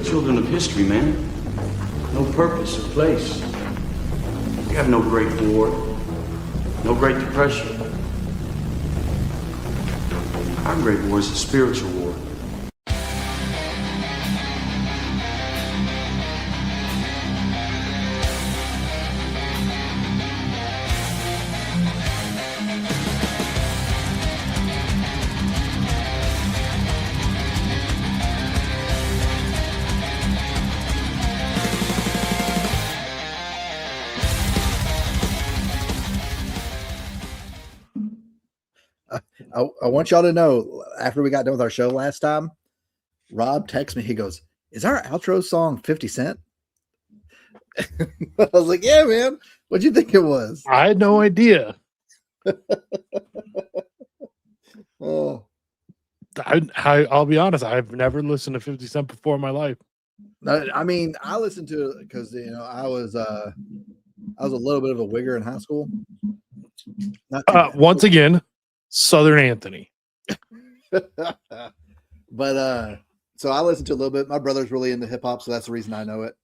children of history, man. No purpose or place. We have no Great War, no Great Depression. Our Great War is a spiritual war. I want y'all to know, after we got done with our show last time, Rob texted me. He goes, "Is our outro song 50 Cent?" I was like, "Yeah, man. What'd you think it was?" I had no idea. Oh, I'll be honest. I've never listened to 50 Cent before in my life. no, I mean, I listened to it because I was a little bit of a wigger in high school. Not too bad. Once again, Southern Anthony. But so I listened to a little bit. My brother's really into hip hop, so that's the reason I know it.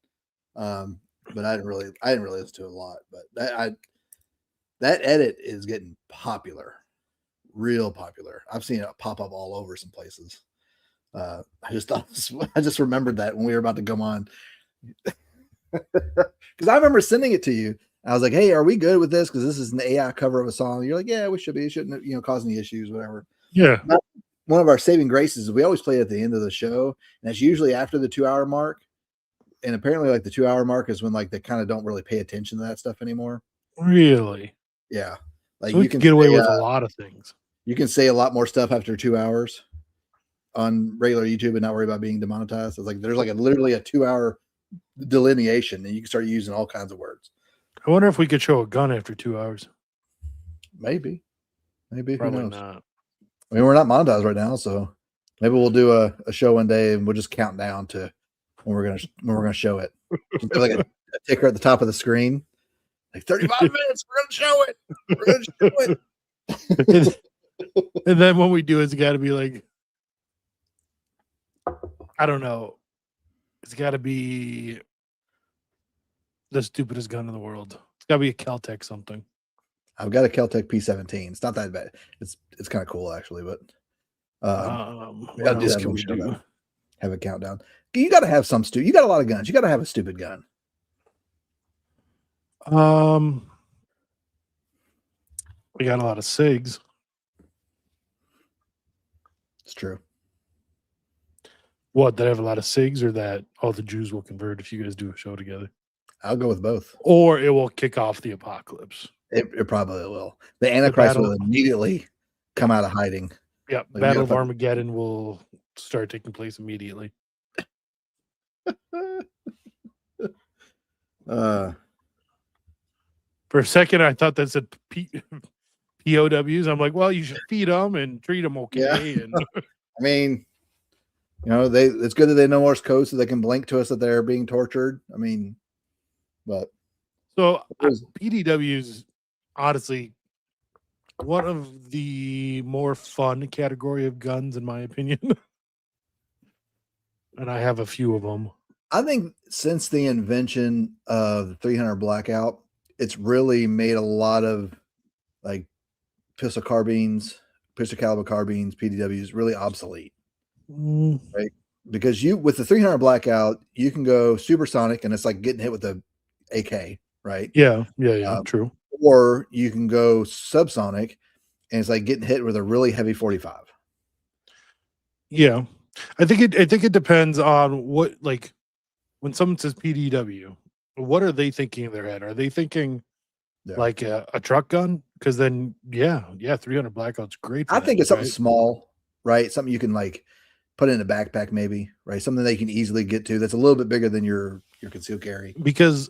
But I didn't really listen to it a lot. But that edit is getting popular, real popular. I've seen it pop up all over some places. I just remembered that when we were about to come on, because I remember sending it to you. I was like, "Hey, are we good with this? Because this is an AI cover of a song." You're like, "Yeah, we should be. It shouldn't, cause any issues, whatever." Yeah. One of our saving graces is we always play at the end of the show, and it's usually after the 2-hour mark. And apparently, like the 2-hour mark is when like they kind of don't really pay attention to that stuff anymore. Really? Yeah, like So you can get away say, with a lot of things. You can say a lot more stuff after 2 hours on regular YouTube and not worry about being demonetized. It's like there's like literally a 2-hour delineation, and you can start using all kinds of words. I wonder if we could show a gun after 2 hours. Maybe. Probably who knows? not. I mean, we're not monetized right now, so maybe we'll do a show one day and we'll just count down to when we're gonna show it. Like a ticker at the top of the screen, like 35 minutes. We're gonna show it. We're gonna show it. And then when we do, it's got to be like, I don't know. It's got to be the stupidest gun in the world. It's got to be a Caltech something. I've got a Caltech P17. It's not that bad. It's kind of cool actually, but what else can we do? Have a countdown. You got to have some You got a lot of guns. You got to have a stupid gun. We got a lot of SIGs. It's true. What, that have a lot of SIGs, or that all the Jews will convert if you guys do a show together? I'll go with both. Or it will kick off the apocalypse. It probably will. The Antichrist will immediately come out of hiding. Yeah, like Battle of Armageddon will start taking place immediately. For a second, I thought that said POWs. I'm like, well, you should feed them and treat them okay. Yeah. And I mean, it's good that they know Morse code so they can blink to us that they're being tortured. I mean, but so PDWs, honestly, one of the more fun category of guns, in my opinion. And I have a few of them. I think since the invention of the 300 Blackout, it's really made a lot of like pistol caliber carbines, PDWs really obsolete. Right? Because with the 300 Blackout, you can go supersonic and it's like getting hit with the AK, right? Yeah, true. Or you can go subsonic and it's like getting hit with a really heavy 45. Yeah. I think it depends on what, like, when someone says PDW, what are they thinking in their head? Are they thinking like a truck gun? Because then, 300 Blackout's great. I think it's something small, right? Something you can like put in a backpack, maybe, right? Something they can easily get to. That's a little bit bigger than your concealed carry. Because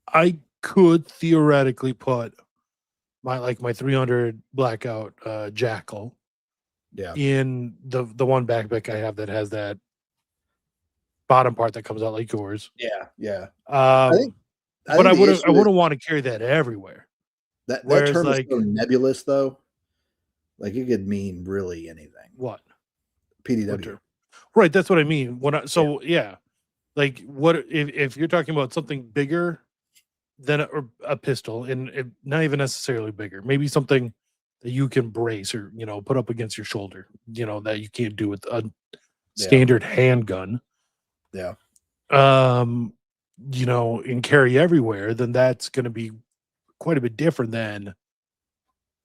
I could theoretically put my 300 Blackout Jackal in the one backpack I have that has that bottom part that comes out like yours. Yeah. But I wouldn't want to carry that everywhere. That term is so nebulous, though. Like it could mean really anything. What? PDW. Right, that's what I mean. Yeah, like what if you're talking about something bigger than a pistol, and not even necessarily bigger, maybe something that you can brace or put up against your shoulder, that you can't do with a Yeah. standard handgun, Yeah. um, and carry everywhere, then that's going to be quite a bit different than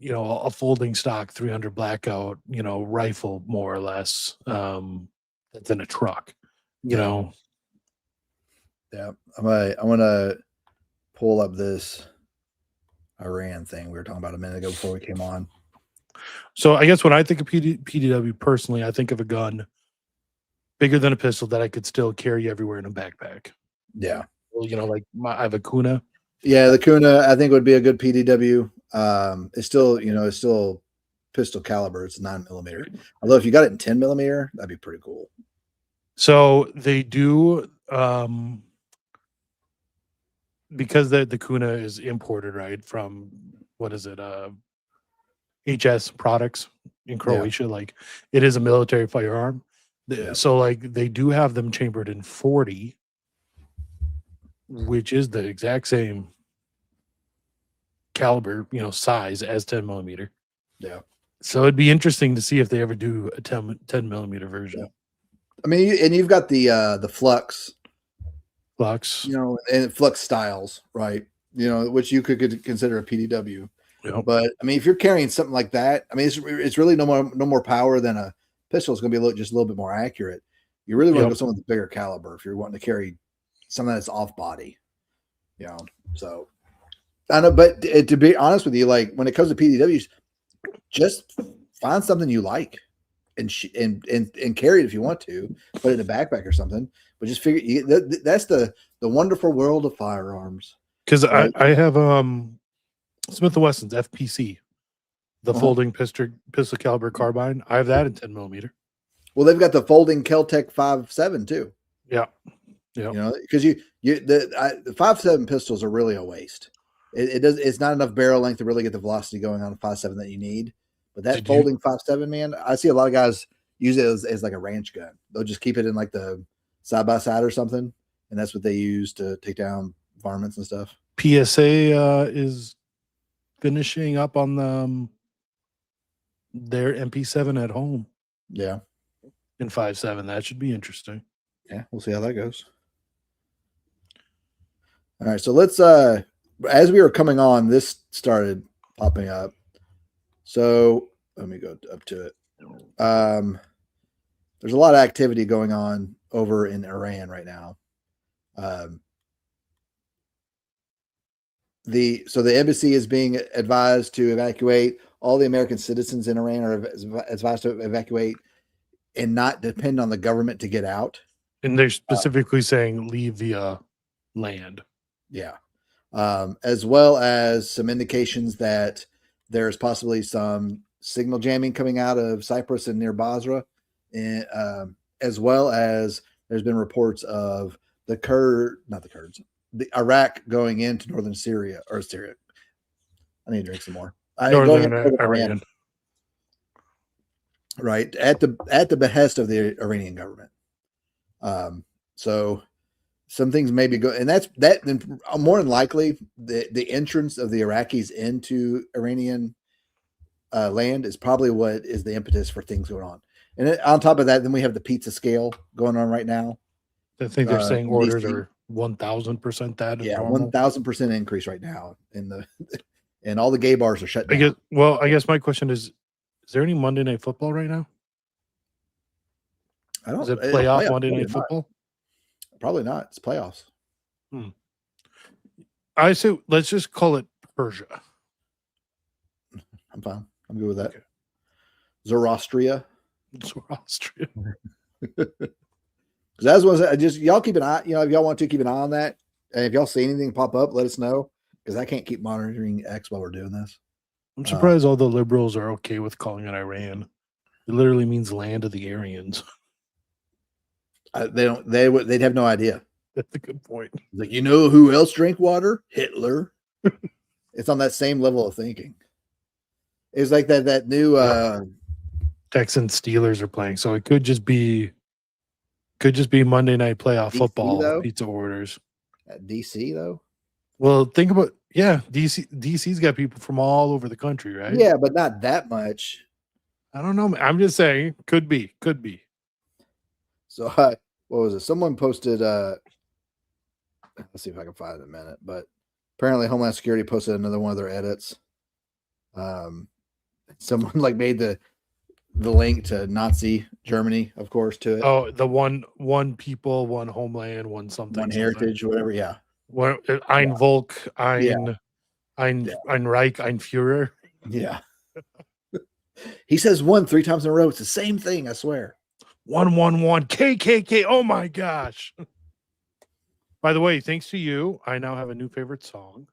a folding stock 300 blackout, rifle more or less, that's in a truck, you Yeah. know. Yeah. I want to pull up this Iran thing we were talking about a minute ago before we came on. So I guess when I think of PDW personally, I think of a gun bigger than a pistol that I could still carry everywhere in a backpack. Yeah. Well, like I have a Kuna. Yeah, the Kuna I think would be a good PDW. It's still, it's still pistol caliber. It's 9mm. Although if you got it in 10mm, that'd be pretty cool. So they do, because the Kuna is imported, right, from what is it, HS products in Croatia. Like it is a military firearm. So like they do have them chambered in 40, which is the exact same caliber, size as 10mm. Yeah. So it'd be interesting to see if they ever do a 10mm version. Yeah. I mean, and you've got the flux, and flux styles, right? Which you could consider a PDW. Yep. But I mean, if you're carrying something like that, I mean, it's really no more power than a pistol. It's going to be just a little bit more accurate. You really want to go something with a bigger caliber if you're wanting to carry something that's off body. So I know, but to be honest with you, like when it comes to PDWs, just find something you like and carry it if you want to. Put it in a backpack or something. But just figure that's the wonderful world of firearms. Because right? I have Smith & Wesson's FPC, the folding pistol caliber carbine. I have that in 10mm. Well, they've got the folding Kel-Tec 5.7 too. Yeah. Yeah. Because the 5.7 pistols are really a waste. It's not enough barrel length to really get the velocity going on a 5.7 that you need. But that folding 5.7, man, I see a lot of guys use it as like a ranch gun. They'll just keep it in like the side by side or something, and that's what they use to take down varmints and stuff. PSA is finishing up on their MP7 at home. Yeah. In 5.7. That should be interesting. Yeah, we'll see how that goes. All right, so let's as we were coming on, this started popping up. So let me go up to it. There's a lot of activity going on over in Iran right now. The embassy is being advised to evacuate. All the American citizens in Iran are advised to evacuate and not depend on the government to get out. And they're specifically saying leave via land. Yeah. As well as some indications that there's possibly some signal jamming coming out of Cyprus and near Basra. And, as well as there's been reports of the Iraq going into northern Syria. I need to drink some more. Northern Iran. Right. At the behest of the Iranian government. So some things may be good. And that's more than likely the entrance of the Iraqis into Iranian land is probably what is the impetus for things going on. And on top of that, then we have the pizza scale going on right now. I think they're saying orders are 1,000% that. Yeah, 1,000% increase right now and all the gay bars are shut down. I guess my question is there any Monday Night Football right now? Is it playoff Monday Night Football? Probably not. It's playoffs. I say let's just call it Persia. I'm fine. I'm good with that. Okay. Zoroastria. That's what I just y'all keep an eye. If y'all want to keep an eye on that, and if y'all see anything pop up, let us know because I can't keep monitoring X while we're doing this. I'm surprised all the liberals are okay with calling it Iran. It literally means land of the Aryans. They'd have no idea. That's a good point. Like, who else drank water? Hitler. It's on that same level of thinking. It's like that new Texans Steelers are playing, so it could just be Could just be Monday night playoff DC football though? pizza orders. At DC though? Well, think about DC's got people from all over the country, right? Yeah, but not that much. I don't know. I'm just saying, could be. So what was it? Someone posted let's see if I can find it in a minute, but apparently Homeland Security posted another one of their edits. Someone like made the link to Nazi Germany, of course, to it. Oh, the one people, one homeland, one something, One heritage, whatever. Yeah. One, ein Volk, Yeah. ein Reich, ein Führer. Yeah. He says 1 3 times in a row. It's the same thing, I swear. 111 KKK. Oh my gosh. By the way, thanks to you, I now have a new favorite song.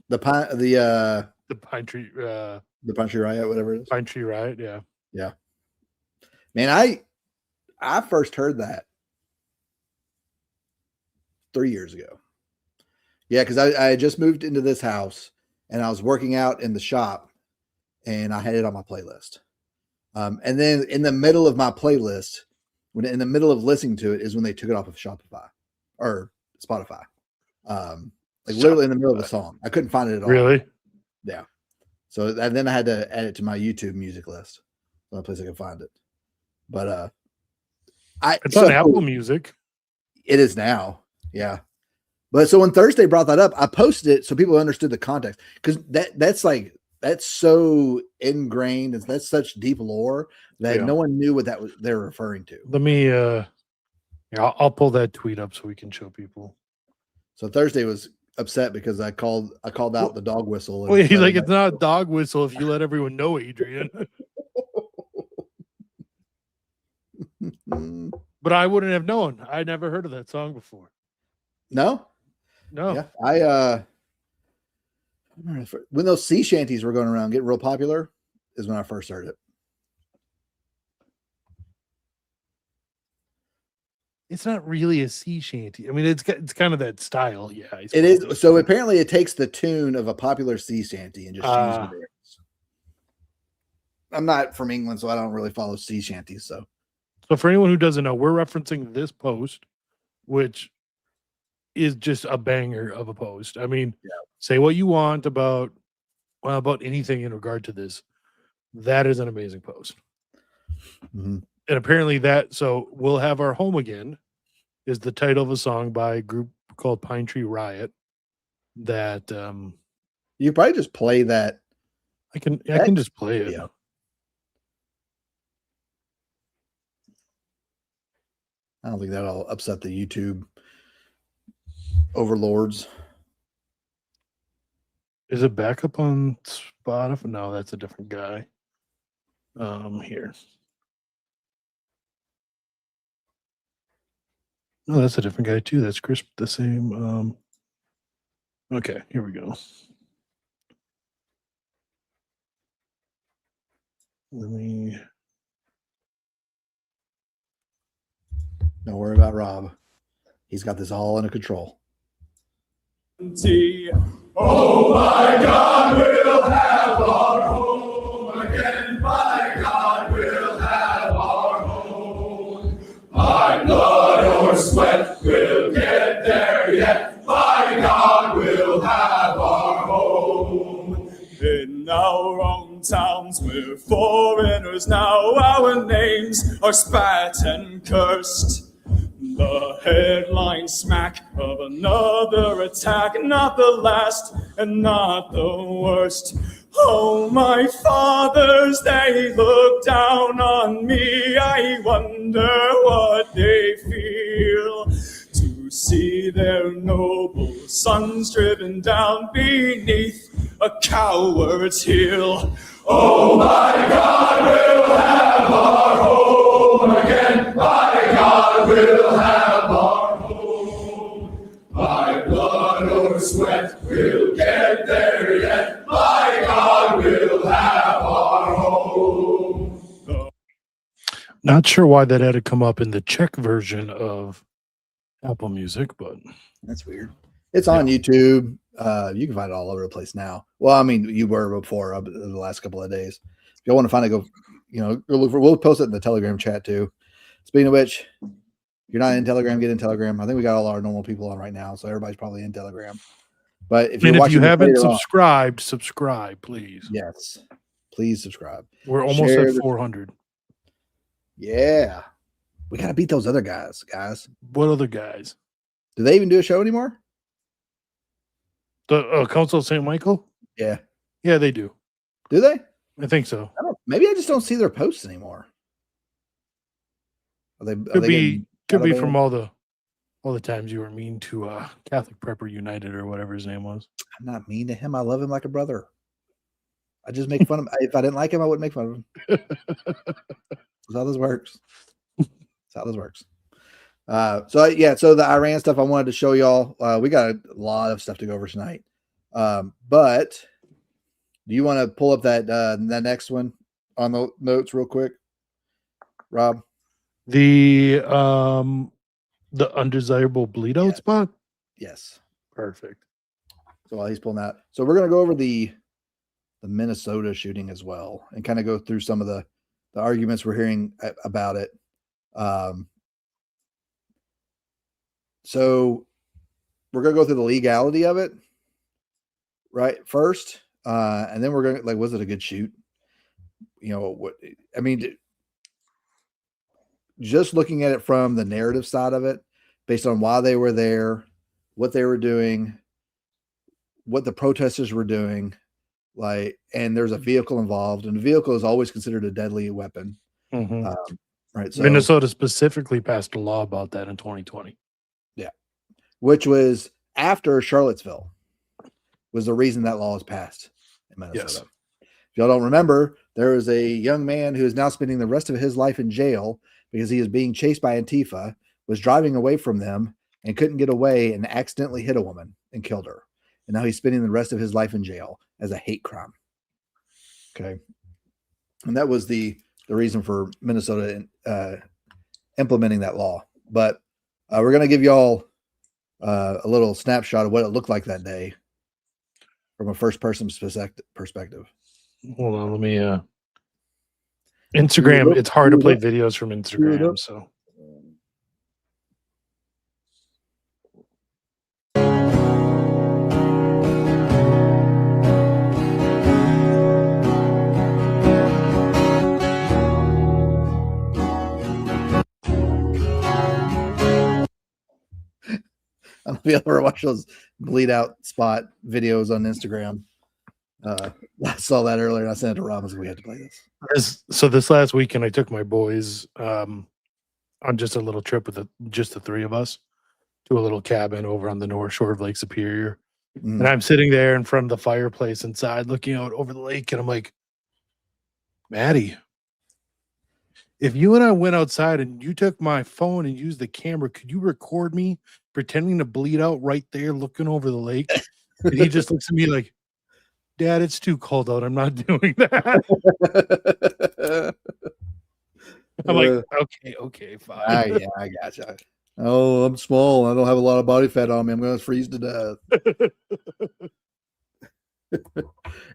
The Pine Tree Riot, whatever it is. Pine Tree Riot, yeah. Yeah. Man, I first heard that 3 years ago. Yeah, because I had just moved into this house and I was working out in the shop and I had it on my playlist. And then in the middle of my playlist, when in the middle of listening to it, is when they took it off of Shopify or Spotify. Like literally in the middle of the song. I couldn't find it at all. Really? Yeah. So then I had to add it to my YouTube music list. The only place I could find it. But it's on Apple Music. It is now. Yeah. But so when Thursday brought that up, I posted it so people understood the context. Because that's so ingrained and that's such deep lore that no one knew what they're referring to. Let me I'll pull that tweet up so we can show people. So Thursday was upset because I called out the dog whistle. Well, he's like, it's not a dog whistle if you let everyone know, Adrian. But I wouldn't have known. I never heard of that song before. No. Yeah, when those sea shanties were going around getting real popular is when I first heard it. It's not really a sea shanty. I mean, it's kind of that style. Yeah, it is. So apparently it takes the tune of a popular sea shanty and just changes the lyrics. I'm not from England, so I don't really follow sea shanties. So for anyone who doesn't know, we're referencing this post, which is just a banger of a post. I mean, say what you want about anything in regard to this. That is an amazing post. Mm-hmm. And apparently so We'll Have Our Home Again is the title of a song by a group called Pine Tree Riot that you probably just play that. I can just play it. Yeah. I don't think that'll upset the YouTube overlords. Is it back up on Spotify? No, that's a different guy. Here. No, that's a different guy too. That's Chris, the same. Okay, here we go. Don't worry about Rob. He's got this all under control. Oh my God, we'll have our home again. By God, we'll have our home. By blood or sweat, we'll get there yet. By God, we'll have our home. In our own towns, we're foreigners now. Our names are spat and cursed. The headline smack of another attack, not the last and not the worst. Oh, my fathers, they look down on me. I wonder what they feel to see their noble sons driven down beneath a coward's heel. Oh, my God, we'll have our home again. By God, we'll have our home. By blood or sweat, we'll get there yet. By God, we'll have our home. Not sure why that had to come up in the Czech version of Apple Music, but that's weird. It's on YouTube. You can find it all over the place now. Well, I mean, you were before the last couple of days. If you want to find it, go look for. We'll post it in the Telegram chat too. Speaking of which, if you're not in Telegram, get in Telegram. I think we got all our normal people on right now, so everybody's probably in Telegram. But if you're And if watching you this haven't later on, subscribed, subscribe, please. yes, please subscribe. We're almost Share at the- 400. Yeah, we gotta beat those other guys. What other guys? Do they even do a show anymore? The Council of St. Michael? Yeah, Yeah, they do. do they? I think so. Maybe I just don't see their posts anymore. Are Could they be from all the times you were mean to Catholic Prepper United or whatever his name was. I'm not mean to him. I love him like a brother. I just make fun of him. If I didn't like him, I wouldn't make fun of him. That's how this works. So the Iran stuff I wanted to show y'all. We got a lot of stuff to go over tonight. But do you want to pull up that next one on the notes real quick, Rob? The undesirable bleed out spot? Yes. Perfect. So while he's pulling that, so we're gonna go over the Minnesota shooting as well, and kind of go through some of the arguments we're hearing about it. So we're gonna go through the legality of it, right? First, and then we're gonna was it a good shoot? You know what I mean? Just looking at it from the narrative side of it, based on why they were there, what they were doing, what the protesters were doing, and there's a vehicle involved, and the vehicle is always considered a deadly weapon. Mm-hmm. Right. So Minnesota specifically passed a law about that in 2020. Yeah. Which was after Charlottesville was the reason that law was passed in Minnesota. Yes. If y'all don't remember, there was a young man who is now spending the rest of his life in jail because he is being chased by Antifa, was driving away from them and couldn't get away and accidentally hit a woman and killed her. And now he's spending the rest of his life in jail as a hate crime. Okay. And that was the reason for Minnesota implementing that law. But we're going to give y'all a little snapshot of what it looked like that day from a first person perspective. Hold on, let me Instagram, it's hard to play videos from Instagram, so I don't know if you ever watch those bleed out spot videos on Instagram. I saw that earlier and I sent it to Rob, so we had to play this. This last weekend I took my boys on just a little trip with just the three of us to a little cabin over on the north shore of Lake Superior. And I'm sitting there in front of the fireplace inside looking out over the lake, and I'm like, Maddie, if you and I went outside and you took my phone and used the camera, could you record me pretending to bleed out right there looking over the lake? And he just looks at me like, Dad, it's too cold out. I'm not doing that. I'm like, okay, fine. Yeah, I gotcha. Oh, I'm small. I don't have a lot of body fat on me. I'm going to freeze to death.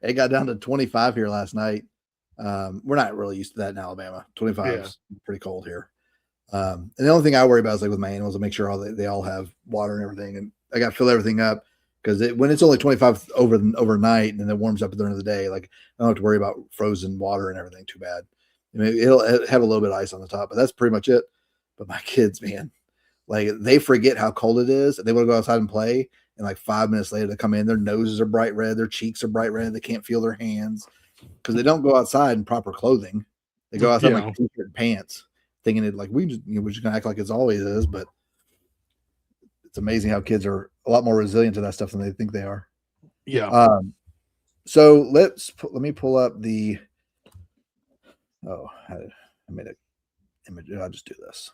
It got down to 25 here last night. We're not really used to that in Alabama. 25 is pretty cold here. And the only thing I worry about is with my animals, I make sure they all have water and everything. And I got to fill everything up because when it's only 25 overnight and then it warms up at the end of the day, I don't have to worry about frozen water and everything too bad. I mean, it'll have a little bit of ice on the top, but that's pretty much it. But my kids, man, they forget how cold it is. And they want to go outside and play. And 5 minutes later, they come in, their noses are bright red, their cheeks are bright red. They can't feel their hands because they don't go outside in proper clothing. They go outside in t-shirt and pants, thinking it we're just gonna act like it's always is. But it's amazing how kids are a lot more resilient to that stuff than they think they are. Yeah. So let me pull up the. Oh, I made an image. I'll just do this.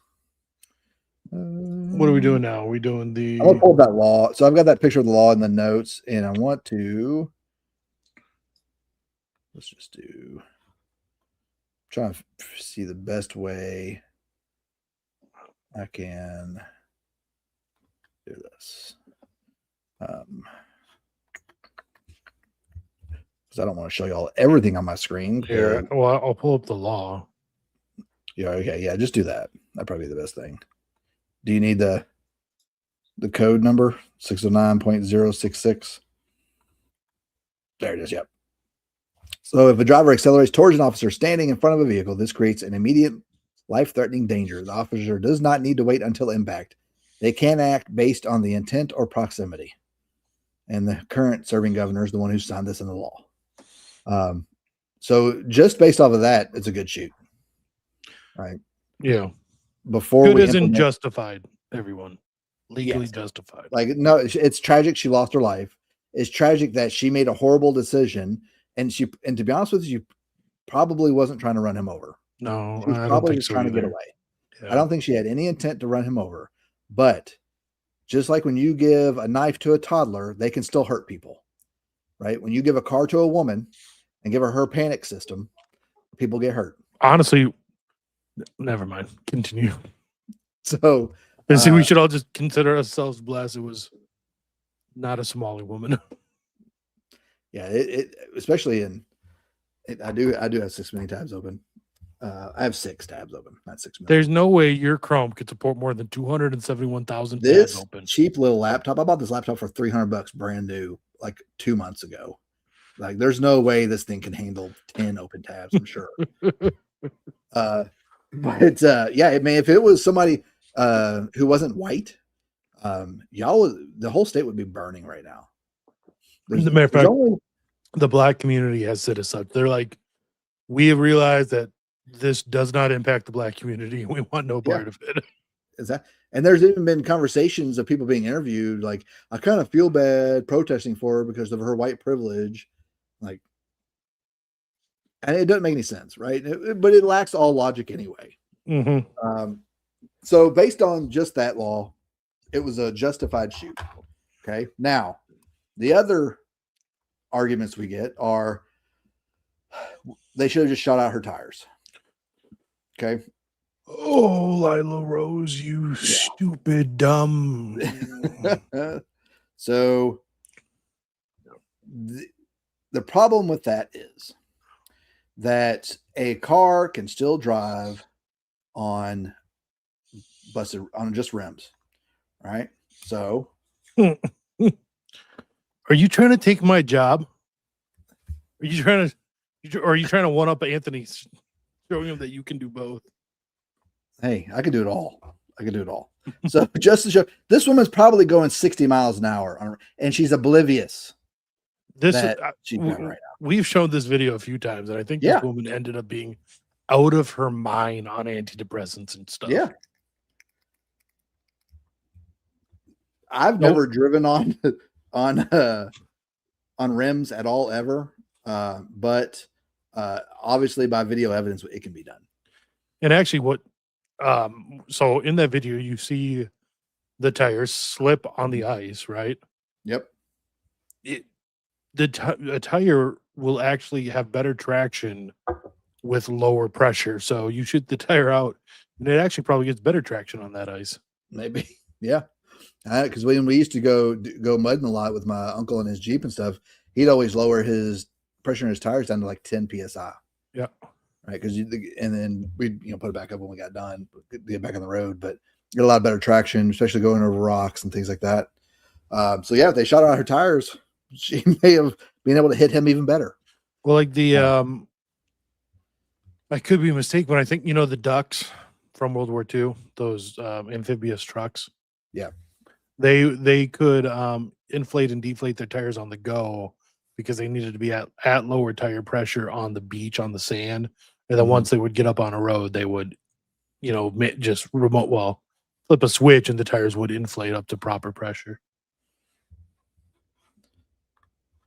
What are we doing now? Are we doing the? I'm gonna pull up that law. So I've got that picture of the law in the notes, and I want to. Let's just do. Trying to see the best way I can do this. Because I don't want to show you all everything on my screen. Here, well, I'll pull up the law. Yeah, okay, yeah, just do that. That'd probably be the best thing. Do you need the code number? 609.066. There it is. Yep. So if a driver accelerates towards an officer standing in front of a vehicle, this creates an immediate life-threatening danger. The officer does not need to wait until impact. They can act based on the intent or proximity. And the current serving governor is the one who signed this into law. So just based off of that, it's a good shoot. Right. Yeah. Before Good we isn't justified, everyone. Legally Yes. justified. Like, no, it's tragic she lost her life. It's tragic that she made a horrible decision. And to be honest with you, probably wasn't trying to run him over. No, She was I don't probably think just so trying to get either. away. Yeah. I don't think she had any intent to run him over. But just like when you give a knife to a toddler, they can still hurt people, right? When you give a car to a woman and give her panic system, people get hurt. Honestly, never mind. Continue. So And see, we should all just consider ourselves blessed. It was not a Somali woman. yeah, it especially in I do have 6 million tabs open. I have 6 tabs open, not 6 million. There's no way your Chrome could support more than 271,000 tabs This open. cheap little laptop, I bought this laptop for $300 brand new, like 2 months ago. Like, there's no way this thing can handle 10 open tabs, I'm sure. But yeah, I mean, if it was somebody who wasn't white, the whole state would be burning right now. As a matter of fact, the black community has said as such. They're like, we have realized that this does not impact the black community. We want no part of it. And there's even been conversations of people being interviewed, like, I kind of feel bad protesting for her because of her white privilege. Like, and it doesn't make any sense, right? But it lacks all logic anyway. Mm-hmm. So based on just that law, it was a justified shoot. Okay. Now, the other arguments we get are they should have just shot out her tires. Okay. Oh, Lila Rose, you stupid, dumb. So the problem with that is that a car can still drive on just rims, right? So are you trying to take my job? Are you trying to one up Anthony, showing him that you can do both? Hey, I can do it all. So just to show, this woman's probably going 60 miles an hour and she's oblivious. This she's right now. We've shown this video a few times, and I think this woman ended up being out of her mind on antidepressants and stuff. Yeah. I've never driven on rims at all ever. But obviously by video evidence, it can be done. And actually so in that video, you see the tires slip on the ice, right? Yep. A tire will actually have better traction with lower pressure. So you shoot the tire out and it actually probably gets better traction on that ice. Maybe. Yeah. Because when we used to go mudding a lot with my uncle and his Jeep and stuff, he'd always lower his pressure in his tires down to like 10 PSI. Yeah. Right. And then we'd, put it back up when we got done, get back on the road, but get a lot better traction, especially going over rocks and things like that. So yeah, if they shot out her tires, she may have been able to hit him even better. Well, like I could be mistaken, but I think, the ducks from World War II, those amphibious trucks. Yeah. They could inflate and deflate their tires on the go because they needed to be at lower tire pressure on the beach, on the sand. And then once they would get up on a road, they would, just flip a switch and the tires would inflate up to proper pressure.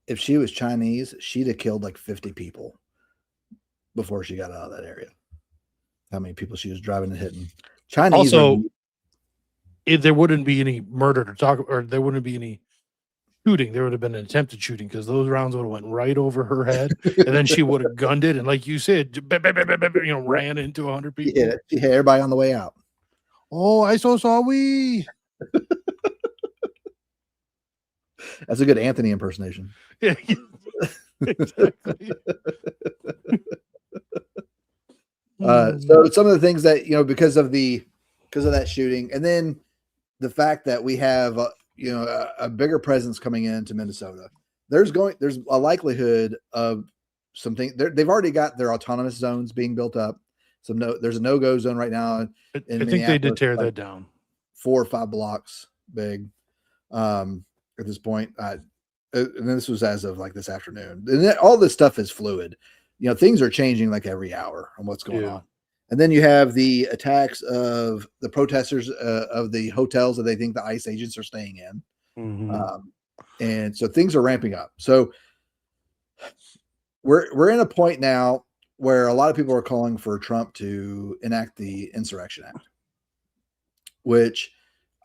If she was Chinese, she'd have killed like 50 people before she got out of that area. How many people she was driving and hitting. Chinese. Also, there wouldn't be any murder to talk, or there wouldn't be any shooting. There would have been an attempted shooting because those rounds would have went right over her head, and then she would have gunned it. And like you said, ran into 100 people. Yeah, she hit everybody on the way out. Oh, I so sorry. That's a good Anthony impersonation. Yeah, exactly. So some of the things that, because of the because of that shooting, and then the fact that we have a bigger presence coming into Minnesota. There's a likelihood of something. They've already got their autonomous zones being built up. There's a no-go zone right now. I think they did tear that down. 4 or 5 blocks big at this point. And this was as of like this afternoon. And all this stuff is fluid. Things are changing like every hour on what's going on. And then you have the attacks of the protesters of the hotels that they think the ICE agents are staying in. Mm-hmm. And so things are ramping up. So we're in a point now where a lot of people are calling for Trump to enact the Insurrection Act, which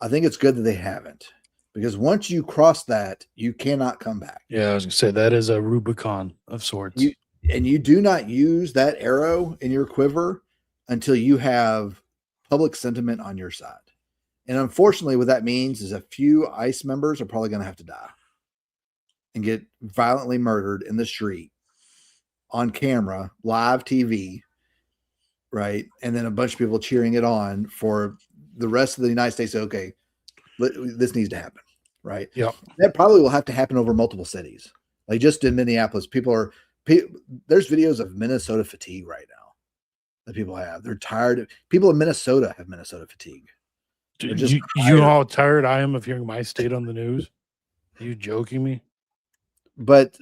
I think it's good that they haven't, because once you cross that, you cannot come back. Yeah, I was gonna say that is a Rubicon of sorts. You do not use that arrow in your quiver until you have public sentiment on your side. And unfortunately, what that means is a few ICE members are probably going to have to die and get violently murdered in the street on camera, live TV, right? And then a bunch of people cheering it on for the rest of the United States. Okay, this needs to happen, right? Yeah, that probably will have to happen over multiple cities. Like just in Minneapolis, there's videos of Minnesota fatigue right now that people have. They're tired. People in Minnesota have Minnesota fatigue. You know how tired I am of hearing my state on the news? Are you joking me? But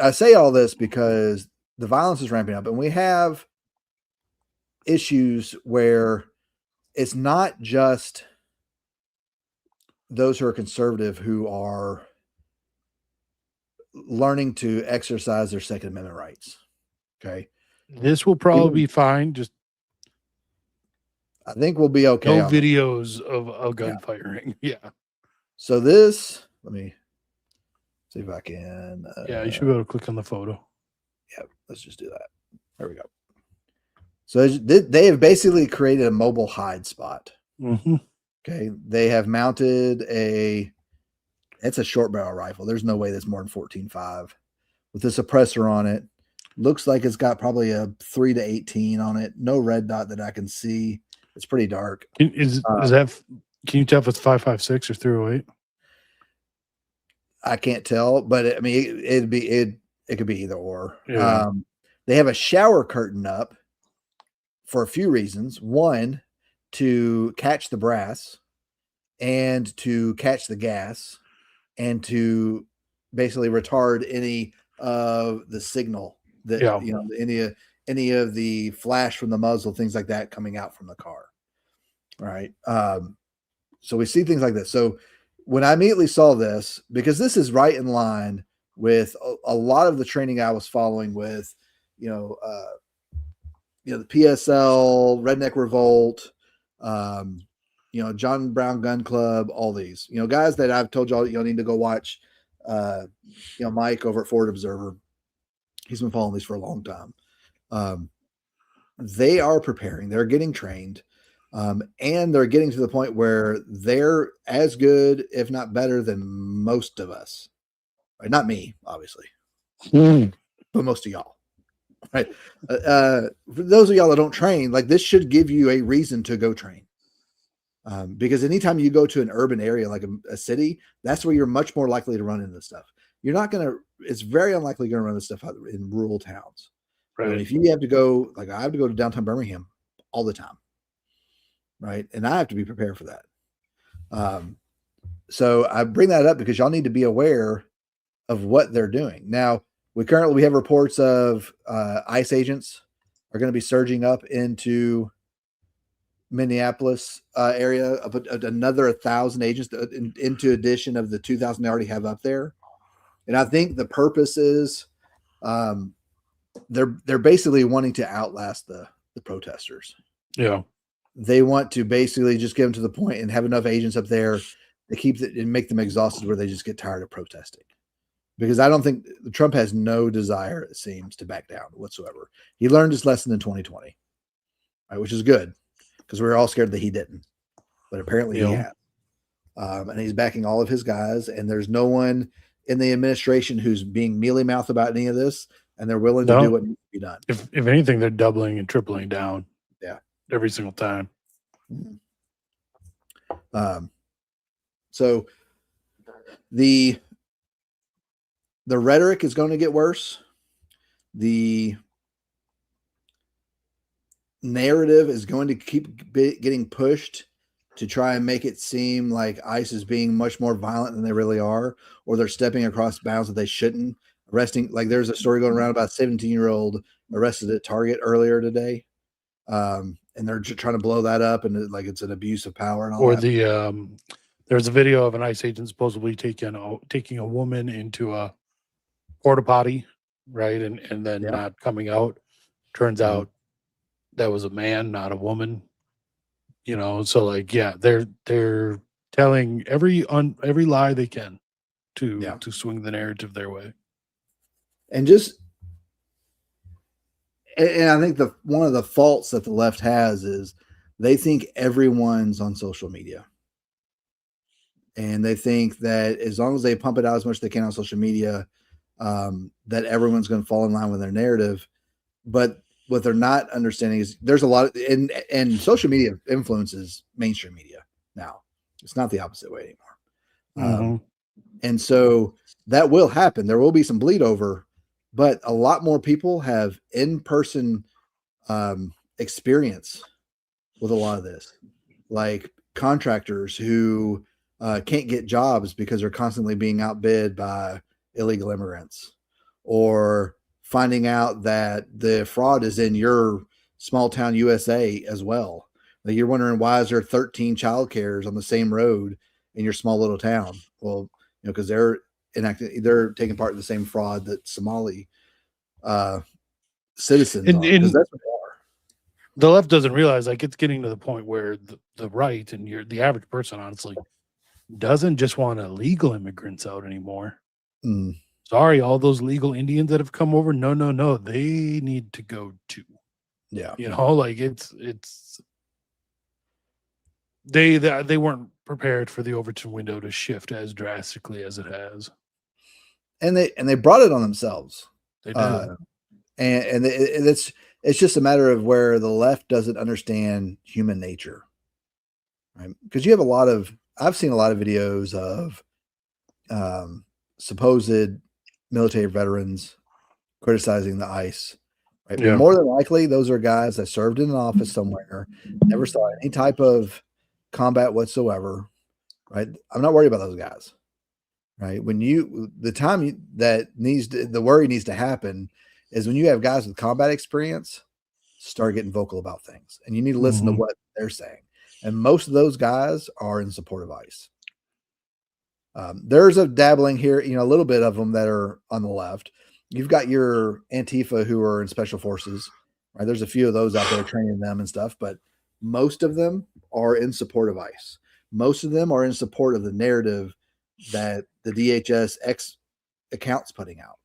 I say all this because the violence is ramping up, and we have issues where it's not just those who are conservative who are learning to exercise their Second Amendment rights. Okay. This will probably be fine. Just I think we'll be okay. No videos of gun firing. Yeah. So let me see if I can. Yeah, you should be able to click on the photo. Yeah, let's just do that. There we go. So they have basically created a mobile hide spot. Mm-hmm. Okay. They have mounted it's a short barrel rifle. There's no way that's more than 14.5 with a suppressor on it. Looks like it's got probably a 3 to 18 on it. No red dot that I can see. It's pretty dark. Can you tell if it's 5.56 or 308? I can't tell, but I mean, it could be either or. Yeah. They have a shower curtain up for a few reasons. One, to catch the brass, and to catch the gas, and to basically retard any of the signal that any of the flash from the muzzle, things like that coming out from the car. All right. So we see things like this. So when I immediately saw this, because this is right in line with a lot of the training I was following with, the PSL, Redneck Revolt, John Brown Gun Club, all these, guys that I've told y'all need to go watch, Mike over at Forward Observer. He's been following these for a long time. They are preparing, they're getting trained, and they're getting to the point where they're as good, if not better than most of us. Right? Not me, obviously, but most of y'all. Right. For those of y'all that don't train, like this should give you a reason to go train. Because anytime you go to an urban area like a city, that's where you're much more likely to run into this stuff. It's very unlikely you're going to run this stuff out in rural towns. Right. And if you have to go, like I have to go to downtown Birmingham all the time. Right. And I have to be prepared for that. So I bring that up because y'all need to be aware of what they're doing. Now, we have reports of ICE agents are going to be surging up into Minneapolis area, of another 1,000 agents into addition of the 2,000 they already have up there. And I think the purpose is they're basically wanting to outlast the protesters. Yeah. They want to basically just get them to the point and have enough agents up there to keep it and make them exhausted where they just get tired of protesting. Because I don't think Trump has no desire, it seems, to back down whatsoever. He learned his lesson in 2020, right, which is good because we were all scared that he didn't. But apparently he has. And he's backing all of his guys. And there's no one in the administration who's being mealy-mouthed about any of this. And they're willing to do what needs to be done. If anything, they're doubling and tripling down. Yeah. every single time. So the rhetoric is going to get worse. The narrative is going to keep getting pushed to try and make it seem like ICE is being much more violent than they really are, or they're stepping across bounds that they shouldn't. Arresting, like there's a story going around about a 17-year-old arrested at Target earlier today. And they're just trying to blow that up and like it's an abuse of power and all Or that. there's a video of an ICE agent supposedly taking a woman into a porta potty, right, and then not coming out. Turns out that was a man, not a woman. You know, so like, yeah, they're telling every lie they can to swing the narrative their way. And I think one of the faults that the left has is they think everyone's on social media. And they think that as long as they pump it out as much as they can on social media, that everyone's going to fall in line with their narrative. But what they're not understanding is there's a lot of, and social media influences mainstream media now. It's not the opposite way anymore. And so that will happen. There will be some bleed over, but a lot more people have in-person experience with a lot of this, like contractors who can't get jobs because they're constantly being outbid by illegal immigrants, or finding out that the fraud is in your small town USA as well. Like you're wondering, why is there 13 child cares on the same road in your small little town? Well, you know, because they're taking part in the same fraud that Somali citizens are, because that's what they are. The left doesn't realize, like, it's getting to the point where the right and the average person, honestly, doesn't just want illegal immigrants out anymore. Sorry, all those legal Indians that have come over. No. They need to go too. Yeah. You know, like it's they weren't prepared for the Overton window to shift as drastically as it has. And they brought it on themselves. They did. And it's just a matter of where the left doesn't understand human nature. Right? Because I've seen a lot of videos of supposed military veterans criticizing the ICE. Right? Yeah. More than likely, those are guys that served in an office somewhere, never saw any type of combat whatsoever. Right? I'm not worried about those guys. Right? The worry needs to happen is when you have guys with combat experience start getting vocal about things, and you need to listen to what they're saying. And most of those guys are in support of ICE. There's a dabbling here, a little bit of them that are on the left. You've got your Antifa who are in special forces, right? There's a few of those out there training them and stuff, but most of them are in support of ICE. Most of them are in support of the narrative that the DHS X account's putting out.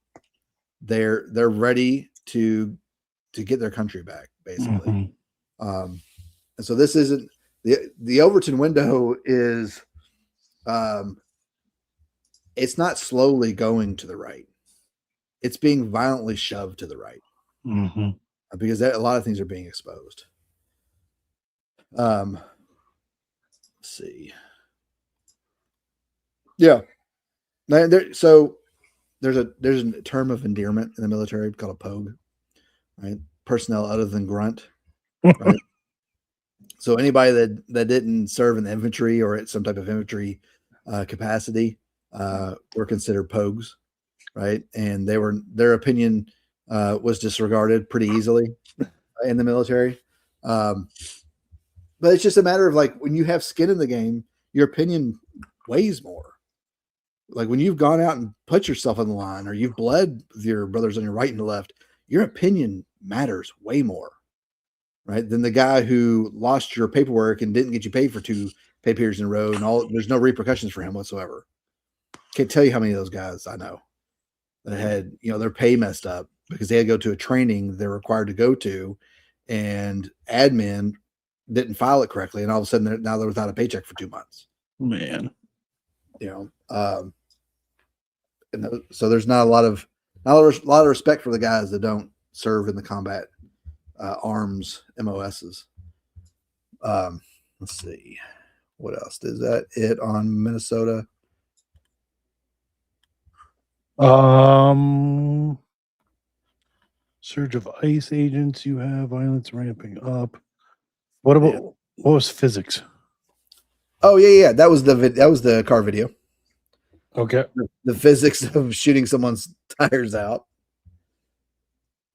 They're ready to get their country back, basically. And so this isn't the Overton window is it's not slowly going to the right. It's being violently shoved to the right because a lot of things are being exposed. Let's see. Yeah. So there's a term of endearment in the military called a POG, right? Personnel other than grunt. Right? So anybody that didn't serve in the infantry or at some type of infantry capacity were considered POGs, right? And their opinion was disregarded pretty easily in the military. But it's just a matter of like when you have skin in the game, your opinion weighs more. Like when you've gone out and put yourself on the line, or you've bled with your brothers on your right and left, your opinion matters way more, right? Than the guy who lost your paperwork and didn't get you paid for 2 pay periods in a row, and there's no repercussions for him whatsoever. Can't tell you how many of those guys I know that had, their pay messed up because they had to go to a training they're required to go to, and admin didn't file it correctly, and all of a sudden now they're without a paycheck for 2 months. Man, so there's not a lot of respect for the guys that don't serve in the combat arms MOSs. Let's see. What else? Is that it on Minnesota? Surge of ICE agents. You have violence ramping up. What about what was physics? Oh yeah. That was the car video. Okay. The physics of shooting someone's tires out.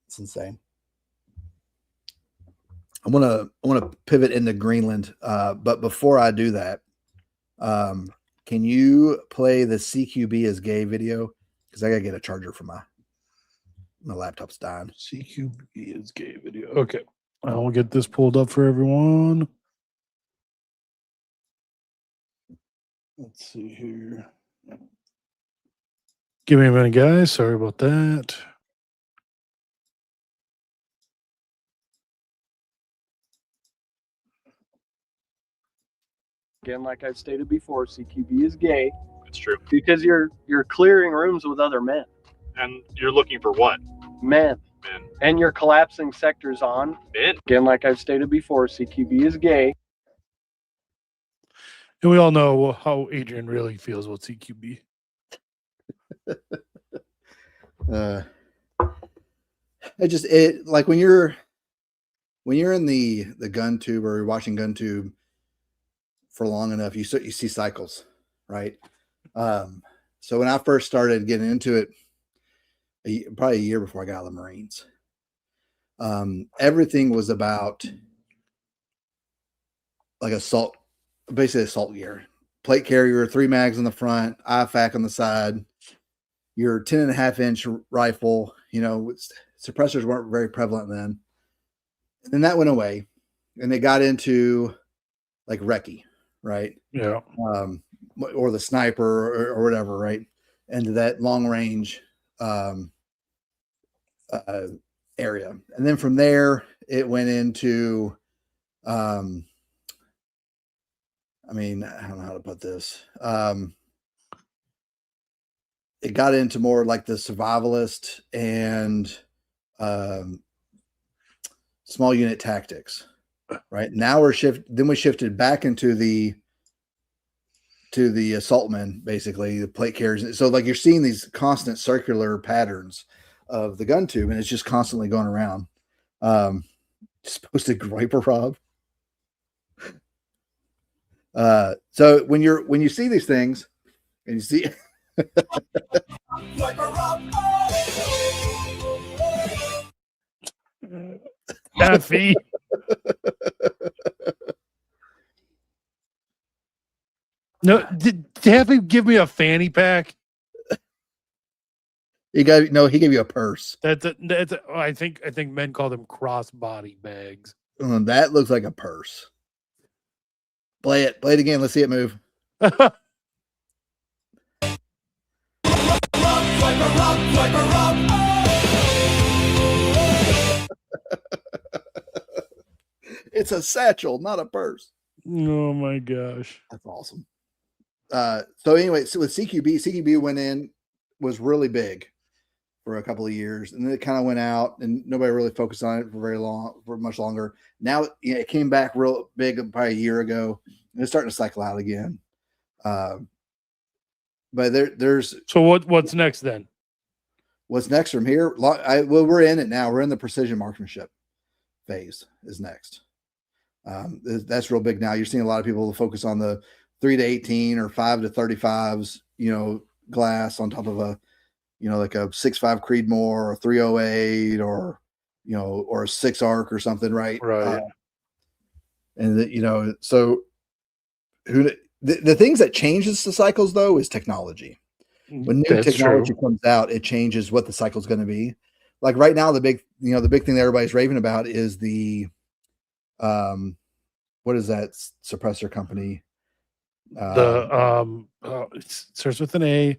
It's insane. I want to pivot into Greenland, but before I do that, can you play the CQB is gay video? Because I gotta get a charger for my laptop's dying. CQB is gay video. Okay. I'll get this pulled up for everyone. Let's see here. Give me a minute, guys. Sorry about that. Again, like I've stated before, CQB is gay It's true. because you're clearing rooms with other men. And you're looking for what? Men. Men. And you're collapsing sectors on. Men? Again, like I've stated before, CQB is gay. And we all know how Adrian really feels about CQB. It like when you're in the gun tube or you're watching gun tube for long enough, you see cycles, right? So when I first started getting into it, probably a year before I got out of the Marines, everything was about like basically assault gear, plate carrier, 3 mags on the front, IFAC on the side, your 10.5-inch rifle. Suppressors weren't very prevalent then. And then that went away and they got into like recce, right? Yeah. Or the sniper or whatever, right? Into that long range area. And then from there, it went into, I don't know how to put this. It got into more like the survivalist and small unit tactics, right? Now we shifted back into the assaultmen, basically the plate carriers. So like you're seeing these constant circular patterns of the gun tube, and it's just constantly going around. Supposed to Groiper Rob. So when you see these things and you see Effie. No, did Daffy give me a fanny pack? he gave you a purse. I think men call them crossbody bags. That looks like a purse. Play it again. Let's see it move. It's a satchel, not a purse. Oh my gosh. That's awesome. So anyway, so with CQB went in, was really big for a couple of years, and then it kind of went out, and nobody really focused on it for much longer. Now it came back real big probably a year ago, and it's starting to cycle out again. But there's so what's next then? What's next from here? We're in it now. We're in the precision marksmanship phase is next. That's real big now. You're seeing a lot of people focus on the 3-18 or 5-35s, glass on top of a, like a 6.5 Creedmoor or 308 or, or a 6 arc or something, right? Right. And so the things that changes the cycles though is technology. When new technology comes out, it changes what the cycle is going to be. Like right now, the big thing that everybody's raving about is the, what is that suppressor company? It starts with an A.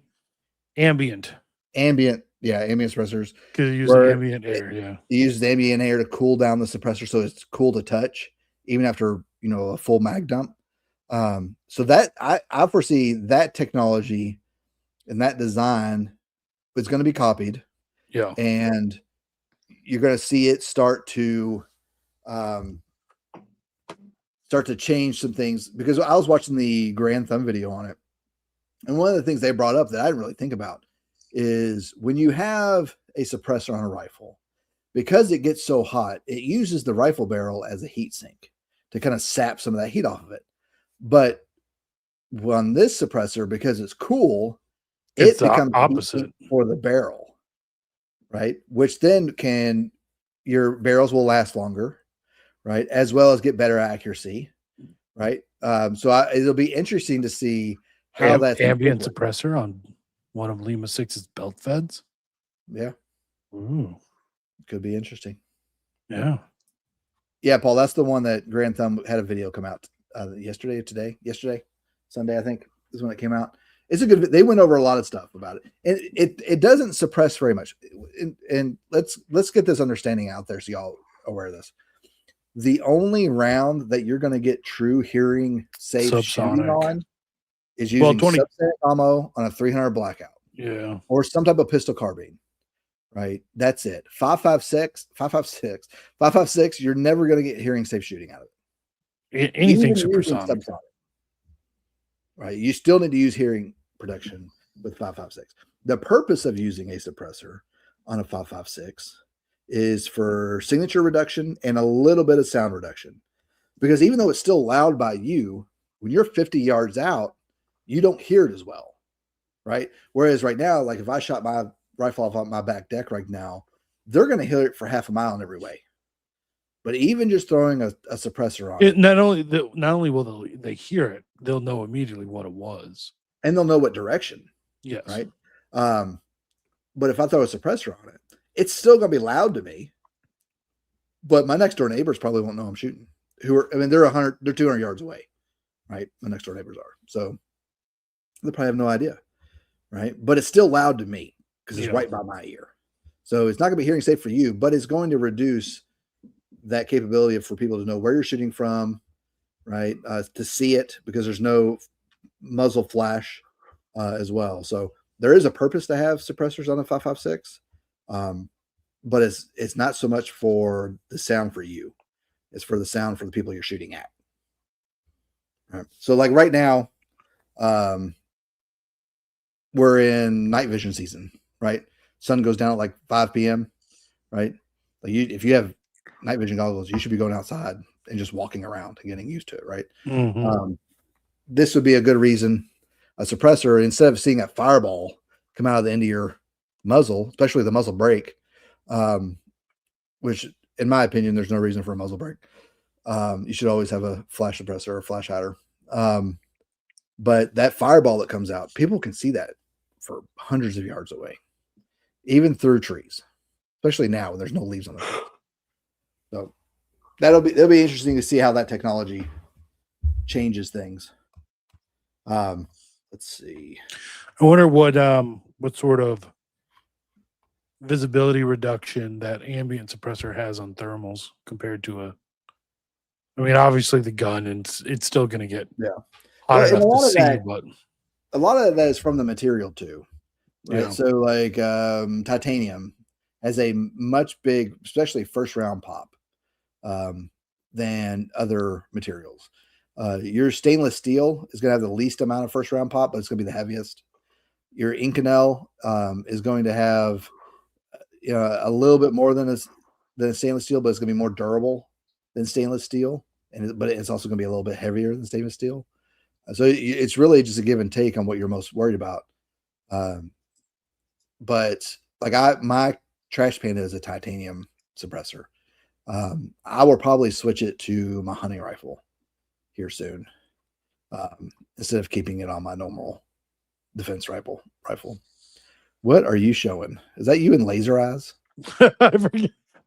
Ambient. Ambient suppressors. Because you use ambient air. Yeah. You use the ambient air to cool down the suppressor, so it's cool to touch, even after a full mag dump. So that I foresee that technology and that design is going to be copied. Yeah. And you're going to see it start to start to change some things, because I was watching the Grand Thumb video on it. And one of the things they brought up that I didn't really think about is when you have a suppressor on a rifle, because it gets so hot, it uses the rifle barrel as a heat sink to kind of sap some of that heat off of it. But on this suppressor, because it's cool, It's it the becomes opposite for the barrel, right? Which then your barrels will last longer, right? As well as get better accuracy, right? So it'll be interesting to see how that's ambient incorporated. suppressor on one of Lima 6's belt feds. Yeah, Ooh, could be interesting. yeah. Yeah, Paul, that's the one that Grand Thumb had a video come out yesterday, Sunday, I think is when it came out. It's a good. They went over a lot of stuff about it, and it doesn't suppress very much. And let's get this understanding out there so y'all are aware of this. The only round that you're going to get true hearing safe shooting Subsonic. on is using 20 subsonic ammo on a 300 blackout, Yeah. or some type of pistol carbine. Right, that's it. 5.56. You're never going to get hearing safe shooting out of it. Anything Even using supersonic. subsonic. Right, you still need to use hearing protection with 5.56. The purpose of using a suppressor on a 5.56 is for signature reduction and a little bit of sound reduction, because even though it's still loud by you, when you're 50 yards out, you don't hear it as well, right? Whereas right now, like if I shot my rifle off on my back deck right now, they're going to hear it for half a mile in every way. But even just throwing a suppressor on Not only will they hear it, they'll know immediately what it was. and they'll know what direction. Yes. Right. But if I throw a suppressor on it, it's still going to be loud to me. But my next door neighbors probably won't know I'm shooting. They're 200 yards away. Right. My next door neighbors are. So they probably have no idea. Right. But it's still loud to me because it's right by my ear. So it's not going to be hearing safe for you, but it's going to reduce that capability for people to know where you're shooting from, right? To see it, because there's no muzzle flash as well. So there is a purpose to have suppressors on a 5.56, but it's not so much for the sound for you. It's for the sound for the people you're shooting at. All right. So like right now, we're in night vision season, right? Sun goes down at like 5 p.m., right? Like if you have night vision goggles, you should be going outside and just walking around and getting used to it, right? Mm-hmm. This would be a good reason. A suppressor, instead of seeing that fireball come out of the end of your muzzle, especially the muzzle brake, which in my opinion, there's no reason for a muzzle brake. You should always have a flash suppressor or a flash hider. But that fireball that comes out, people can see that for hundreds of yards away, even through trees, especially now when there's no leaves on the trees. So that'll be interesting to see how that technology changes things. Let's see. I wonder what sort of visibility reduction that ambient suppressor has on thermals compared to I mean, obviously the gun, and it's still going to get hot enough to see, but a lot of that is from the material too, right? Yeah. So like titanium has a much big, especially first round pop, than other materials. Your stainless steel is going to have the least amount of first round pop, but it's going to be the heaviest. Your Inconel is going to have a little bit more than a stainless steel, but it's going to be more durable than stainless steel, but it's also going to be a little bit heavier than stainless steel. So it's really just a give and take on what you're most worried about. But like my trash panda is a titanium suppressor. I will probably switch it to my hunting rifle here soon, instead of keeping it on my normal defense rifle. What are you showing? Is that you in laser eyes?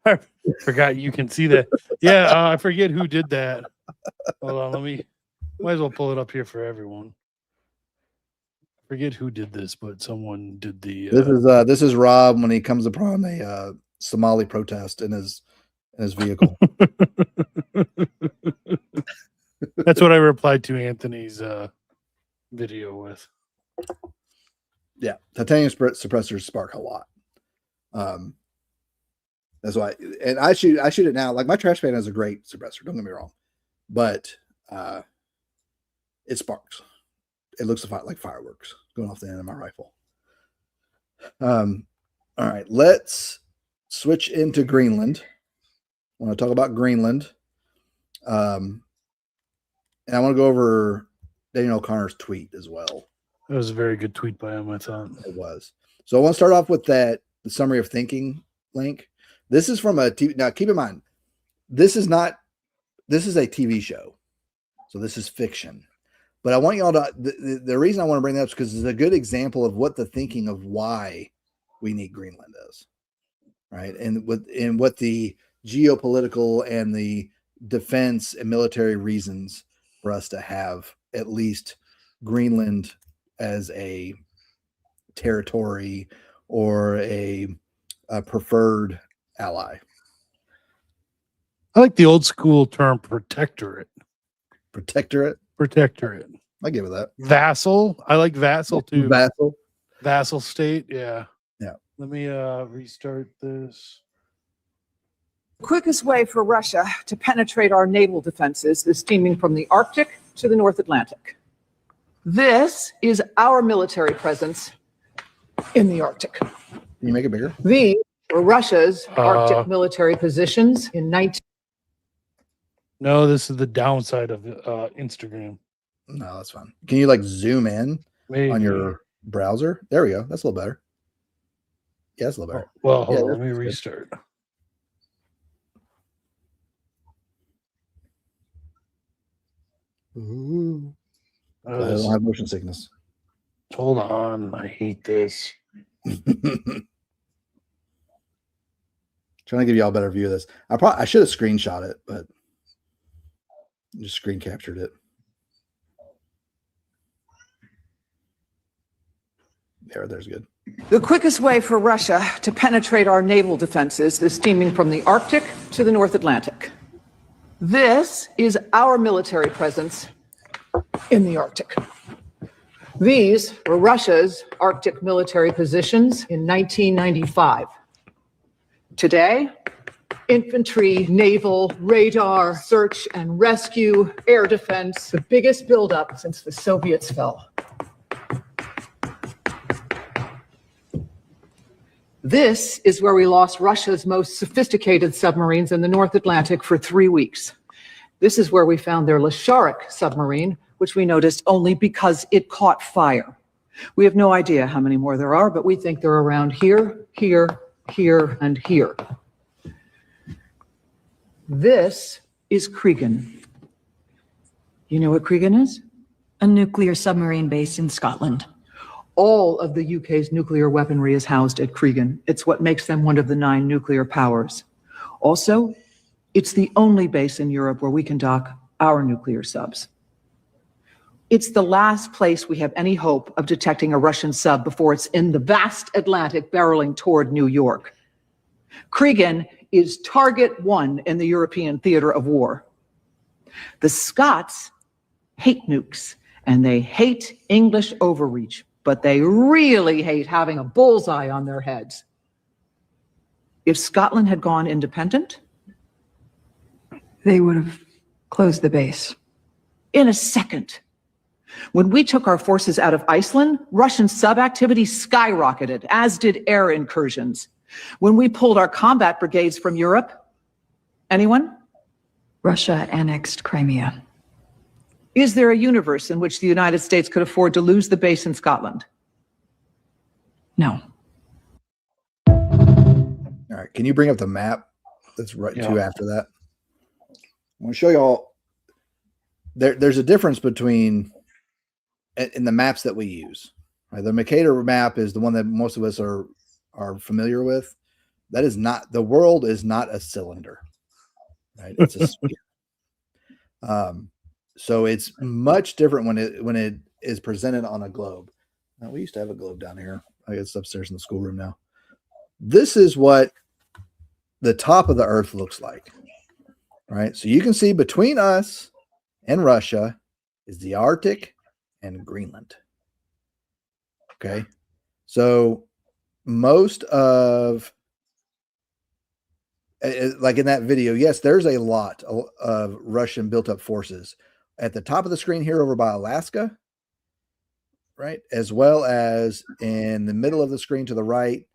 I forgot you can see that. Yeah, I forget who did that. Hold on, might as well pull it up here for everyone. I forget who did this, but someone did the. This is Rob when he comes upon a Somali protest in his vehicle. That's what I replied to Anthony's video with. Yeah, titanium suppressors spark a lot. That's why, and I shoot it now. Like my trash pan has a great suppressor. Don't get me wrong, but it sparks. It looks like fireworks going off the end of my rifle. All right, let's switch into Greenland. I want to talk about Greenland. And I want to go over Daniel O'Connor's tweet as well. That was a very good tweet by him, I thought. It was. So I want to start off with the summary of thinking link. This is from a TV. Now, keep in mind, this is a TV show. So this is fiction. But I want y'all to, the reason I want to bring that up is because it's a good example of what the thinking of why we need Greenland is. Right. And what the geopolitical and the defense and military reasons for us to have at least Greenland as a territory or a preferred ally. I like the old school term protectorate. Protectorate. I give it that. Vassal. I like vassal too. Vassal. Vassal state. Yeah. Yeah. Let me restart this. Quickest way for Russia to penetrate our naval defenses is steaming from the Arctic to the North Atlantic. This is our military presence in the Arctic. Can you make it bigger? These were Russia's Arctic military positions in 19. No, this is the downside of Instagram. No, that's fine. Can you like zoom in on your browser? There we go. That's a little better. Yeah, that's a little better. Well, hold on, let me restart. Ooh. I don't have motion sickness. Hold on. I hate this. Trying to give y'all a better view of this. I should have screenshot it, but just screen captured it. There's good. The quickest way for Russia to penetrate our naval defenses is steaming from the Arctic to the North Atlantic. This is our military presence in the Arctic. These were Russia's Arctic military positions in 1995. Today, infantry, naval, radar, search and rescue, air defense, the biggest buildup since the Soviets fell. This is where we lost Russia's most sophisticated submarines in the North Atlantic for 3 weeks. This is where we found their Lasharic submarine, which we noticed only because it caught fire. We have no idea how many more there are, but we think they're around here, here, here, and here. This is Cregan. You know what Cregan is? A nuclear submarine base in Scotland. All of the UK's nuclear weaponry is housed at Cregan. It's what makes them one of the 9 nuclear powers. Also, it's the only base in Europe where we can dock our nuclear subs. It's the last place we have any hope of detecting a Russian sub before it's in the vast Atlantic barreling toward New York. Cregan is target 1 in the European theater of war. The Scots hate nukes, and they hate English overreach, but they really hate having a bullseye on their heads. If Scotland had gone independent, They would have closed the base. in a second. When we took our forces out of Iceland, Russian sub-activity skyrocketed, as did air incursions. When we pulled our combat brigades from Europe, anyone? Russia annexed Crimea. Is there a universe in which the United States could afford to lose the base in Scotland? No. All right. Can you bring up the map that's right to after that? I want to show y'all there's a difference between in the maps that we use. Right? The Mercator map is the one that most of us are familiar with. That is not, the world is not a cylinder. Right? It's a sphere. So it's much different when it is presented on a globe. Now, we used to have a globe down here. I guess it's upstairs in the schoolroom now. This is what the top of the earth looks like. Right? So you can see between us and Russia is the Arctic and Greenland. Okay. So most of, like in that video, yes, there's a lot of Russian built up forces at the top of the screen here over by Alaska, right? As well as in the middle of the screen to the right,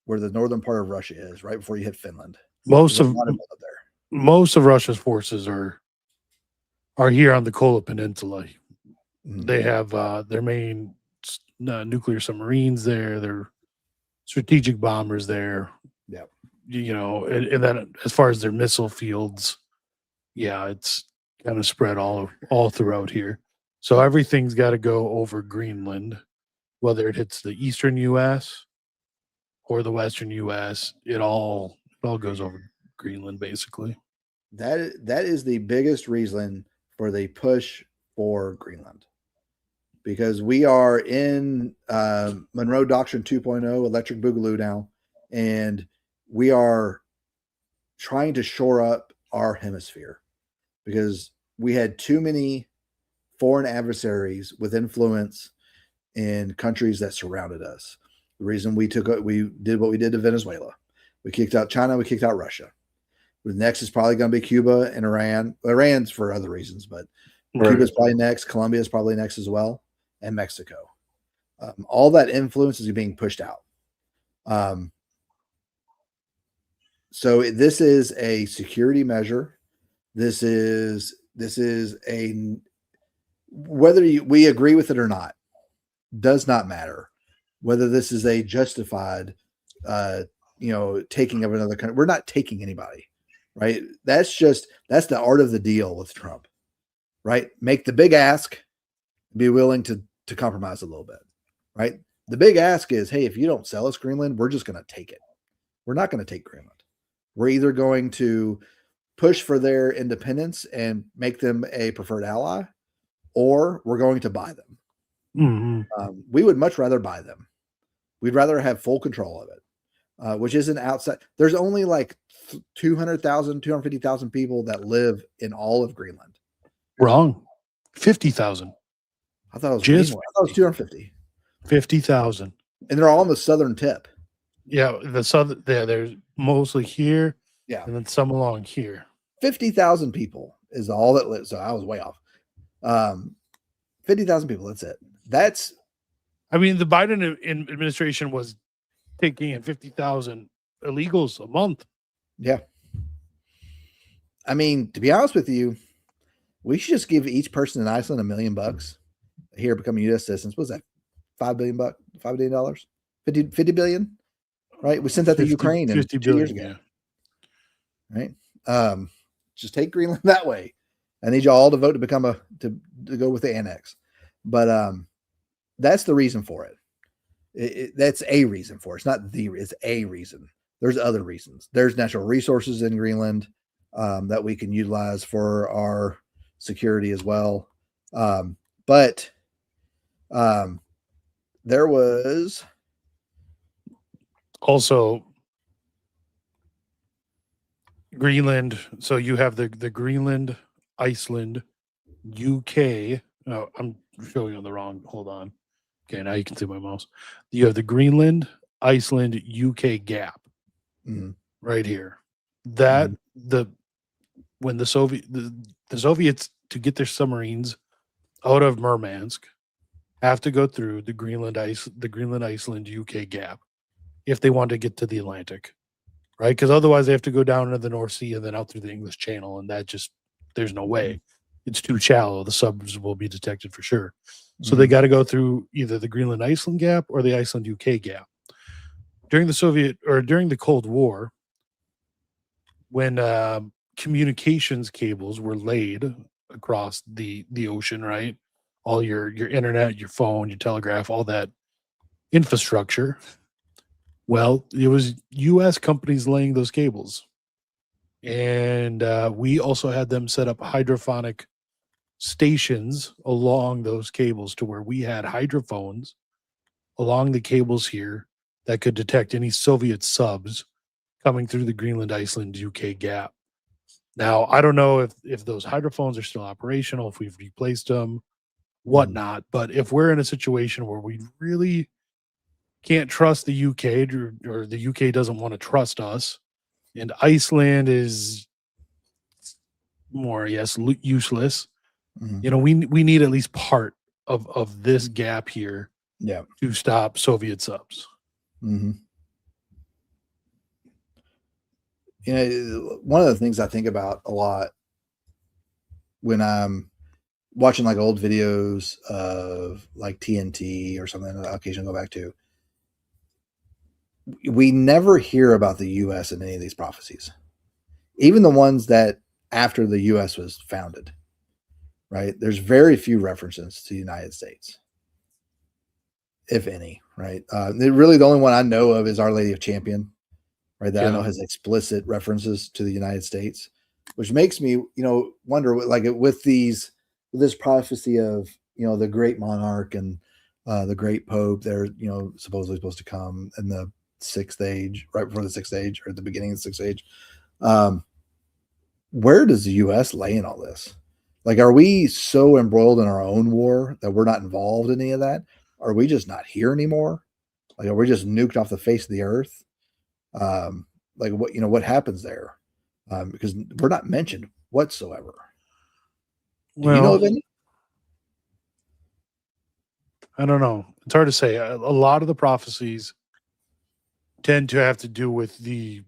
where the northern part of Russia is, right before you hit Finland. Most There's a of lot of up there. most of Russia's forces are here on the Kola Peninsula. Mhm. They have their main nuclear submarines there, their strategic bombers there. Yep. You know, and then as far as their missile fields, yeah, it's kind of spread all throughout here. So everything's got to go over Greenland, whether it hits the eastern U.S. or the western U.S. It all goes over Greenland, basically. That is the biggest reason for the push for Greenland, because we are in Monroe Doctrine 2.0 electric boogaloo now, and we are trying to shore up our hemisphere because we had too many foreign adversaries with influence in countries that surrounded us. The reason we did what we did to Venezuela, we kicked out China, we kicked out Russia. The next is probably going to be Cuba and Iran. Iran's for other reasons, but Right. Cuba's probably next. Colombia is probably next as well, and Mexico. All that influence is being pushed out. So this is a security measure. This is a, whether we agree with it or not, does not matter. Whether this is a justified, taking of another country. We're not taking anybody, right? That's the art of the deal with Trump, right? Make the big ask, be willing to compromise a little bit, right? The big ask is, hey, if you don't sell us Greenland, we're just going to take it. We're not going to take Greenland. We're either going to push for their independence and make them a preferred ally, or we're going to buy them. Mm-hmm. We would much rather buy them. We'd rather have full control of it, which isn't outside. There's only like 200,000, 250,000 people that live in all of Greenland. Wrong. 50,000. I thought it was Just way more. I thought it was 250. 50,000. And they're all on the southern tip. Yeah, the southern there's mostly here. Yeah. And then some along here. 50,000 people is all that lives. So I was way off. 50,000 people. That's it. I mean, the Biden administration was taking in 50,000 illegals a month. Yeah. I mean, to be honest with you, we should just give each person in Iceland $1 million here becoming U.S. citizens. What's that? $5 billion? $5 billion? 50 billion? Right? We sent that to Ukraine 50 2 years billion, ago. Right? Just take Greenland that way. I need you all to vote to become to go with the annex. But that's the reason for it. That's a reason for it. It's not it's a reason. There's other reasons. There's natural resources in Greenland that we can utilize for our security as well. But there was also Greenland. So you have the Greenland, Iceland, UK. Oh, I'm showing on the wrong. Hold on. Okay, now you can see my mouse. You have the Greenland, Iceland, UK gap right here. That when the Soviets to get their submarines out of Murmansk have to go through the Greenland, Iceland, UK gap if they want to get to the Atlantic, right? Because otherwise they have to go down into the North Sea and then out through the English Channel, and that just there's no way. It's too shallow. The subs will be detected for sure. So they got to go through either the Greenland Iceland gap or the Iceland UK gap. During the Cold War, when communications cables were laid across the ocean, right? All your internet, your phone, your telegraph, all that infrastructure. Well, it was U.S. companies laying those cables. And we also had them set up hydrophonic stations along those cables to where we had hydrophones along the cables here that could detect any Soviet subs coming through the Greenland, Iceland, UK gap. Now, I don't know if those hydrophones are still operational, if we've replaced them, whatnot. But if we're in a situation where we really can't trust the UK or the UK doesn't want to trust us, and Iceland is more, yes, useless, Mhm. You know, we need at least part of this gap here Yeah. to stop Soviet subs. Mm-hmm. You know, one of the things I think about a lot when I'm watching like old videos of like TNT or something that I occasionally go back to, we never hear about the U.S. in any of these prophecies, even the ones that after the U.S. was founded, right? There's very few references to the United States, if any, right? Really, the only one I know of is Our Lady of Champion, right? That I know has explicit references to the United States, which makes me, wonder, like with this prophecy of, the great monarch and the great pope, they're, supposedly supposed to come in the sixth age, right before the sixth age or at the beginning of the sixth age. Where does the U.S. lay in all this? Like, are we so embroiled in our own war that we're not involved in any of that? Are we just not here anymore? Like, are we just nuked off the face of the earth? Like what happens there? Because we're not mentioned whatsoever. Do you know of any? I don't know. It's hard to say. A lot of the prophecies tend to have to do with the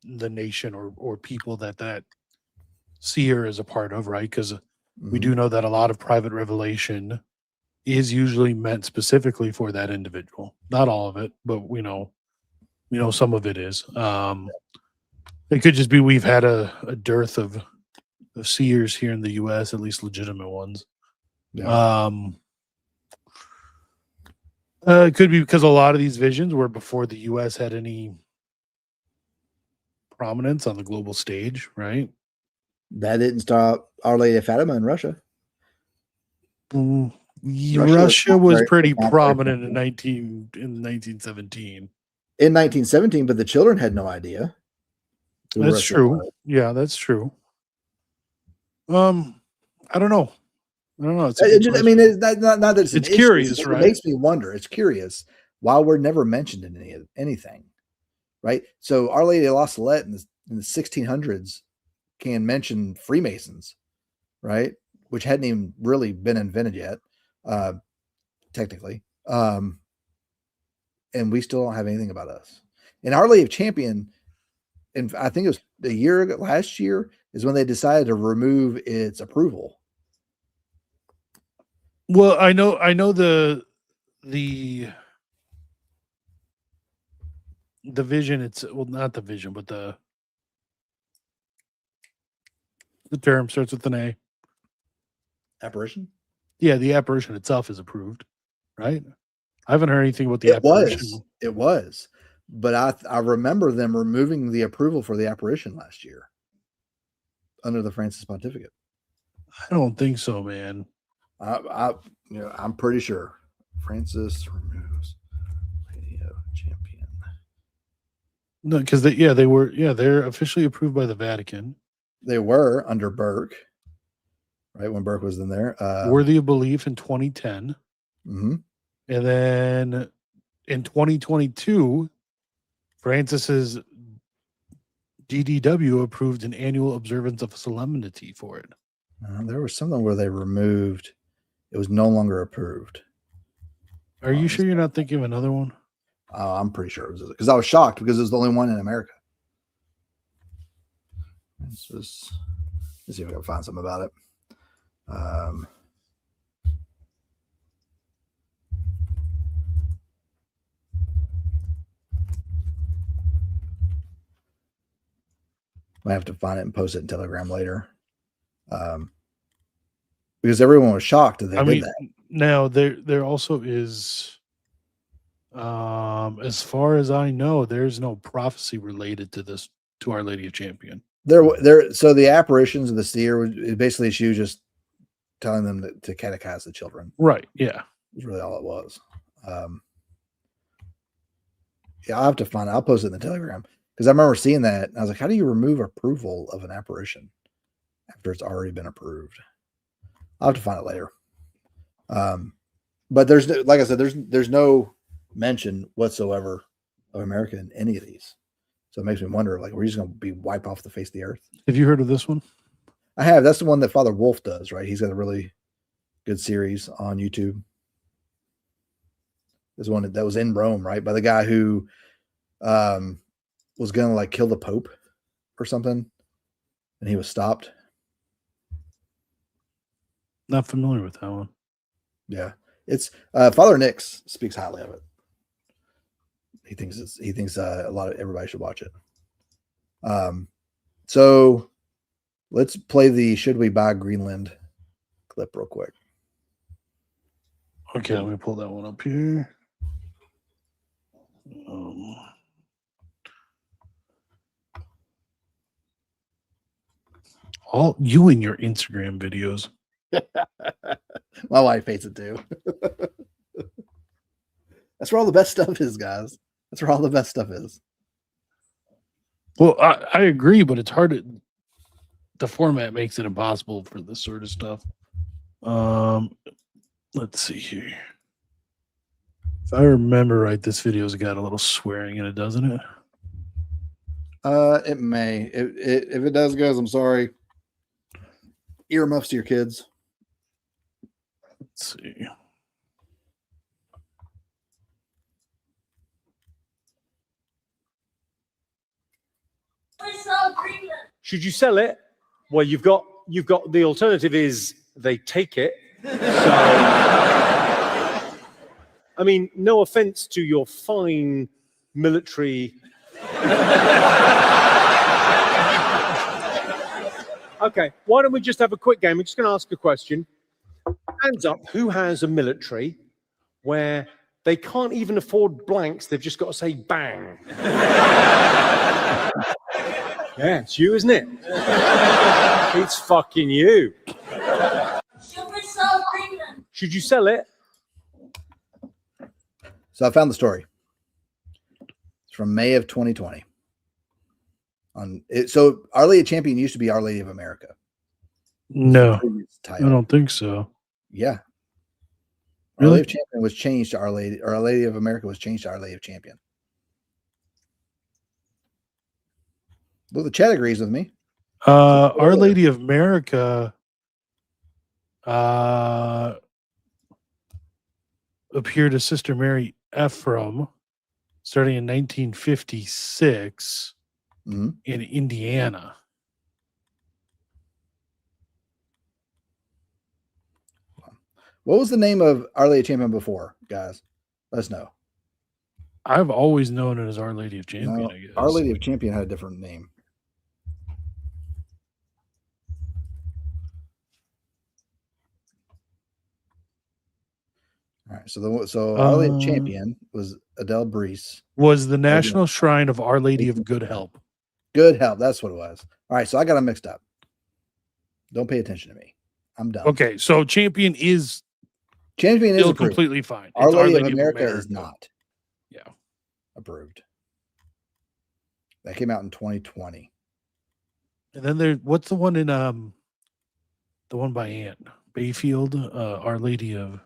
nation or people that seer is a part of, right? Because we do know that a lot of private revelation is usually meant specifically for that individual. Not all of it, but we know some of it is. It could just be we've had a dearth of seers here in the U.S., at least legitimate ones. Yeah. It could be because a lot of these visions were before the U.S. had any prominence on the global stage, right? That didn't stop Our Lady of Fatima in Russia. Russia was pretty not very prominent in prominent. 1917. In 1917, but the children had no idea who That's Russia true. was. Yeah, that's true. I don't know. It's a It good just, I question. mean, it's not that it's an It's issue. curious, It right? makes me wonder. It's curious why we're never mentioned in anything, right? So Our Lady of La Salette in the 1600s can mention Freemasons, right? Which hadn't even really been invented yet, technically. And we still don't have anything about us. And Our Lady of Champion, and I think it was a year ago, last year, is when they decided to remove its approval. Well, I know the vision. It's not the vision, but the term starts with an A. Apparition? Yeah, the apparition itself is approved, right? I haven't heard anything about the It apparition. was. But I remember them removing the approval for the apparition last year under the Francis Pontificate. I don't think so, man. I'm pretty sure Francis removes Radio Champion. No, because they're officially approved by the Vatican. They were under Burke, right when Burke was in there. Worthy of belief in 2010, mm-hmm. and then in 2022, Francis's DDW approved an annual observance of solemnity for it. There was something where they removed; it was no longer approved. Are you sure you're not thinking of another one? I'm pretty sure it was because I was shocked because it was the only one in America. Let's see if I can find something about it. I have to find it and post it in Telegram later. Because everyone was shocked that they did that. Now there also is, as far as I know, there's no prophecy related to this, to Our Lady of Champion. So the apparitions of the seer, basically she was just telling them to catechize the children. Right. Yeah. That's really all it was. Yeah, I'll have to find it. I'll post it in the Telegram because I remember seeing that. And I was like, how do you remove approval of an apparition after it's already been approved? I'll have to find it later. But there's, like I said, there's no mention whatsoever of America in any of these. So it makes me wonder, like, we're just going to be wiped off the face of the earth. Have you heard of this one? I have. That's the one that Father Wolf does, right? He's got a really good series on YouTube. There's one that was in Rome, right? By the guy who was going to like kill the Pope or something, and he was stopped. Not familiar with that one. Yeah, it's Father Nix speaks highly of it. He thinks a lot of everybody should watch it. So let's play the "Should We Buy Greenland" clip real quick. Okay, let me pull that one up here. All you and your Instagram videos. My wife hates it too. That's where all the best stuff is, guys. That's where all the best stuff is. Well, I agree, but it's hard to. The format makes it impossible for this sort of stuff. Let's see here. If I remember right, this video's got a little swearing in it, doesn't it? It may. If it does, guys, I'm sorry. Earmuffs to your kids. Let's see. Should you sell it? Well, you've got the alternative is they take it. So, I mean, no offense to your fine military. Okay, why don't we just have a quick game? I'm just going to ask a question. Hands up, who has a military where they can't even afford blanks, they've just got to say bang? Yeah, it's you, isn't it? It's fucking you. Should you sell it? So I found the story. It's from May of 2020. So Our Lady of Champion used to be Our Lady of America. No, I don't think so. Yeah. Really? Our Lady of Champion was changed to Our Lady, or Our Lady of America was changed to Our Lady of Champion. Well, the chat agrees with me. Our Lady of America appeared as Sister Mary Ephraim starting in 1956 in Indiana. What was the name of Our Lady of Champion before, guys? Let us know. I've always known it as Our Lady of Champion, No, I guess. Our Lady of Champion had a different name. All right, so Our Lady of Champion was Adele Brees. Was the National Shrine of Our Lady of Good Help. Good Help, that's what it was. All right, so I got them mixed up. Don't pay attention to me. I'm done. Okay, so Champion is still approved. completely fine. Our It's Lady of America is not. Yeah. Approved. That came out in 2020. And then what's the one in the one by Ant Bayfield, Our Lady of,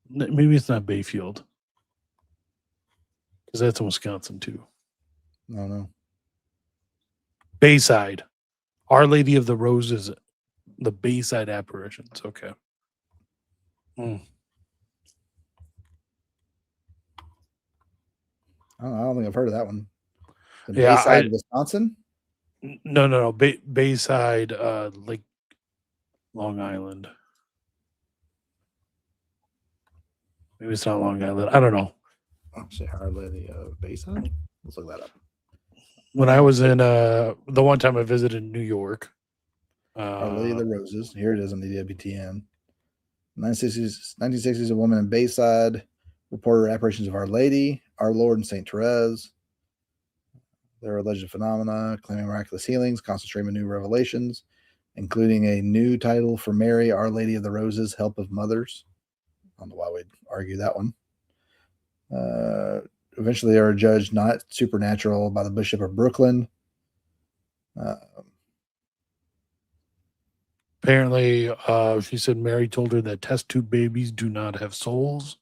maybe it's not Bayfield, because that's in Wisconsin too. No. Bayside, Our Lady of the Roses, the Bayside apparitions. Okay. I don't think I've heard of that one. The Yeah, Bayside, Wisconsin? No. Bayside, like Long Island. Maybe it's not Long Island. I don't know. I'll say Our Lady of Bayside. Let's look that up. When I was in the one time I visited New York. Our Lady of the Roses. Here it is on the WTN. 1960s, a woman in Bayside reported apparitions of Our Lady, Our Lord, and St. Therese. There are alleged phenomena claiming miraculous healings, constant stream of new revelations, including a new title for Mary, Our Lady of the Roses, Help of Mothers. I don't know why we'd argue that one. Eventually, they are judged not supernatural by the Bishop of Brooklyn. Apparently, she said Mary told her that test tube babies do not have souls.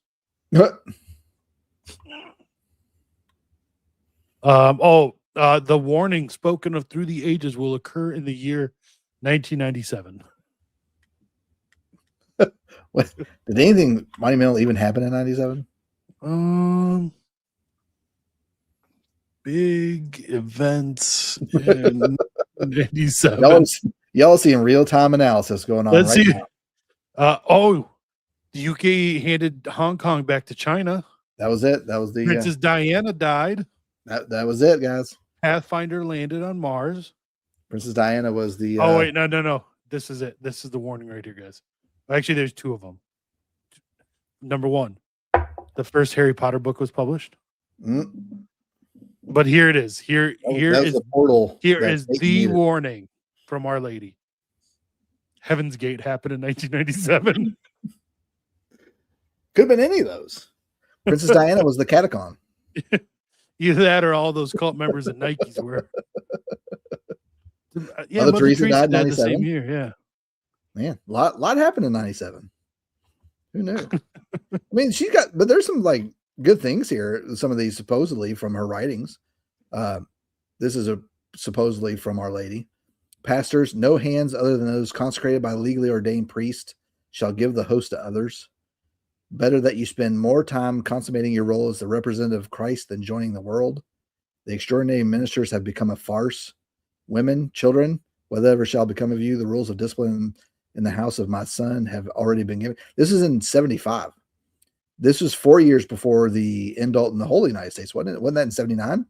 The warning spoken of through the ages will occur in the year 1997. What, did anything monumental even happen in 97? Big events in 97. Y'all seeing real-time analysis going on Let's right see. now. The UK handed Hong Kong back to China. That was it. That was the Princess Diana died. that was it, guys. Pathfinder landed on Mars. Princess Diana was the Oh wait, no. This is it. This is the warning right here, guys. Actually, there's two of them. Number one, the first Harry Potter book was published. But here it is. Here is the portal. Here is the warning from Our Lady. Heaven's Gate happened in 1997. Could have been any of those. Princess Diana was the catacomb. Either that or all those cult members at Nikes were. Yeah, Mother Mother Teresa Teresa died in died the same 97? year. Yeah. Man, a lot happened in 97. Who knew? I mean, but there's some like good things here. Some of these supposedly from her writings. This is supposedly from Our Lady. Pastors, no hands other than those consecrated by legally ordained priest shall give the host to others. Better that you spend more time consummating your role as the representative of Christ than joining the world. The extraordinary ministers have become a farce. Women, children, whatever shall become of you, the rules of discipline in the house of my son have already been given. This is in 75. This was 4 years before the indult in the whole United States, wasn't it? Wasn't that in 79?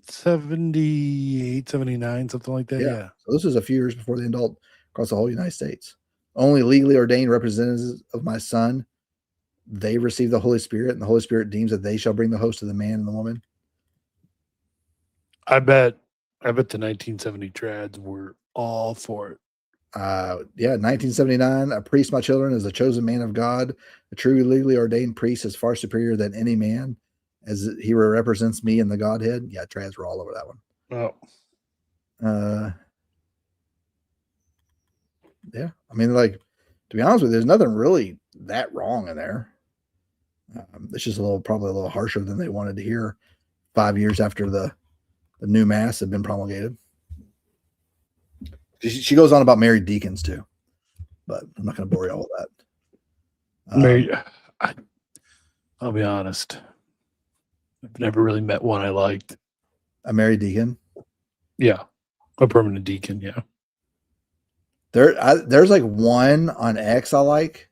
78, 79, something like that. Yeah. So this was a few years before the indult across the whole United States. Only legally ordained representatives of my son, they receive the Holy Spirit, and the Holy Spirit deems that they shall bring the host to the man and the woman. I bet the 1970 trads were all for it. 1979, a priest, my children, is a chosen man of God. A truly legally ordained priest is far superior than any man, as he represents me in the Godhead. Yeah, trads were all over that one. Oh. Yeah. I mean, like, to be honest with you, there's nothing really that wrong in there. It's just probably a little harsher than they wanted to hear 5 years after the new mass had been promulgated. She goes on about married deacons too, but I'm not going to bore you all with that. I'll be honest. I've never really met one I liked. A married deacon? Yeah. A permanent deacon, yeah. There's like one on X I like.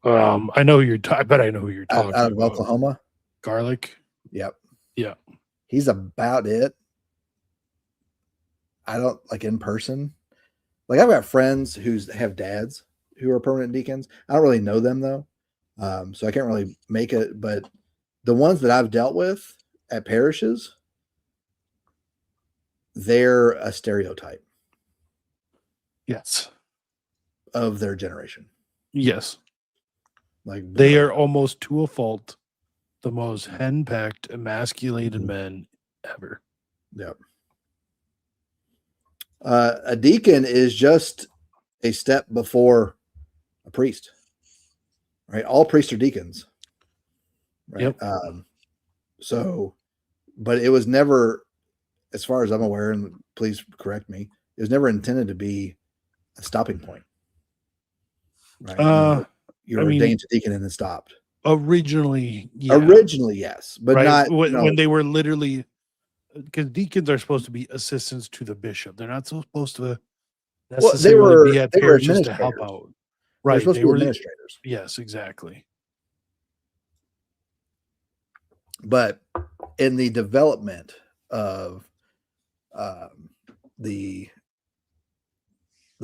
I know who I bet I know who you're talking out of about. Oklahoma. Garlic. Yep. Yeah. He's about it. I don't like in person. Like I've got friends who have dads who are permanent deacons. I don't really know them though. So I can't really make it, but the ones that I've dealt with at parishes, they're a stereotype. Yes. Of their generation. Yes. Like they are almost to a fault the most henpecked, emasculated men ever. Yep. A deacon is just a step before a priest, right? All priests are deacons, right? Yep. But it was never, as far as I'm aware, and please correct me, it was never intended to be a stopping point, right? You're ordained to deacon and then stopped. Originally, yeah. Originally, yes, but not when they were literally, because deacons are supposed to be assistants to the bishop. They're not supposed to necessarily be at parishes to help out. Right. They were administrators. Yes, exactly. But in the development of the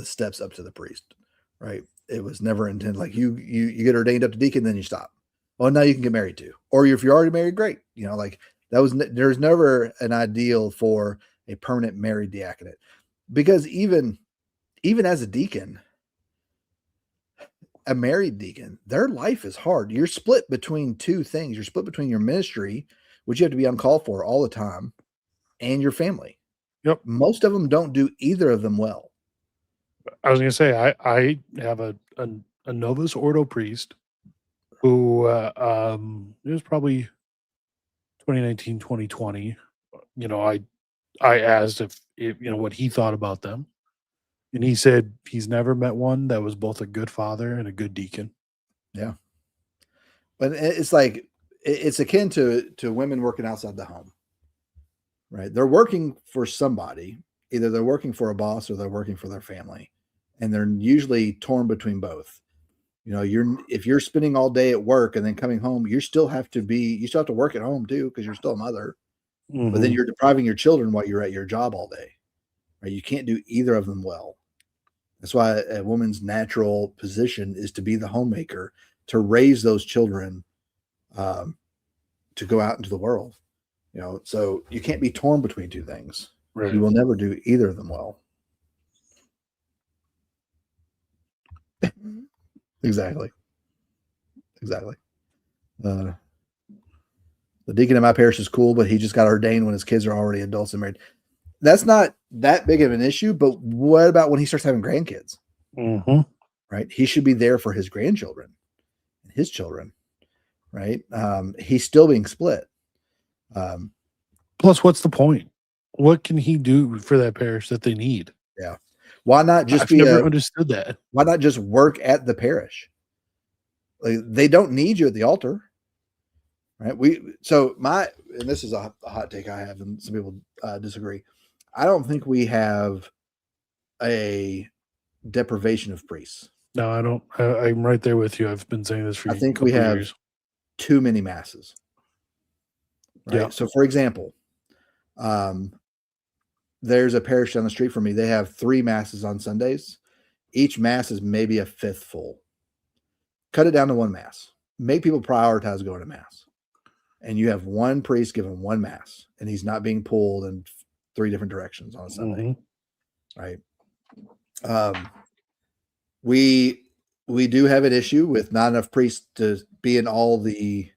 steps up to the priest, right? It was never intended like you get ordained up to deacon, then you stop. Oh, now you can get married to, or if you're already married, great. You know, like there's never an ideal for a permanent married diaconate, because even as a deacon, a married deacon, their life is hard. You're split between two things. You're split between your ministry, which you have to be on call for all the time, and your family. Yep. Most of them don't do either of them well. I was going to say, I have a Novus Ordo priest who it was probably 2019, 2020. You know, I I asked if what he thought about them, and he said he's never met one that was both a good father and a good deacon. Yeah. But it's like it's akin to women working outside the home, right? They're working for somebody. Either they're working for a boss or they're working for their family, and they're usually torn between both. If you're spending all day at work and then coming home, you still have to work at home too because you're still a mother. But then you're depriving your children while you're at your job all day, right? You can't do either of them well. That's why a woman's natural position is to be the homemaker, to raise those children, to go out into the world. So you can't be torn between two things. Right. You will never do either of them well. Exactly. The deacon in my parish is cool, but he just got ordained when his kids are already adults and married. That's not that big of an issue, but what about when he starts having grandkids? Right? He should be there for his grandchildren and his children, right? He's still being split. Plus, what's the point? What can he do for that parish that they need? Yeah. Why not just I've never understood that. Why not just work at the parish? Like, they don't need you at the altar, right? And this is a hot take I have, and some people disagree. I don't think we have a deprivation of priests. No, I don't. I'm right there with you. I've been saying this for I think we have years. too many masses. Right? Yeah. So, for example, there's a parish down the street from me. They have 3 masses on Sundays. Each mass is maybe a fifth full. Cut it down to 1 mass. Make people prioritize going to mass. And you have one priest giving 1 mass, and he's not being pulled in 3 different directions on a Sunday. Right. We do have an issue with not enough priests to be in all the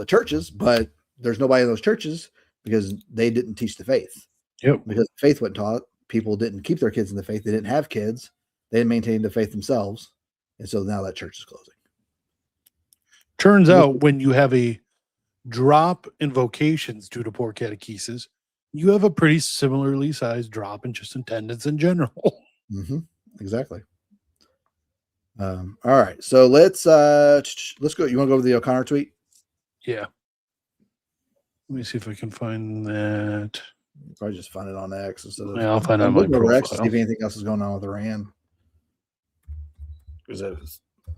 churches, but there's nobody in those churches because they didn't teach the faith. Yep. Because the faith wasn't taught, people didn't keep their kids in the faith. They didn't have kids. They didn't maintain the faith themselves. And so now that church is closing. Turns out when you have a drop in vocations due to poor catechesis, you have a pretty similarly sized drop in just attendance in general. Exactly. All right. So let's go. You want to go over the O'Connor tweet? Yeah. Let me see if I can find that. Probably just find it on X instead of. Yeah, I'll find it on my over X to profile. see if anything else is going on with Iran. Because it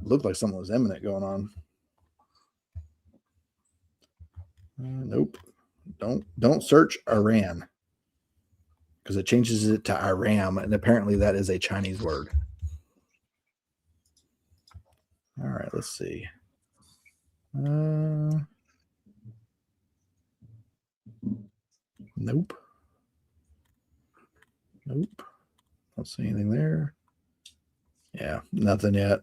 looked like something was imminent going on. Nope. Don't search Iran because it changes it to Iram, and apparently that is a Chinese word. All right, let's see. Nope. Don't see anything there. Yeah, nothing yet.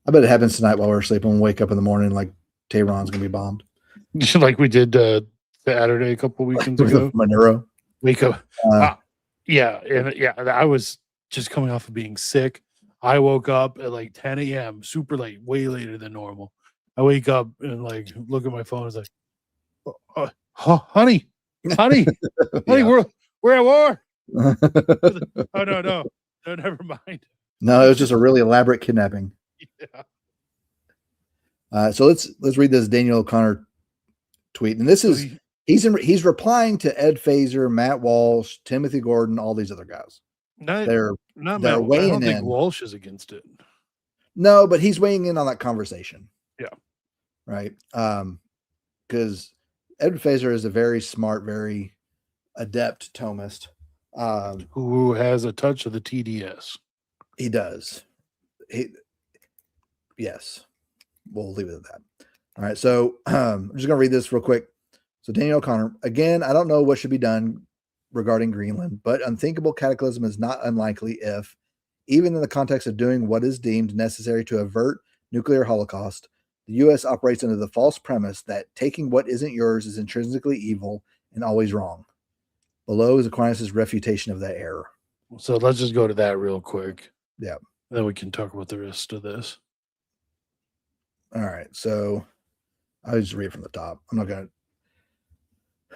I bet it happens tonight while we're sleeping. We'll wake up in the morning like Tehran's gonna be bombed. Like we did Saturday a couple weekends ago. Monero. Wake up. I was just coming off of being sick. I woke up at like 10 a.m. super late, way later than normal. I wake up and like look at my phone. It's like, honey, we're at war. Oh no, never mind. No, it was just a really elaborate kidnapping. Yeah. So let's read this Daniel O'Connor tweet, and this is he's replying to Ed Fazer, Matt Walsh, Timothy Gordon, all these other guys. They're weighing in. I don't think Walsh is against it. No, but he's weighing in on that conversation. Yeah. Right. Because Ed Fazer is a very smart, very adept Thomist. Who has a touch of the TDS. He does. Yes. We'll leave it at that. All right. So I'm just going to read this real quick. So Daniel O'Connor, again, I don't know what should be done regarding Greenland, but unthinkable cataclysm is not unlikely if, even in the context of doing what is deemed necessary to avert nuclear holocaust, the U.S. operates under the false premise that taking what isn't yours is intrinsically evil and always wrong. Below is Aquinas' refutation of that error. So let's just go to that real quick. Yeah. Then we can talk about the rest of this. All right. So I'll just read from the top. I'm not going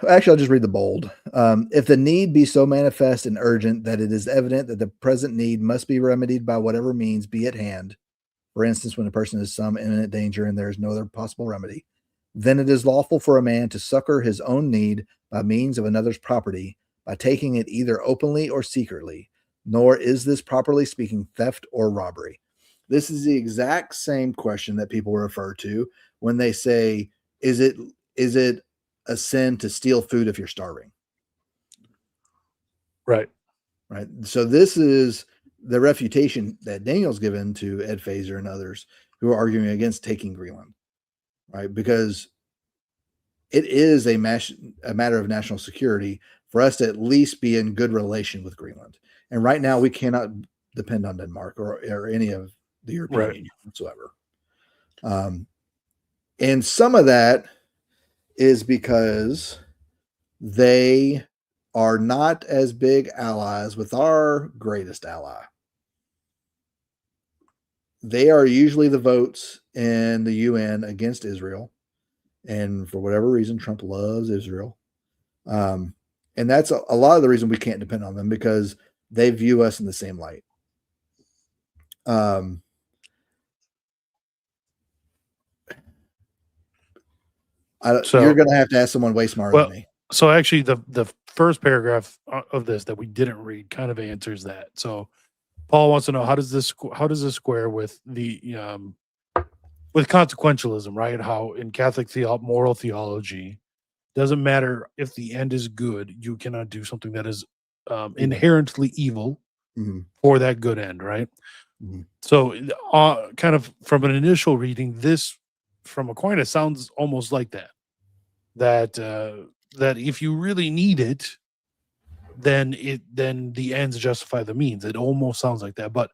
to. Actually, I'll just read the bold. If the need be so manifest and urgent that it is evident that the present need must be remedied by whatever means be at hand, for instance, when a person is some imminent danger and there is no other possible remedy, then it is lawful for a man to succor his own need by means of another's property, by taking it either openly or secretly, nor is this, properly speaking, theft or robbery. This is the exact same question that people refer to when they say, is it a sin to steal food if you're starving? Right. Right. So this is the refutation that Daniel's given to Ed Fazer and others who are arguing against taking Greenland, right? Because it is a matter of national security for us to at least be in good relation with Greenland. And right now we cannot depend on Denmark or any of the European Right. Union whatsoever. And some of that is because they are not as big allies with our greatest ally. They are usually the votes in the UN against Israel. And for whatever reason, Trump loves Israel. And that's a lot of the reason we can't depend on them, because they view us in the same light. You're going to have to ask someone way smarter than me. So actually, the first paragraph of this that we didn't read kind of answers that. So Paul wants to know, how does this square with the with consequentialism, right? How in Catholic moral theology, doesn't matter if the end is good, you cannot do something that is inherently evil for that good end, right? So kind of from an initial reading, this from Aquinas sounds almost like that if you really need it, then the ends justify the means. It almost sounds like that. But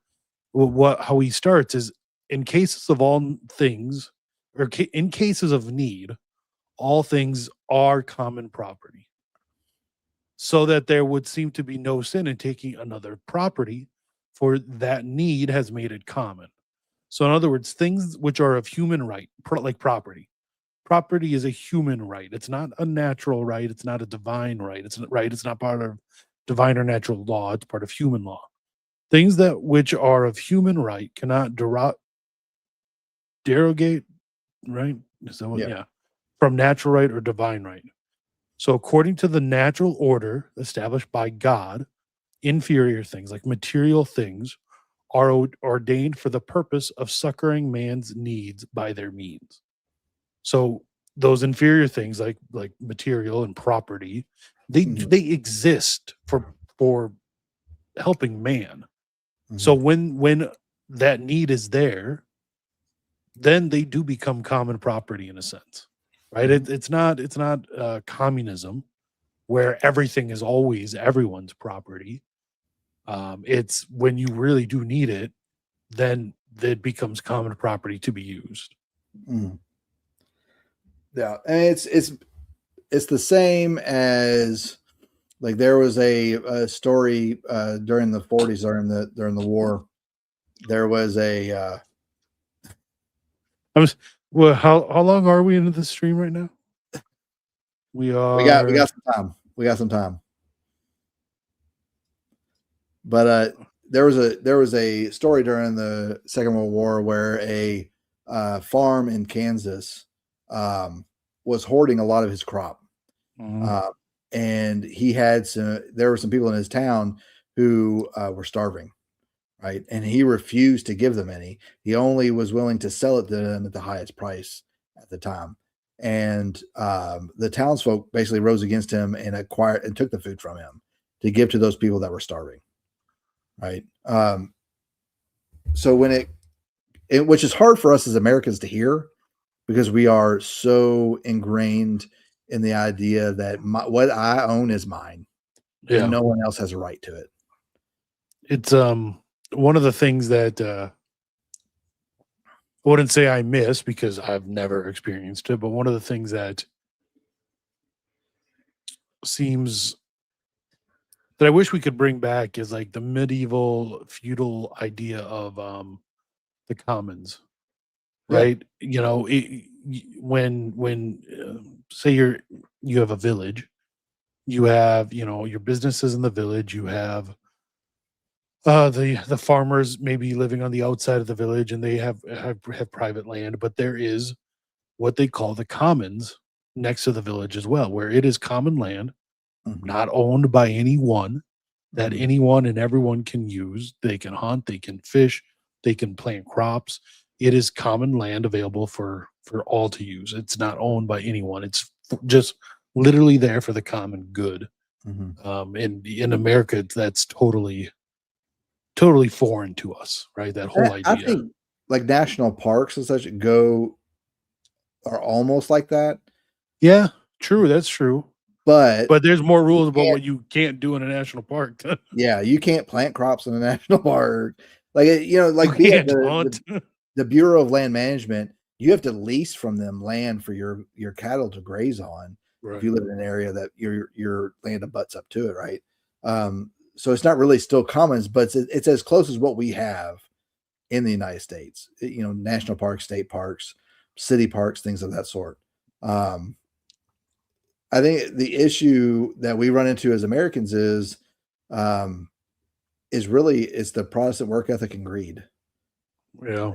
how he starts is, in cases of all things, or in cases of need, all things are common property, so that there would seem to be no sin in taking another property, for that need has made it common. So in other words, things which are of human right, like property is a human right. It's not a natural right. It's not a divine right. It's not part of divine or natural law. It's part of human law. Things which are of human right cannot derogate, right? From natural right or divine right. So according to the natural order established by God, inferior things, like material things, are ordained for the purpose of succoring man's needs by their means. So those inferior things, like material and property, they exist for helping man. So when that need is there, then they do become common property in a sense, right? It's not communism where everything is always everyone's property. It's when you really do need it, then it becomes common property to be used. Yeah, and it's the same as, like, there was a story during the 40s, during the war. There was a well, how long are we into the stream right now? We got some time. But there was a story during the Second World War where a farm in Kansas was hoarding a lot of his crop. And there were some people in his town who were starving, right? And he refused to give them any. He only was willing to sell it to them at the highest price at the time. And the townsfolk basically rose against him and took the food from him to give to those people that were starving, right? So which is hard for us as Americans to hear, because we are so ingrained in the idea that what I own is mine, and no one else has a right to it. It's one of the things that I wouldn't say I miss, because I've never experienced it, but one of the things that seems that I wish we could bring back is like the medieval feudal idea of the commons, right? You know, when say you have a village You have, your businesses in the village. You have the farmers maybe living on the outside of the village, and they have private land, but there is what they call the commons next to the village as well, where it is common land, Mhm. not owned by anyone, that Mhm. anyone and everyone can use. They can hunt, they can fish, they can plant crops. It is common land available for all to use. It's not owned by anyone. It's just literally there for the common good. Mhm. And in America, that's totally foreign to us, right? That whole I idea. think like national parks and such are almost like that, Yeah, true. That's true. but But there's more rules about can't- what you can't do in a national park. yeah, you can't plant crops in a national park. Like You like be it can't hunt. the Bureau of Land Management, you have to lease from them land for your cattle to graze on if Right. you live in an area that your land abuts up to it, right? So it's not really still commons, but it's as close as what we have in the United States. National parks, state parks, city parks, things of that sort. I think the issue that we run into as Americans really it's the Protestant work ethic and greed. Yeah.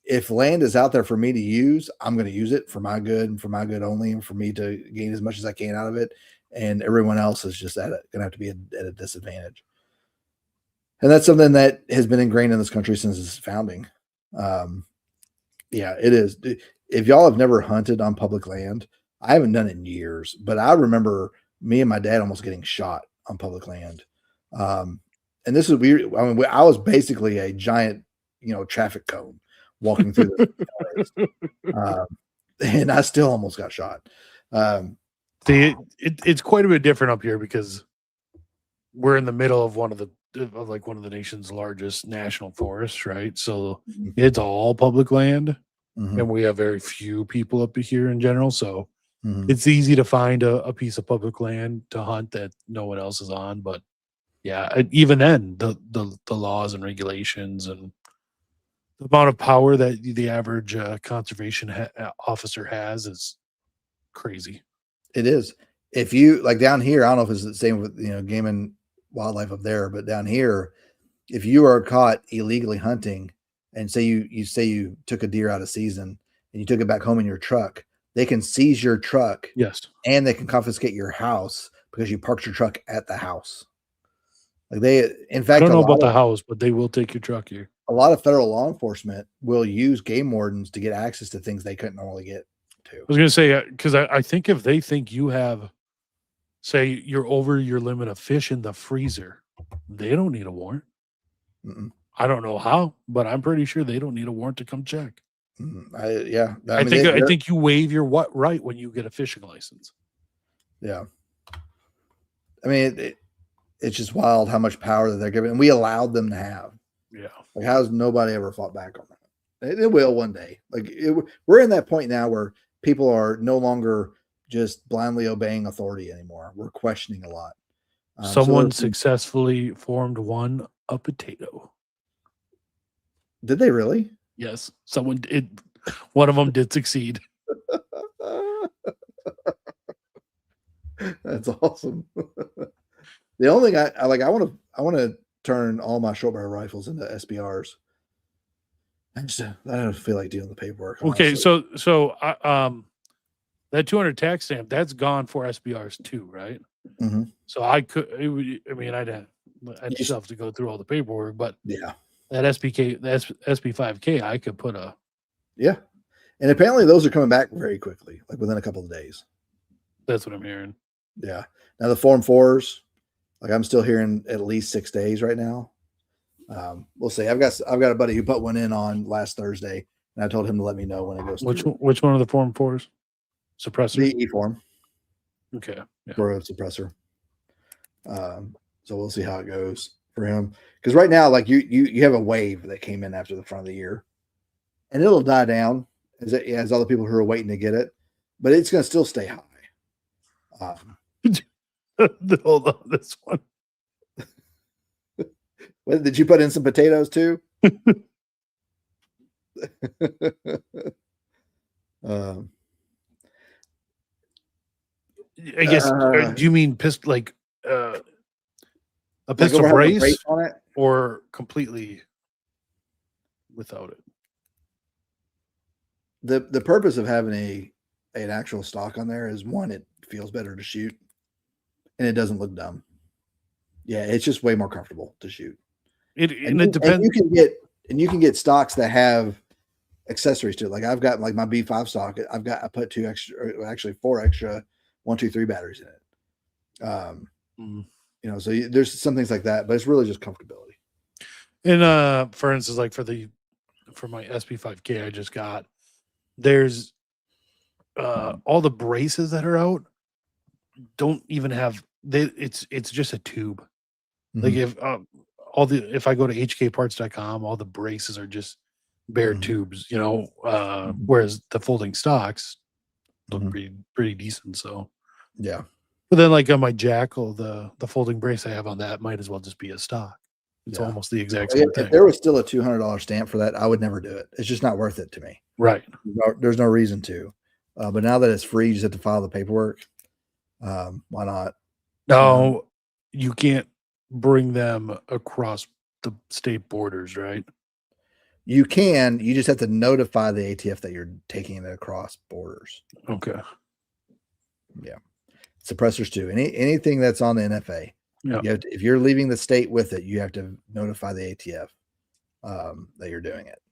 If land is out there for me to use, I'm going to use it for my good and for my good only, and for me to gain as much as I can out of it. And everyone else is just going to have to be at a disadvantage. And that's something that has been ingrained in this country since its founding. Yeah, it is. If y'all have never hunted on public land, I haven't done it in years, but I remember me and my dad almost getting shot on public land. And this is weird. I mean, I was basically a giant, traffic cone walking through the forest. And I still almost got shot. See, it's quite a bit different up here because we're in the middle of one of the nation's largest national forests, right? So Mhm. it's all public land, Mhm. and we have very few people up here in general. So Mhm. it's easy to find a piece of public land to hunt that no one else is on. But yeah, even then, the laws and regulations and the amount of power that the average conservation officer has is crazy. It is. If you like down here, I don't know if it's the same with game and wildlife up there, but down here, if you are caught illegally hunting and say you took a deer out of season and you took it back home in your truck, they can seize your truck Yes. and they can confiscate your house because you parked your truck at the house. In I fact, don't know about the house, but they will take your truck here. a lot of federal law enforcement will use game wardens to get access to things they couldn't normally get to. I was going to say, because I think if they think you have, say, you're over your limit of fish in the freezer, they don't need a warrant. Mm-mm. I don't know how, but I'm pretty sure they don't need a warrant to come check. Yeah, I think you waive your right when you get a fishing license. Yeah. I mean, it's just wild how much power that they're giving, and we allowed them to have. Yeah. Like, how's nobody ever fought back on that? It will one day. We're in that point now where people are no longer just blindly obeying authority anymore. We're questioning a lot. Someone successfully formed a potato. Did they really? Yes, someone did. One of them did succeed. That's awesome. The only thing I want to turn all my short barrel rifles into SBRs. I don't feel like doing the paperwork. Okay, honestly. so that 200 tax stamp, that's gone for SBRs too, right? Mm-hmm. So I'd still have to go through all the paperwork, but yeah, that SB5K, I could put yeah, and apparently those are coming back very quickly, like within a couple of days. That's what I'm hearing. Yeah. Now the Form 4s, like I'm still hearing at least 6 days right now. We'll see. I've got a buddy who put one in on last Thursday, and I told him to let me know when it goes through. Which one of the Form 4s? Suppressor? The E form. Okay. Yeah. For a suppressor. So we'll see how it goes for him. Because right now, like you have a wave that came in after the front of the year, and it'll die down as other people who are waiting to get it, but it's going to still stay high. Hold on, this one. What, did you put in some potatoes too? I guess. Do you mean a Like pistol over having a brace, on it? or completely without it? The purpose of having an actual stock on there is, one, it feels better to shoot, and it doesn't look dumb. Yeah, it's just way more comfortable to shoot. It depends. And you can get stocks that have accessories to it. Like I've got like my B5 stock. I put 2 extra, or actually 4 extra 1, 2, 3 batteries in it. You know, so there's some things like that, but it's really just comfortability. And for instance, like for my SP5K I just got, there's all the braces that are out don't even have it's just a tube. Like if if I go to hkparts.com, all the braces are just bare tubes, you know, whereas the folding stocks look pretty decent. So Yeah. but then like on my Jackal, the folding brace I have on that might as well just be a stock. It's Yeah. almost the exact same thing. If there was still a $200 stamp for that, I would never do it. It's just not worth it to me. Right. There's no reason to. But now that it's free, you just have to file the paperwork. Why not? No, you can't bring them across the state borders, right? You can. You just have to notify the ATF that you're taking it across borders. Okay. Yeah. Suppressors too. Anything that's on the NFA. Yeah. You have to, if you're leaving the state with it, you have to notify the ATF that you're doing it.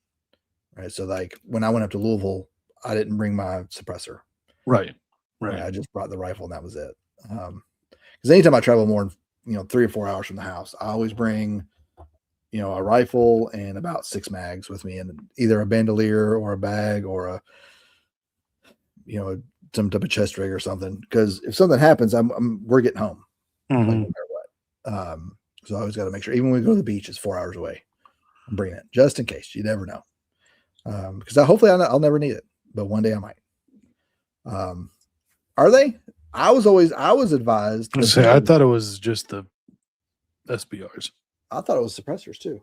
Right. So like when I went up to Louisville, I didn't bring my suppressor. Right. Right. I just brought the rifle and that was it. Because anytime I travel more than 3 or 4 hours from the house, I always bring a rifle and about 6 mags with me, and either a bandolier or a bag or a some type of chest rig or something. Because if something happens, we're getting home. Like, no matter what. So I always got to make sure, even when we go to the beach, it's 4 hours away. I'm bringing it just in case. You never know. Because hopefully I'll never need it, but one day I might. Are they? I was advised. I thought it was just the SBRs. I thought it was suppressors too.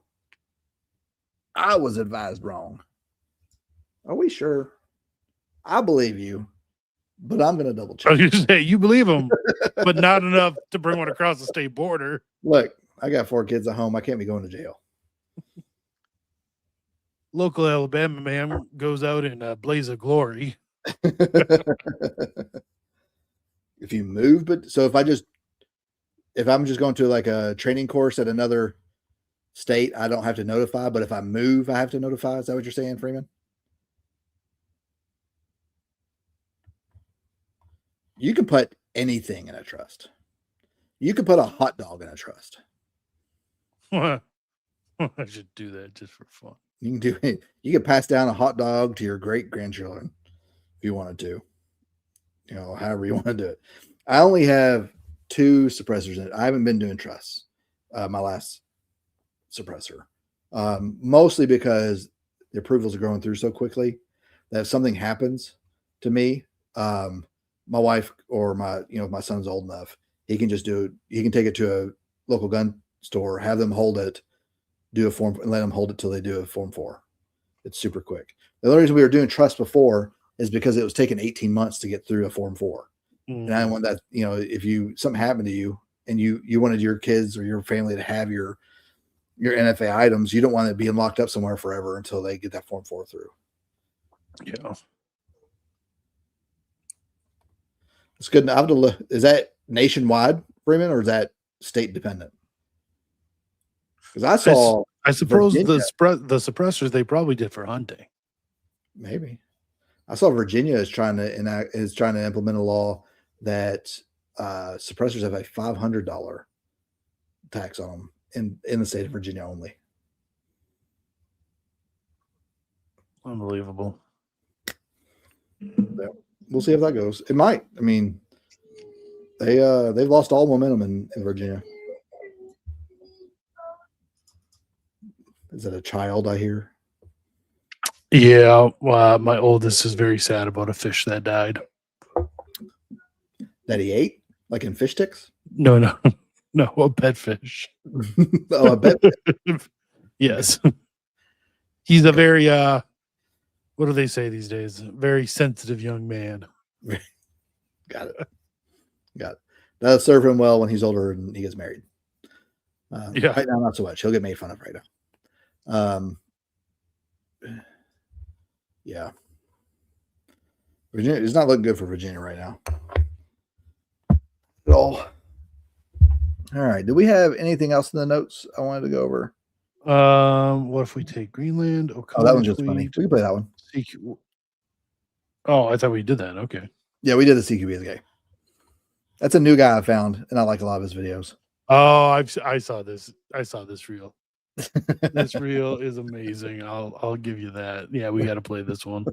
I was advised wrong. Are we sure? I believe you, but I'm going to double check. I was going to say, you believe them, but not enough to bring one across the state border. Look, I got 4 kids at home. I can't be going to jail. Local Alabama man goes out in a blaze of glory. If you move, but so if I'm just going to like a training course at another state, I don't have to notify, but if I move, I have to notify. Is that what you're saying, Freeman? You can put anything in a trust. You can put a hot dog in a trust. I should do that just for fun. You can do it. You can pass down a hot dog to your great grandchildren if you wanted to. However you want to do it. I only have 2 suppressors in it. I haven't been doing trusts. My last suppressor, mostly because the approvals are going through so quickly that if something happens to me, my wife or my son's old enough, he can just do it. He can take it to a local gun store, have them hold it, do a form, and let them hold it till they do a Form 4. It's super quick. The only reason we were doing trust before is because it was taking 18 months to get through a Form 4. And I want that, if something happened to you and you wanted your kids or your family to have your NFA items, you don't want it being locked up somewhere forever until they get that Form 4 through. Yeah. It's good. Is that nationwide, Freeman, or is that state dependent? Because I suppose Virginia, the suppressors they probably did for hunting. Maybe. I saw Virginia is trying to implement a law that suppressors have a $500 tax on them in the state of Virginia only. Unbelievable. Yeah. We'll see if that goes. It might. I mean, they've lost all momentum in Virginia. Is that a child I hear? Yeah, my oldest is very sad about a fish that died. That he ate, like in fish sticks? No, a pet fish. Oh, a pet fish. Yes. He's a very what do they say these days? Very sensitive young man. Got it. That'll serve him well when he's older and he gets married. Yeah. Right now, not so much. He'll get made fun of right now. Yeah. Virginia, it's not looking good for Virginia right now. At all. All right. Do we have anything else in the notes I wanted to go over? What if we take Greenland? Oh, that one's just funny. We can play that one. Oh, I thought we did that. Okay. Yeah, we did the CQB is gay. That's a new guy I found, and I like a lot of his videos. Oh, I saw this. I saw this reel. This reel is amazing. I'll give you that. Yeah, we got to play this one.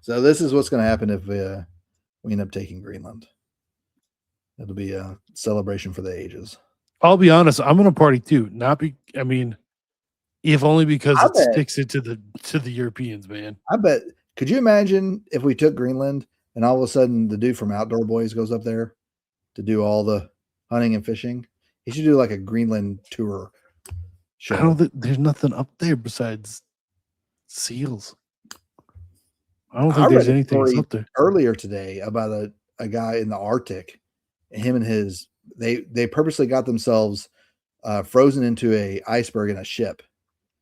So this is what's going to happen if we end up taking Greenland. It'll be a celebration for the ages. I'll be honest. I'm going to party too. I mean, if only because sticks it to the Europeans, man. I bet. Could you imagine if we took Greenland and all of a sudden the dude from Outdoor Boys goes up there to do all the hunting and fishing? He should do like a Greenland tour show. I don't think there's nothing up there besides seals. I don't think there's anything up there. Earlier today about a guy in the Arctic, and him and his they purposely got themselves frozen into a iceberg in a ship.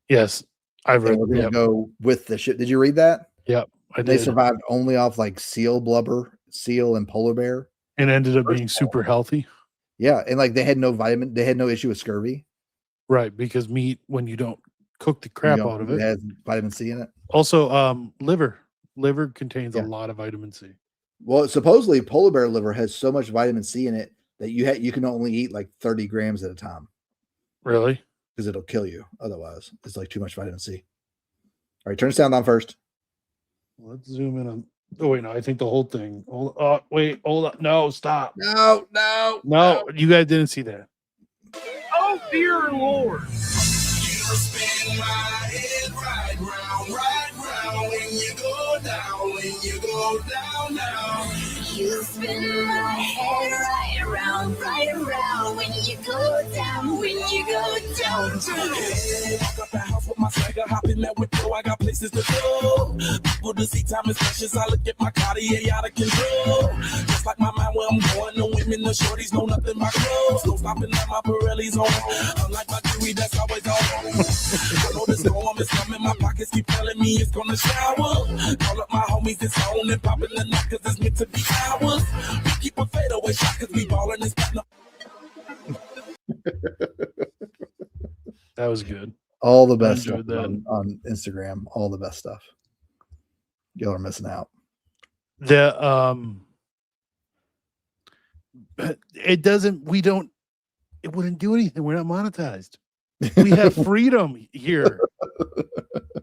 Yes, I read. We're gonna go with the ship. Did you read that? Yep, I did. They survived only off like seal blubber, seal and polar bear, and ended up being super healthy. Yeah, and like they had no issue with scurvy. Right, because meat, when you don't cook the crap out of it, has vitamin C in it. Also, liver contains a lot of vitamin C. Well, supposedly polar bear liver has so much vitamin C in it that you can only eat like 30 grams at a time. Really? Because it'll kill you otherwise. It's like too much vitamin C. All right, turn the sound on first. Let's zoom in on. Oh wait, no, I think the whole thing. Hold on. No, stop. No. You guys didn't see that. Oh, dear Lord. You spin my head right round when you go down, now. You spin my head right around when you go down, Walk up the house with my swagger, hop in that window, I got places to go. People to see, time is precious, I look at my Cartier out of control. Just like my mind where I'm going, the women, the shorties know nothing but clothes. No stopping at my Pirelli's on, unlike my jewelry that's always on. I know the storm is coming, my pockets keep telling me it's gonna shower. Call up my homies, it's on and popping the night, cause it's meant to be ours. We keep a fadeaway shot, cause we ballin' this platinum. That was good. All the best stuff on Instagram. All the best stuff. Y'all are missing out. It wouldn't do anything. We're not monetized. We have freedom here.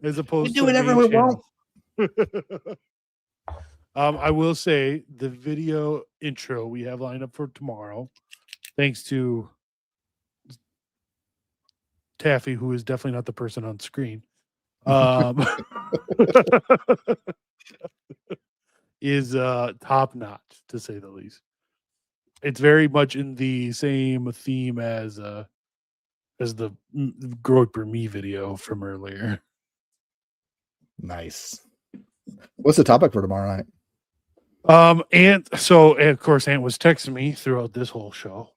As opposed to whatever we want. I will say the video intro we have lined up for tomorrow, thanks to Taffy, who is definitely not the person on screen, is top notch, to say the least. It's very much in the same theme as the Groper Me video from earlier. Nice. What's the topic for tomorrow night? And of course, Ant was texting me throughout this whole show,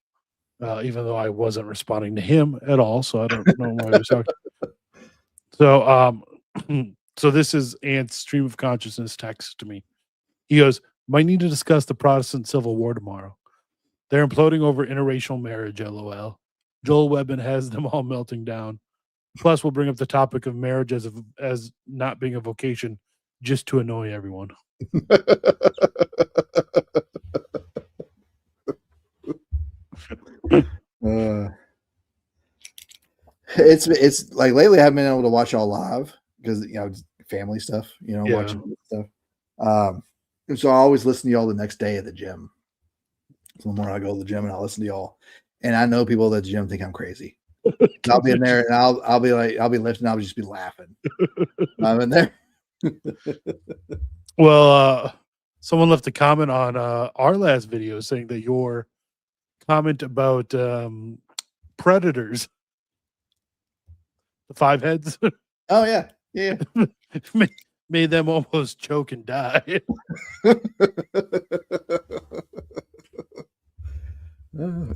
even though I wasn't responding to him at all. So I don't know why I was talking. So this is Ant's stream of consciousness text to me. He goes, "Might need to discuss the Protestant Civil War tomorrow. They're imploding over interracial marriage, LOL. Joel Webben has them all melting down. Plus, we'll bring up the topic of marriage as not being a vocation, just to annoy everyone." It's like lately I haven't been able to watch all live because family stuff, watching stuff. So I always listen to y'all the next day at the gym. So tomorrow I go to the gym and I'll listen to y'all. And I know people at the gym think I'm crazy. I'll be in there and I'll be lifting, I'll just be laughing. I'm in there. Well, someone left a comment on our last video saying that your comment about predators, the 5 heads. Oh yeah. made them almost choke and die.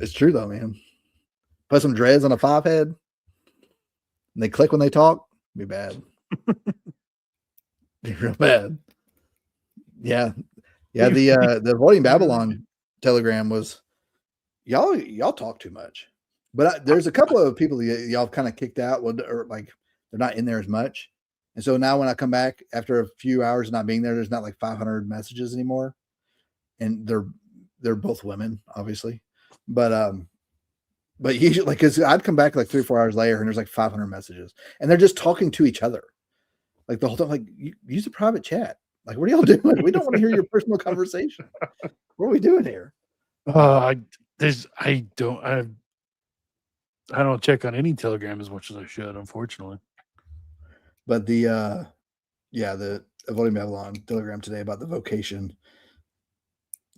It's true though, man. Put some dreads on a 5 head, and they click when they talk. Be bad. Be real bad. Yeah. The Avoiding Babylon telegram was y'all talk too much. But there's a couple of people that y'all kind of kicked out, or like they're not in there as much. And so now when I come back after a few hours not being there, there's not like 500 messages anymore. And they're both women, obviously. But usually, like, because I'd come back like 3 or 4 hours later and there's like 500 messages, and they're just talking to each other like the whole time. Like, use a private chat. Like, what are y'all doing? We don't want to hear your personal conversation. What are we doing here? I don't check on any Telegram as much as I should, unfortunately. But the Avoiding Babylon telegram today about the vocation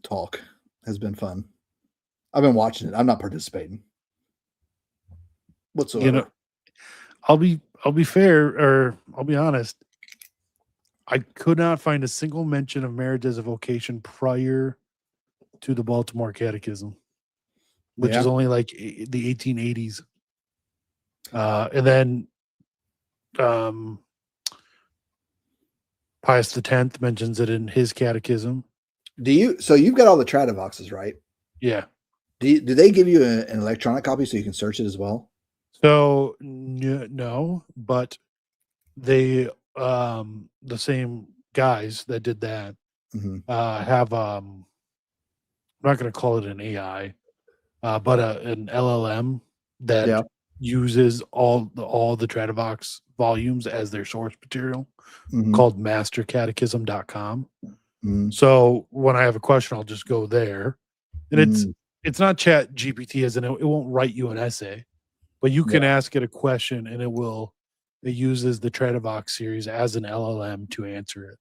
talk has been fun. I've been watching it. I'm not participating whatsoever. You know, I'll be fair, or I'll be honest. I could not find a single mention of marriage as a vocation prior to the Baltimore Catechism, which is only like the 1880s. And then Pius X mentions it in his catechism. So you've got all the Tradivoxes, right? Yeah. Do they give you an electronic copy so you can search it as well? So no, but they the same guys that did that have I'm not going to call it an AI, but an LLM that uses all the Tradivox volumes as their source material, called mastercatechism.com. So when I have a question, I'll just go there, and it's not Chat GPT, as in it won't write you an essay, but you can ask it a question and it uses the Tradivox series as an LLM to answer it.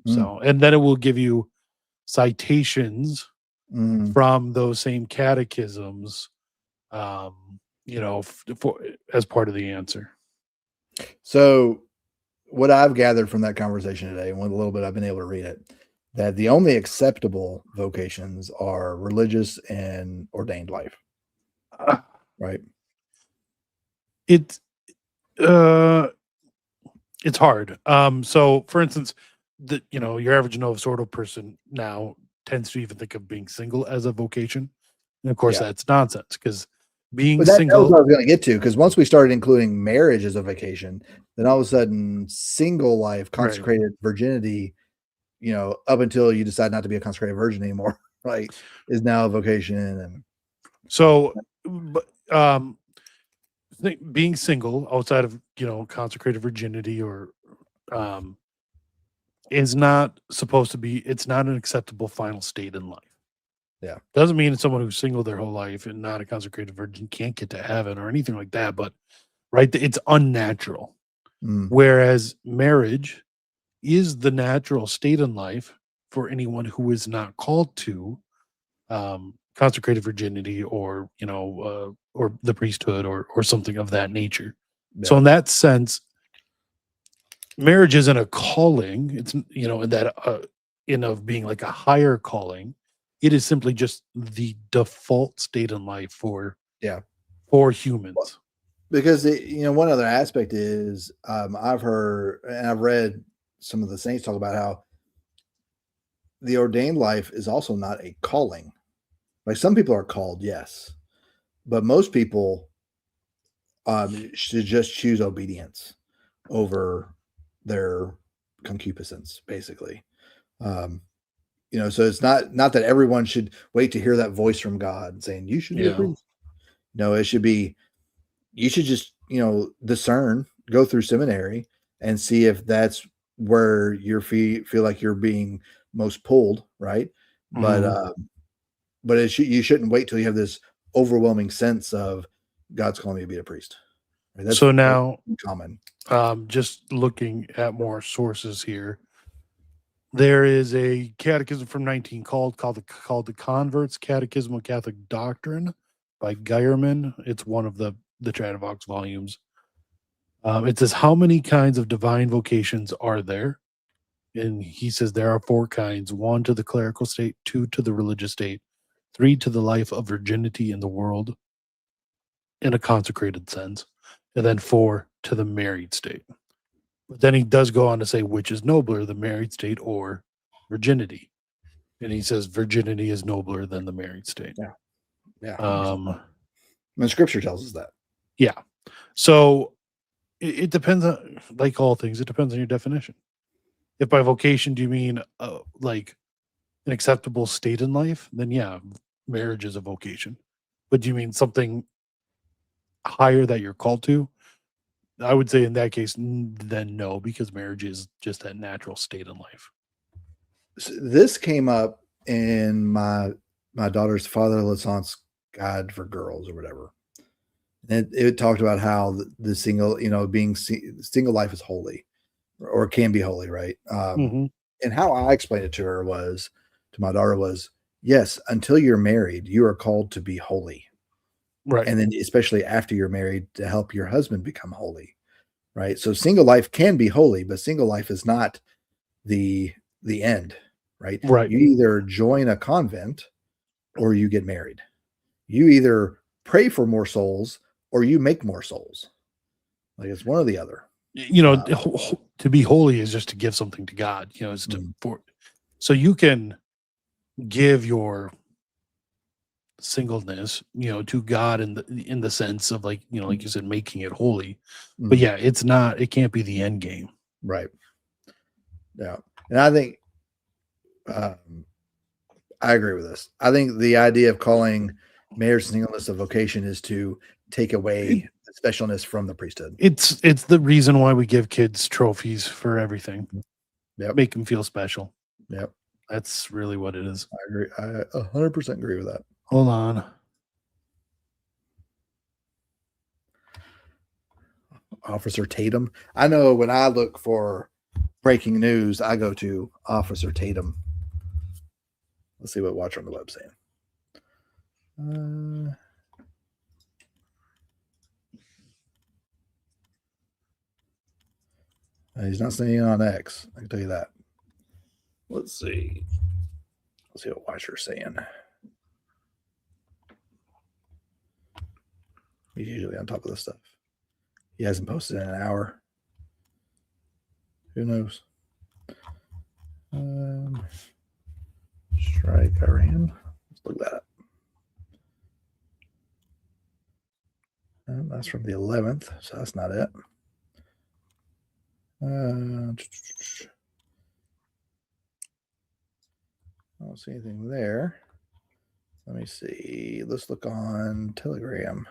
So, and then it will give you citations from those same catechisms, as part of the answer. So what I've gathered from that conversation today, and with a little bit I've been able to read it, that the only acceptable vocations are religious and ordained life. Right. It's hard. So for instance, your average Novus Ordo person now tends to even think of being single as a vocation. And of course that's nonsense, because being single, that's what I was going to get to, because once we started including marriage as a vocation, then all of a sudden single life, consecrated virginity, up until you decide not to be a consecrated virgin anymore, right, is now a vocation. And so, being single outside of consecrated virginity or is not supposed to be. It's not an acceptable final state in life. Yeah, doesn't mean someone who's single their whole life and not a consecrated virgin can't get to heaven or anything like that. But it's unnatural. Whereas marriage is the natural state in life for anyone who is not called to consecrated virginity or or the priesthood or something of that nature. So in that sense, marriage isn't a calling. It's of being like a higher calling. It is simply just the default state in life for humans. Because one other aspect is I've heard and I've read some of the saints talk about how the ordained life is also not a calling. Like, some people are called, yes, but most people should just choose obedience over their concupiscence, basically. So it's not that everyone should wait to hear that voice from God saying you should be a priest. No, it should be, you should just discern, go through seminary, and see if that's where you feel like you're being most pulled, right? But you shouldn't wait till you have this overwhelming sense of God's calling me to be a priest. Right? That's so now common. Just looking at more sources here, there is a catechism from 19 called the Converts Catechism of Catholic Doctrine by Geierman. It's one of the Tradivox volumes. It says, how many kinds of divine vocations are there? And he says there are 4 kinds: 1 to the clerical state, 2 to the religious state, 3, to the life of virginity in the world in a consecrated sense, and then 4, to the married state. But then he does go on to say which is nobler, the married state or virginity. And he says virginity is nobler than the married state. Yeah. Yeah. And Scripture tells us that. Yeah. So it depends on, like all things, it depends on your definition. If by vocation do you mean like an acceptable state in life, then yeah, marriage is a vocation. But do you mean something higher that you're called to? I would say in that case, then no, because marriage is just that natural state in life. This came up in my daughter's fatherless aunt's guide for girls or whatever. And it talked about how the single, being single life is holy or can be holy, right? And how I explained it to my daughter was, yes, until you're married, you are called to be holy. Right. And then especially after you're married, to help your husband become holy. Right. So single life can be holy, but single life is not the end. Right. Right. You either join a convent or you get married. You either pray for more souls or you make more souls. Like it's one or the other. To be holy is just to give something to God. So you can give your singleness, to God in the sense of like you said, making it holy. But yeah, it can't be the end game. Right. Yeah. And I think I agree with this. I think the idea of calling marriage and singleness a vocation is to take away the specialness from the priesthood. It's the reason why we give kids trophies for everything. Yep. Make them feel special. Yep. That's really what it is. I agree. I 100% agree with that. Hold on. Officer Tatum. I know when I look for breaking news, I go to Officer Tatum. Let's see what Watcher on the Web's saying. He's not saying it on X. I can tell you that. Let's see. Let's see what Watcher's saying. He's usually on top of this stuff. He hasn't posted in an hour. Who knows? Strike Iran. Let's look that up. That's from the 11th, so that's not it. I don't see anything there. Let me see. Let's look on Telegram.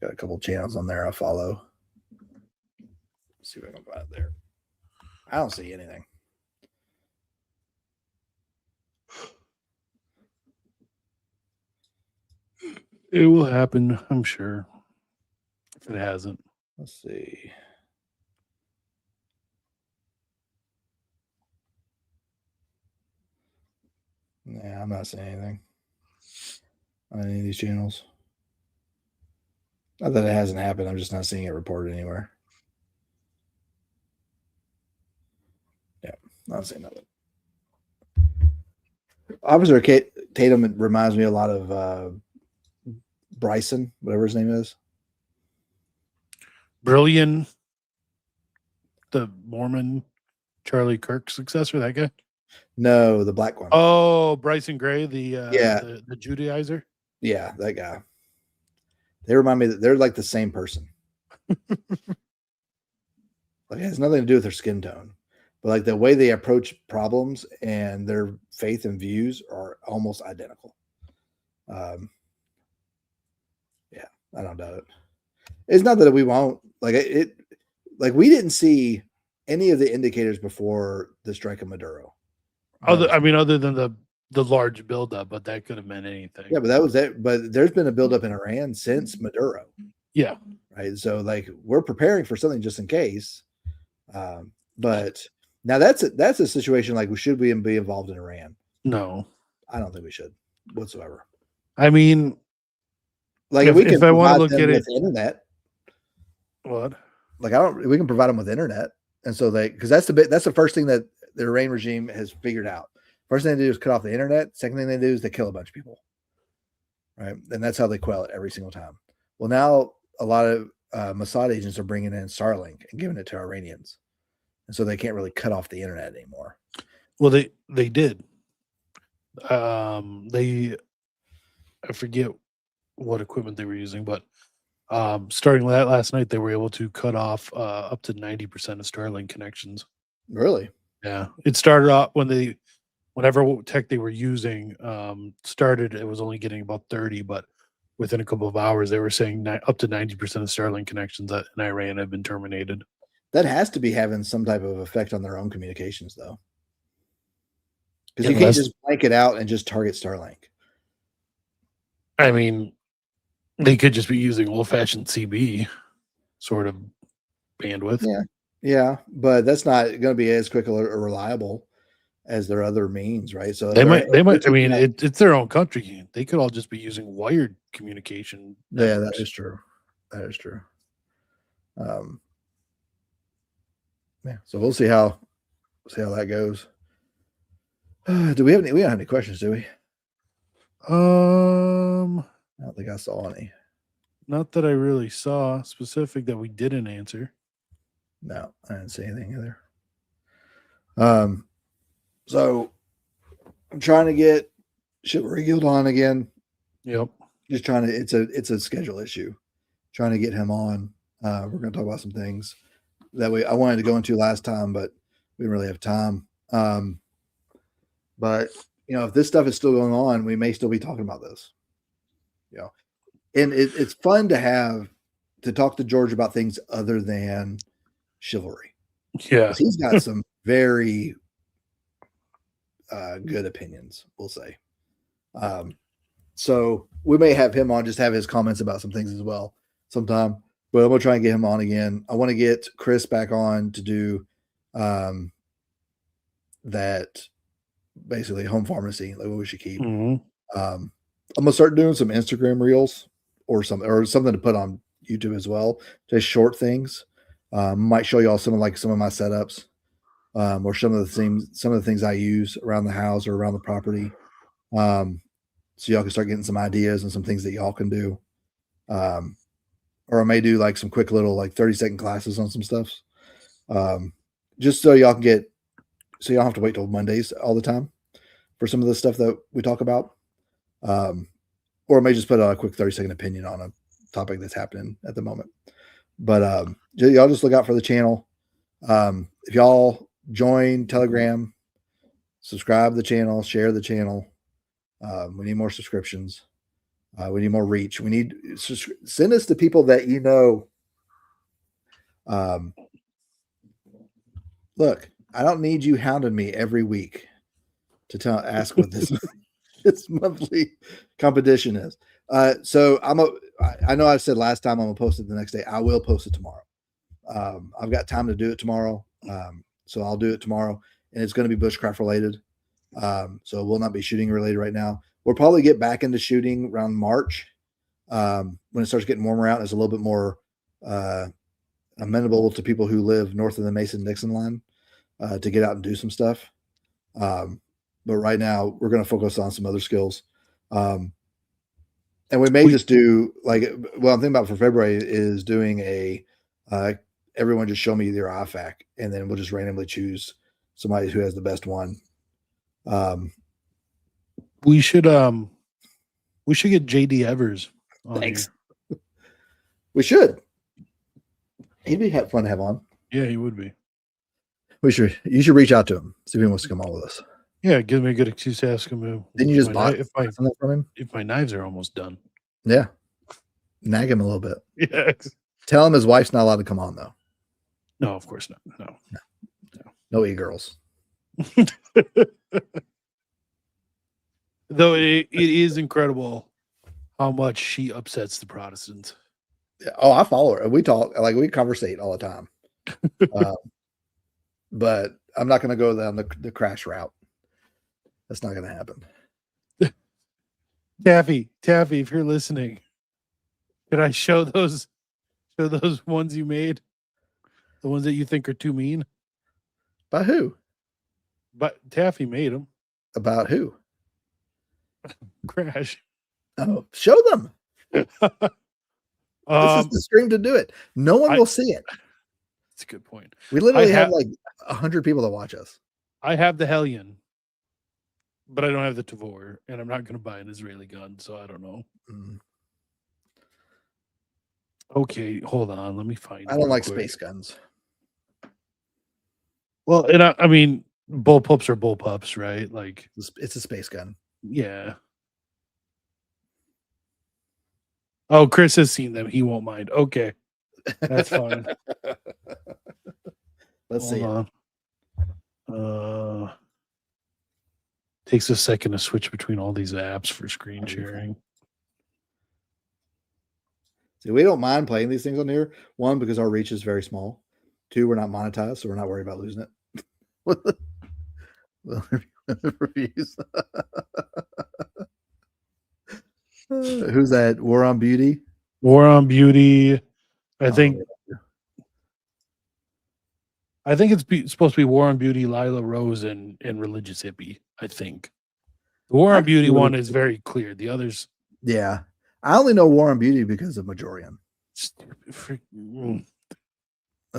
Got a couple channels on there I follow. Let's see if I can find it there. I don't see anything. It will happen, I'm sure. If it hasn't. Let's see. Yeah, I'm not seeing anything on any of these channels. Not that it hasn't happened. I'm just not seeing it reported anywhere. Yeah, not seeing nothing. Officer Tatum reminds me a lot of Bryson, whatever his name is. Brilliant, the Mormon Charlie Kirk successor, that guy? No, the black one. Oh, Bryson Gray, the Judaizer? Yeah, that guy. They remind me that they're like the same person. Like it has nothing to do with their skin tone, but like the way they approach problems and their faith and views are almost identical. Yeah, I don't doubt it. It's not that we won't like it. Like we didn't see any of the indicators before the strike of Maduro. Other than the large buildup, but that could have meant anything. Yeah, but that was it. But there's been a buildup in Iran since Maduro. Yeah. Right. So like we're preparing for something just in case. But now that's a situation like should we be involved in Iran? No, I don't think we should whatsoever. I mean, like if I want to look at it, internet. What? Like we can provide them with internet, and so because that's the first thing that the Iran regime has figured out. First thing they do is cut off the internet. Second thing they do is they kill a bunch of people. Right. And that's how they quell it every single time. Well, now a lot of Mossad agents are bringing in Starlink and giving it to Iranians. And so they can't really cut off the internet anymore. Well, they did. I forget what equipment they were using, but starting last night, they were able to cut off up to 90% of Starlink connections. Really? Yeah. It started off whenever tech they were using started, it was only getting about 30, but within a couple of hours, they were saying up to 90% of Starlink connections in Iran have been terminated. That has to be having some type of effect on their own communications, though. Because you can't just blank it out and just target Starlink. I mean, they could just be using old-fashioned CB sort of bandwidth. Yeah, but that's not going to be as quick or reliable as their other means, right? So they might. I mean, it's their own country. They could all just be using wired communication. Yeah, that is true. That is true. Yeah, so we'll see how that goes. Do we have any? We don't have any questions, do we? I don't think I saw any. Not that I really saw specific that we didn't answer. No, I didn't see anything either. So I'm trying to get Chivalry Guild on again. Yep. Just trying to. It's a schedule issue. Trying to get him on. We're going to talk about some things that I wanted to go into last time, but we didn't really have time. But if this stuff is still going on, we may still be talking about this. And it's fun to talk to George about things other than chivalry. Yeah, he's got some very good opinions, we'll say. So we may have him on, just have his comments about some things as well sometime. But I'm gonna try and get him on again. I want to get Chris back on to do that, basically home pharmacy, like what we should keep. Mm-hmm. I'm gonna start doing some Instagram reels or something to put on YouTube as well, just short things. Might show y'all some of my setups, or some of the things I use around the house or around the property. So y'all can start getting some ideas and some things that y'all can do. Or I may do like some quick little 30-second classes on some stuff. Just so y'all can so y'all don't have to wait till Mondays all the time for some of the stuff that we talk about. Or I may just put a quick 30-second opinion on a topic that's happening at the moment. But y'all just look out for the channel. If y'all join Telegram, subscribe to the channel, share the channel. We need more subscriptions. We need more reach. We need send us to people that you know. Look, I don't need you hounding me every week to ask what this this monthly competition is. So I know I said last time I'm gonna post it the next day. I will post it tomorrow. I've got time to do it tomorrow. So I'll do it tomorrow, and it's going to be bushcraft related. So it will not be shooting related right now. We'll probably get back into shooting around March, when it starts getting warmer out. It's a little bit more amenable to people who live north of the Mason-Dixon line to get out and do some stuff. But right now we're going to focus on some other skills. And we may just do what I'm thinking about for February is doing everyone just show me their IFAC, and then we'll just randomly choose somebody who has the best one. We should get JD Evers on. Thanks. Here. We should. He'd be fun to have on. Yeah, he would be. You should reach out to him, see if he wants to come on with us. Yeah, give me a good excuse to ask him. Didn't you just buy something from him? If my knives are almost done. Yeah. Nag him a little bit. Yeah. Tell him his wife's not allowed to come on, though. No, of course not. No e-girls. Though it is incredible how much she upsets the Protestants. Yeah. Oh, I follow her. We talk, we conversate all the time. But I'm not going to go down the crash route. That's not going to happen. Taffy, if you're listening, could I show those ones you made? The ones that you think are too mean? By who? But Taffy made them. About who? Crash. Oh, show them. This is the stream to do it. No one will see it. That's a good point. We literally have like 100 people that watch us. I have the Hellion, but I don't have the Tavor, and I'm not going to buy an Israeli gun, so I don't know. Okay, hold on. Let me find. I don't like space guns. Well, and I mean, bullpups are bullpups, right? Like it's a space gun. Yeah. Oh, Chris has seen them. He won't mind. Okay, that's fine. Let's see. Hold on. Takes a second to switch between all these apps for screen sharing. See, we don't mind playing these things on here. One, because our reach is very small. Two, we're not monetized, so we're not worried about losing it. Reviews. Who's that? War on Beauty? War on Beauty. I think it's supposed to be War on Beauty, Lila Rose, and Religious Hippie. I think the War on Beauty one is very clear. The others, yeah, I only know War on Beauty because of Majorian. That's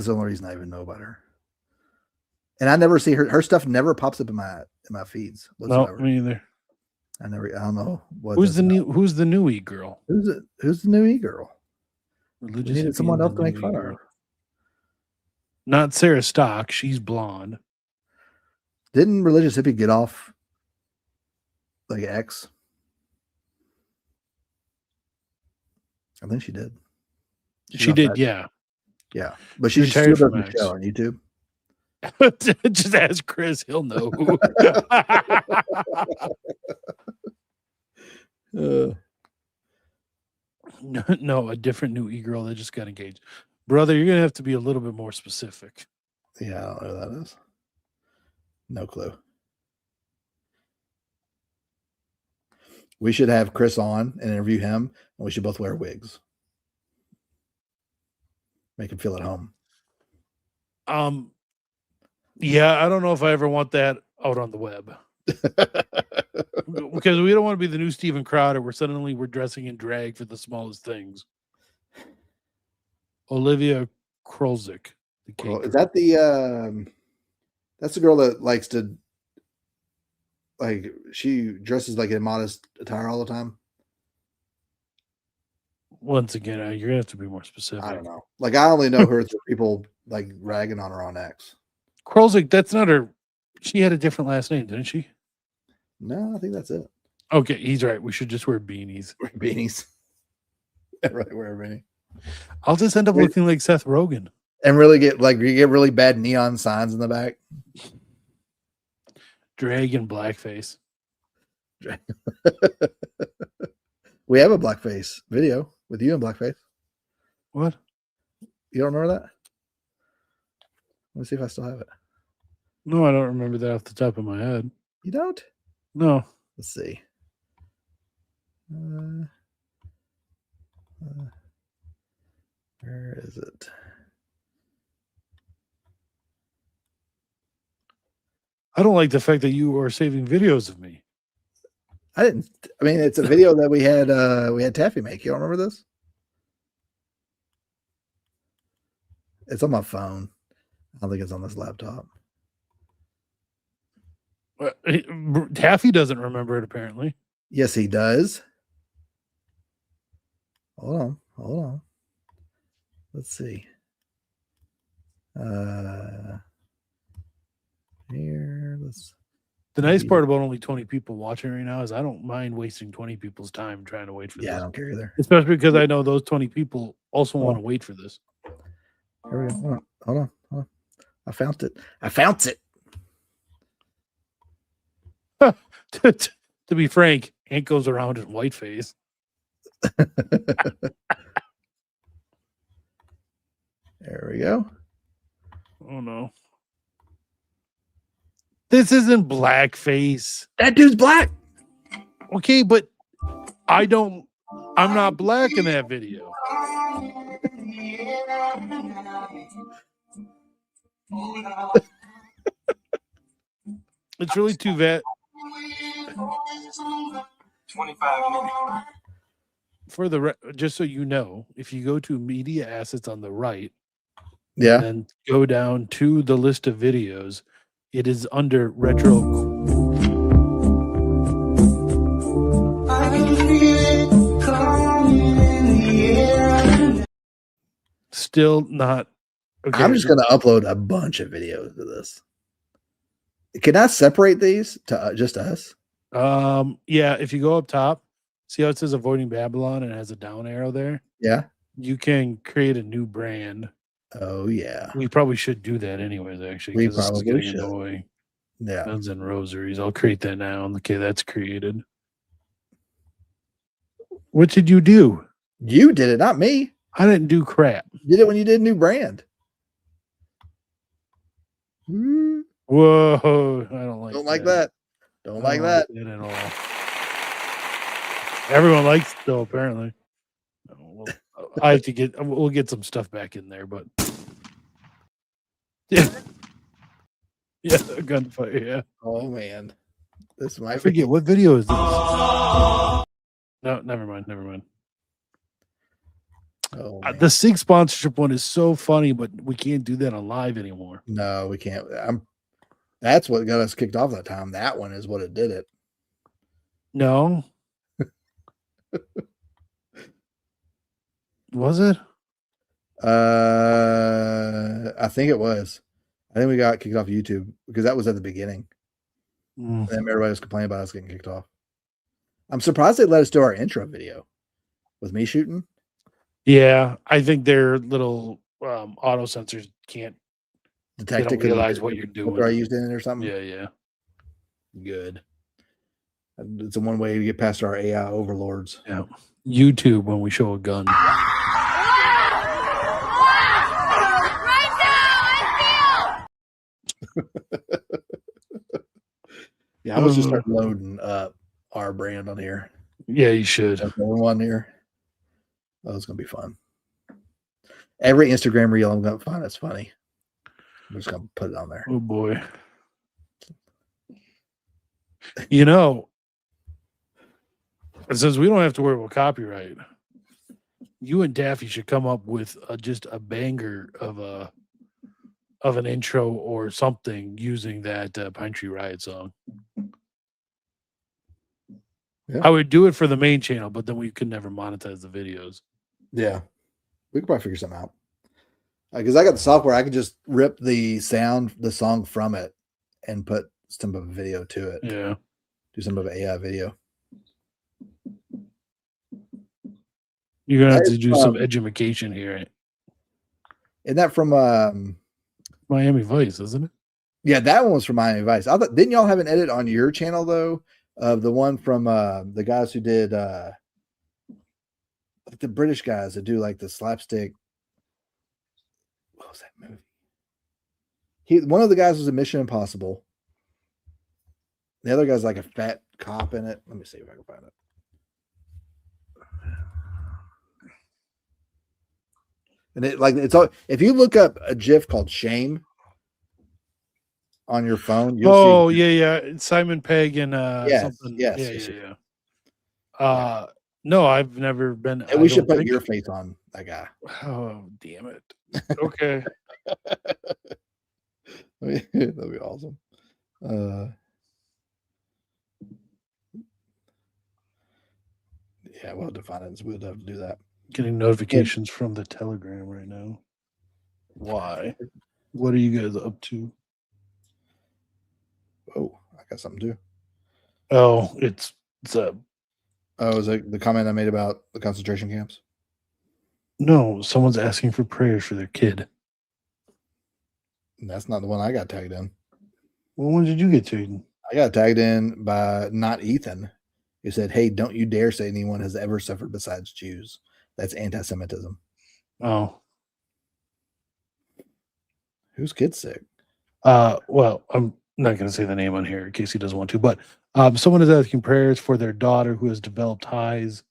the only reason I even know about her. And I never see her stuff. Never pops up in my feeds. Whatsoever. No, me either. I don't know what. Who's the new e-girl? Who's the new e-girl? Religious. We needed someone else to make fun of her. Not Sarah Stock. She's blonde. Didn't Religious Hippie get off like X? I think she did. She did, yeah. Yeah. But she's still doing the show on YouTube. Just ask Chris, he'll know who. No, a different new e-girl that just got engaged. Brother, you're gonna have to be a little bit more specific. Yeah, I don't know who that is. No clue. We should have Chris on and interview him, and we should both wear wigs. Make him feel at home. Yeah, I don't know if I ever want that out on the web. Because we don't want to be the new Steven Crowder where suddenly we're dressing in drag for the smallest things. Olivia Krolzik. Is that that's the girl that likes to, like, she dresses like in modest attire all the time? Once again, you're gonna have to be more specific. I don't know. Like, I only know her through people like ragging on her on X. Krolzik, that's not her. She had a different last name, didn't she? No, I think that's it. Okay, he's right. We should just wear beanies. Wear beanies. Right, wear a beanie. I'll just end up looking like Seth Rogen. And really get really bad neon signs in the back. Dragon blackface. We have a blackface video with you in blackface. What? You don't remember that? Let me see if I still have it. No, I don't remember that off the top of my head. You don't? No. Let's see. Where is it? I don't like the fact that you are saving videos of me. I didn't. I mean, it's a video that we had Taffy make. You don't remember this? It's on my phone. I don't think it's on this laptop. Taffy doesn't remember it, apparently. Yes, he does. Hold on. Let's see. Here, let's. The nice part about only 20 people watching right now is I don't mind wasting 20 people's time trying to wait for this. Yeah, I don't care either. Especially because I know those 20 people also want to wait for this. Here we go. Hold on. I found it. To be frank, Hank goes around in whiteface. There we go. Oh no. This isn't blackface. That dude's black. Okay, but I'm not black in that video. It's really too bad. 25 minutes. For the just so you know, if you go to media assets on the right, Yeah. and then go down to the list of videos, it is under retro. Still not. Okay. I'm just going to upload a bunch of videos to this. Can I separate these to just us? Yeah, if you go up top, see how it says avoiding Babylon and it has a down arrow there? Yeah. You can create a new brand. Oh yeah. We probably should do that anyways, actually, We because this is probably getting should. annoying. Yeah. Guns and rosaries. I'll create that now. Okay, that's created. What did you do? You did it, not me. I didn't do crap. You did it when you did new brand. Whoa, I don't like Don't like that. Don't like that. At all. Everyone likes it though, apparently. I have to get. We'll get some stuff back in there, but yeah, yeah, gunfight. Yeah. Oh man, this might. I forget what video is this. No, never mind. Never mind. Oh, The SIG sponsorship one is so funny, but we can't do that on live anymore. no, we can't. That's what got us kicked off that time. That one is what it did it. No. Was it? I think it was. I think we got kicked off YouTube because that was at the beginning. And then everybody was complaining about us getting kicked off. I'm surprised they let us do our intro video with me shooting. Yeah, I think their little auto sensors can't Detect it. Realize what you're doing. I used in it or something. Yeah, yeah. Good. It's a one way to get past our AI overlords. Yeah. YouTube when we show a gun. Yeah, I was just start loading up our brand on here. Yeah, you should. One here. Oh, it's gonna be fun. Every Instagram reel I'm gonna find that's funny. I'm just gonna put it on there. Oh boy. You know, since we don't have to worry about copyright, you and Daffy should come up with just a banger of an intro or something using that Pine Tree Riot song. Yeah. I would do it for the main channel, but then we could never monetize the videos. Yeah, we could probably figure something out. Because I got the software, I could just rip the song from it, and put some of a video to it. Yeah, do some of an AI video. You're gonna have to do some education here. Isn't that from Miami Vice, isn't it? Yeah, that one was from Miami Vice. I thought, didn't y'all have an edit on your channel though of the one from the guys who did the British guys that do like the slapstick? What was that movie? One of the guys was in Mission Impossible. The other guy's like a fat cop in it. Let me see if I can find it. And it's all, if you look up a GIF called Shame on your phone, you'll see. Yeah. It's Simon Pegg and something. Yes. No, I've never been. And we should put your face on that guy. Oh, damn it. Okay. That'd be awesome. Yeah, we'll have to find it. We'll have to do that. Getting notifications from the Telegram right now. Why? What are you guys up to? Oh, I got something too. Oh, it's Oh, is it the comment I made about the concentration camps? No, someone's asking for prayers for their kid. And that's not the one I got tagged in. Well, when did you get tagged? I got tagged in by not Ethan. He said, "Hey, don't you dare say anyone has ever suffered besides Jews. That's anti-Semitism." Oh. Whose kid's sick? Well, I'm not going to say the name on here in case he doesn't want to, but someone is asking prayers for their daughter who has developed hives.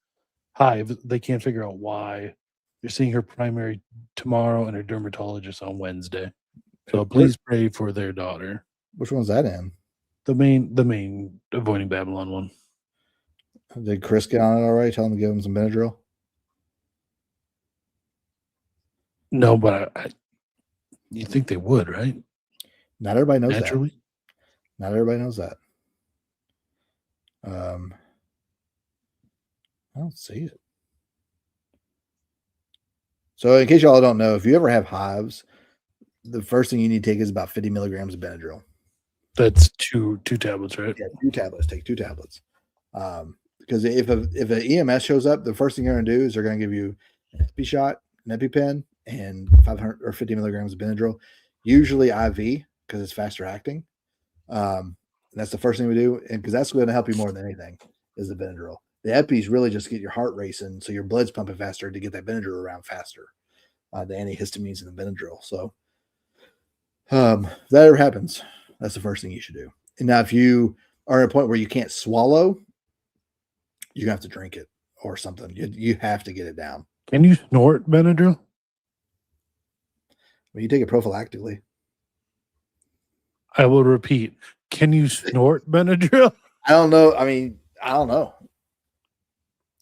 They can't figure out why. They're seeing her primary tomorrow and her dermatologist on Wednesday. So please pray for their daughter. Which one's that in? The main Avoiding Babylon one. Did Chris get on it already? Tell him to give him some Benadryl. No, but you think they would, right? Not everybody knows Naturally. that. Not everybody knows that. I don't see it. So, in case y'all don't know, if you ever have hives, the first thing you need to take is about 50 milligrams of Benadryl. That's two tablets, right? Yeah, 2 tablets. Take 2 tablets. Because if an EMS shows up, the first thing you're going to do is they're going to give you an epi shot, an EpiPen, and 500 or 50 milligrams of Benadryl, usually IV because it's faster acting. That's the first thing we do, and because that's going to help you more than anything is the Benadryl. The Epi's really just get your heart racing, so your blood's pumping faster to get that Benadryl around faster. The antihistamines and the Benadryl. So, if that ever happens, that's the first thing you should do. And now, if you are at a point where you can't swallow, you have to drink it or something. You have to get it down. Can you snort Benadryl? Well, you take it prophylactically. I will repeat. Can you snort Benadryl? I don't know. I mean, I don't know.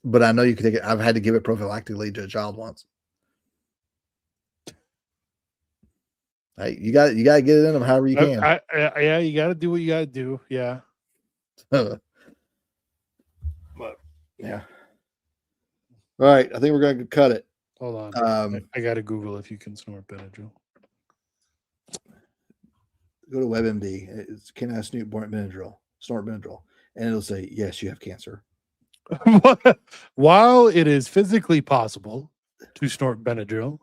But I know you can take it. I've had to give it prophylactically to a child once. You got to get it in them however you can. Yeah, you got to do what you got to do. Yeah. But yeah. All right. I think we're going to cut it. Hold on. I got to Google if you can snort Benadryl. Go to WebMD. It's, can I snort Benadryl? And it'll say, yes, you have cancer. While it is physically possible to snort Benadryl,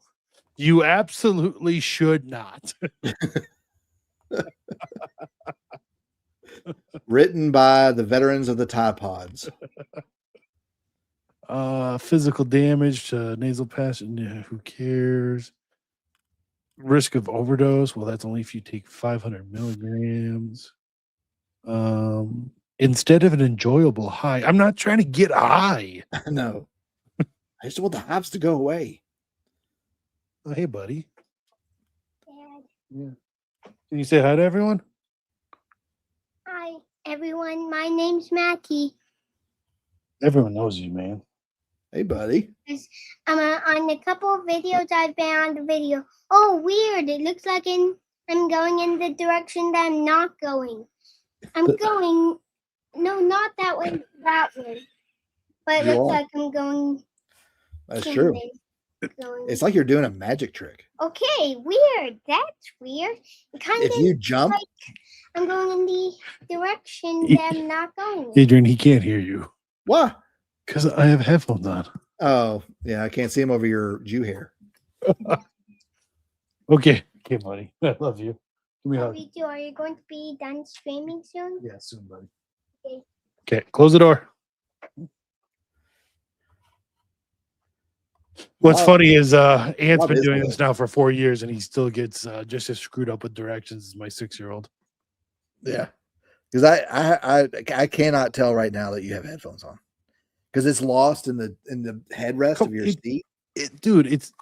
you absolutely should not. Written by the veterans of the Tide Pods. Physical damage to nasal passage. Who cares? Risk of overdose. Well, that's only if you take 500 milligrams. Instead of an enjoyable high. I'm not trying to get high. No. I just want the hives to go away. Oh, hey, buddy. Dad. Yeah. Can you say hi to everyone? Hi, everyone. My name's Mackie. Everyone knows you, man. Hey, buddy. On a couple of videos, I've been on the video. Oh, weird. It looks like I'm going in the direction that I'm not going. I'm going... No, not that way. That way. But it looks like I'm going... That's true. It's like you're doing a magic trick. Okay, weird. That's weird. If you jump... Like I'm going in the direction that I'm not going. Adrian, he can't hear you. Why? Because I have headphones on. Oh, yeah. I can't see him over your Jew hair. Okay, buddy. I love you. Give me a hug. Are you going to be done streaming soon? Yeah, soon, buddy. Okay. Close the door. What's funny is Ant's been doing this now for 4 years, and he still gets just as screwed up with directions as my 6-year-old. Yeah, because I cannot tell right now that you have headphones on because it's lost in the headrest of your seat. Dude, it's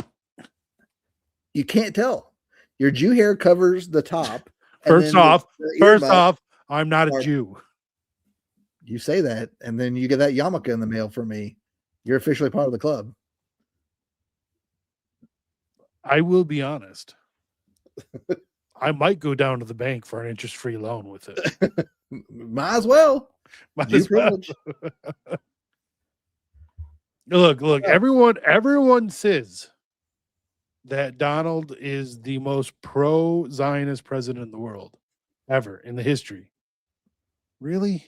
you can't tell. Your Jew hair covers the top. First off, I'm not a Jew. You say that, and then you get that yarmulke in the mail from me. You're officially part of the club. I will be honest. I might go down to the bank for an interest-free loan with it. Might as well. Look, everyone says that Donald is the most pro-Zionist president in the world ever in the history. Really?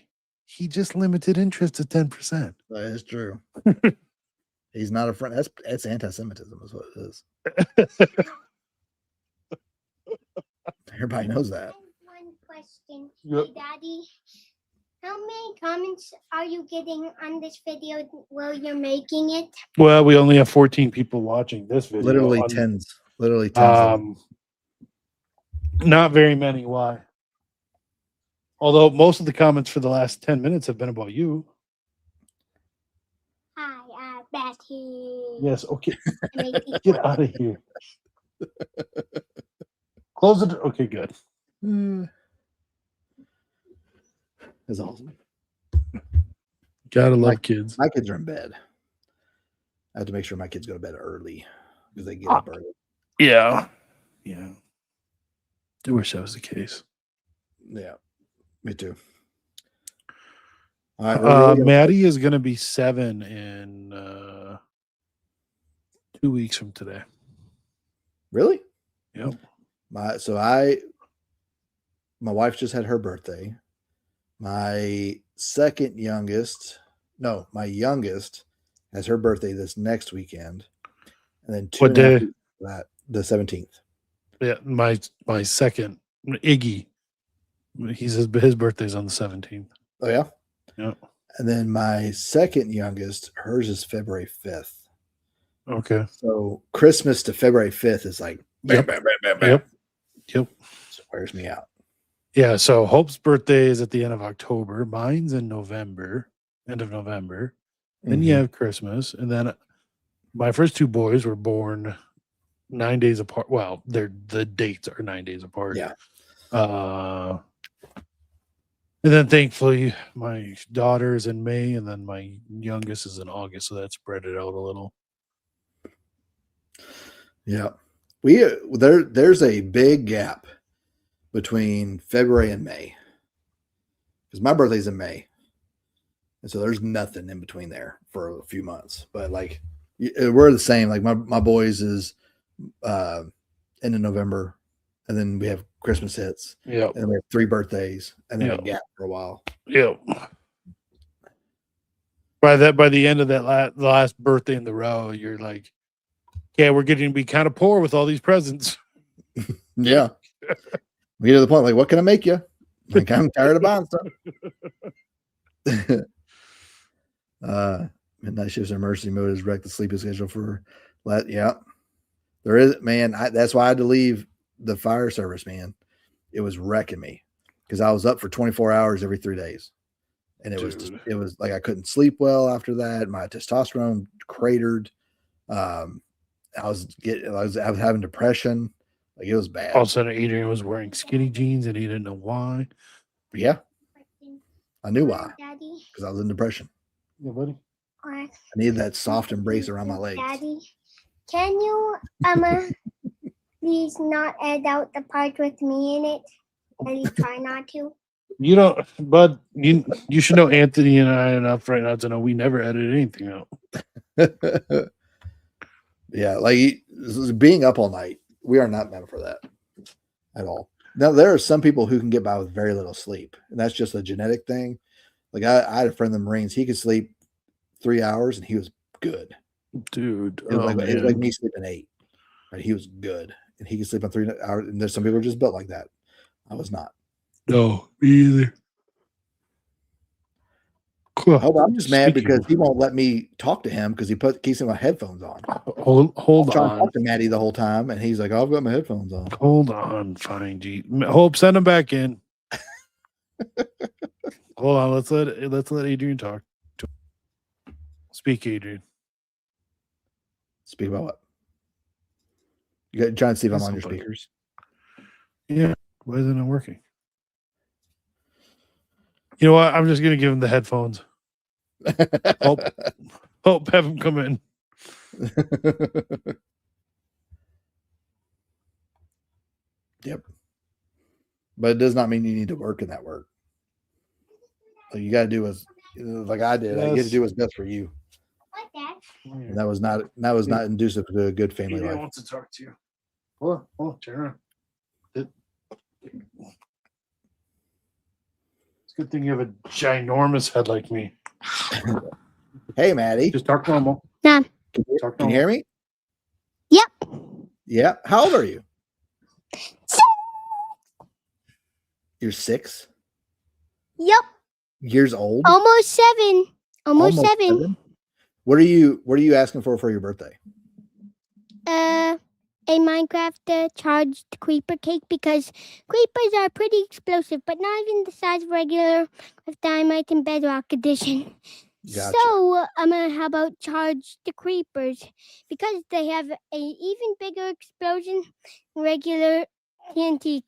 He just limited interest to 10%. That is true. He's not a friend. That's anti-Semitism is what it is. Everybody knows that. One question. Yep. Hey, Daddy, how many comments are you getting on this video while you're making it? Well, we only have 14 people watching this video. Literally tens. Literally tens. Not very many. Why? Although most of the comments for the last 10 minutes have been about you. Hi, Betty. Yes, okay. Get out of here. Close it. Okay, good. That's awesome. Gotta love kids. My kids are in bed. I have to make sure my kids go to bed early because they get up early. Yeah. Yeah. I wish that was the case. Yeah, me too. All right, Maddie is going to be 7 in 2 weeks from today. Really? Yep. My wife just had her birthday. My youngest has her birthday this next weekend, and then What day? That the 17th. Yeah, my second Iggy. His birthday's on the 17th. Oh yeah. Yeah. And then my second youngest, hers is February 5th. Okay. So Christmas to February 5th is like bam, bam, bam, bam, bam. Yep. So it wears me out. Yeah. So Hope's birthday is at the end of October. Mine's in November, end of November. Then you have Christmas, and then my first 2 boys were born 9 days apart. Well, the dates are 9 days apart. Yeah. And then thankfully my daughter's in May, and then my youngest is in August, so that spread it out a little. Yeah. There's a big gap between February and May. Because my birthday's in May. And so there's nothing in between there for a few months. But like we're the same. Like my boys is end of November, and then we have Christmas hits. Yeah. And then we have 3 birthdays, and then a gap for a while. Yeah. By the end of that last birthday in the row, you're like, yeah, we're getting to be kind of poor with all these presents. Yeah. We get to the point like, what can I make you? Like, I'm tired of buying stuff. Midnight shifts in emergency mode has wrecked the sleeping schedule for yeah. There is, man. That's why I had to leave the fire service, man. It was wrecking me because I was up for 24 hours every 3 days. And it was like I couldn't sleep well after that. My testosterone cratered. I was having depression. Like it was bad. All of a sudden, Adrian was wearing skinny jeans and he didn't know why. Yeah. I knew why. Daddy. Because I was in depression. Yeah, buddy. I needed that soft embrace around my legs. Daddy, can you please not edit out the part with me in it? At least try not to. You don't, bud. You should know Anthony and I enough right now to know we never edit anything out. Yeah, like being up all night, we are not meant for that at all. Now, there are some people who can get by with very little sleep, and that's just a genetic thing. Like I had a friend in the Marines, he could sleep 3 hours and he was good. Dude, it was like me sleeping 8. Right? He was good, and he could sleep on 3 hours. And there's some people just built like that. I was not. No, me either. Cool. Oh, I'm just mad because he won't let me talk to him because he keeps my headphones on. Hold I'm trying on. to talk to Maddie the whole time, and he's like, "Oh, I've got my headphones on." Hold on, fine, G. Hope, send him back in. Hold on, let's let Adrian talk. Speak, Adrian. Speak about what? You got trying to see if I'm on your speakers. Yeah, why is it not working? You know what? I'm just gonna give him the headphones. Hope have him come in. Yep. But it does not mean you need to work in that work. Like you got to do as like I did. Yes. I get to do what's best for you. What, Dad? And that was not inducive to a good family Adrian life. wants to talk to you. Hold on, turn around. It's a good thing you have a ginormous head like me. Hey, Maddie. Just talk normal. Yeah. Can you hear me? Yep. Yeah. How old are you? You're 6 Yep. years old. Almost 7. Almost 7. What are you asking for your birthday? A Minecraft charged creeper cake because creepers are pretty explosive, but not even the size of regular with dynamite and bedrock edition. Gotcha. So, how about charged creepers? Because they have a even bigger explosion than regular TNT.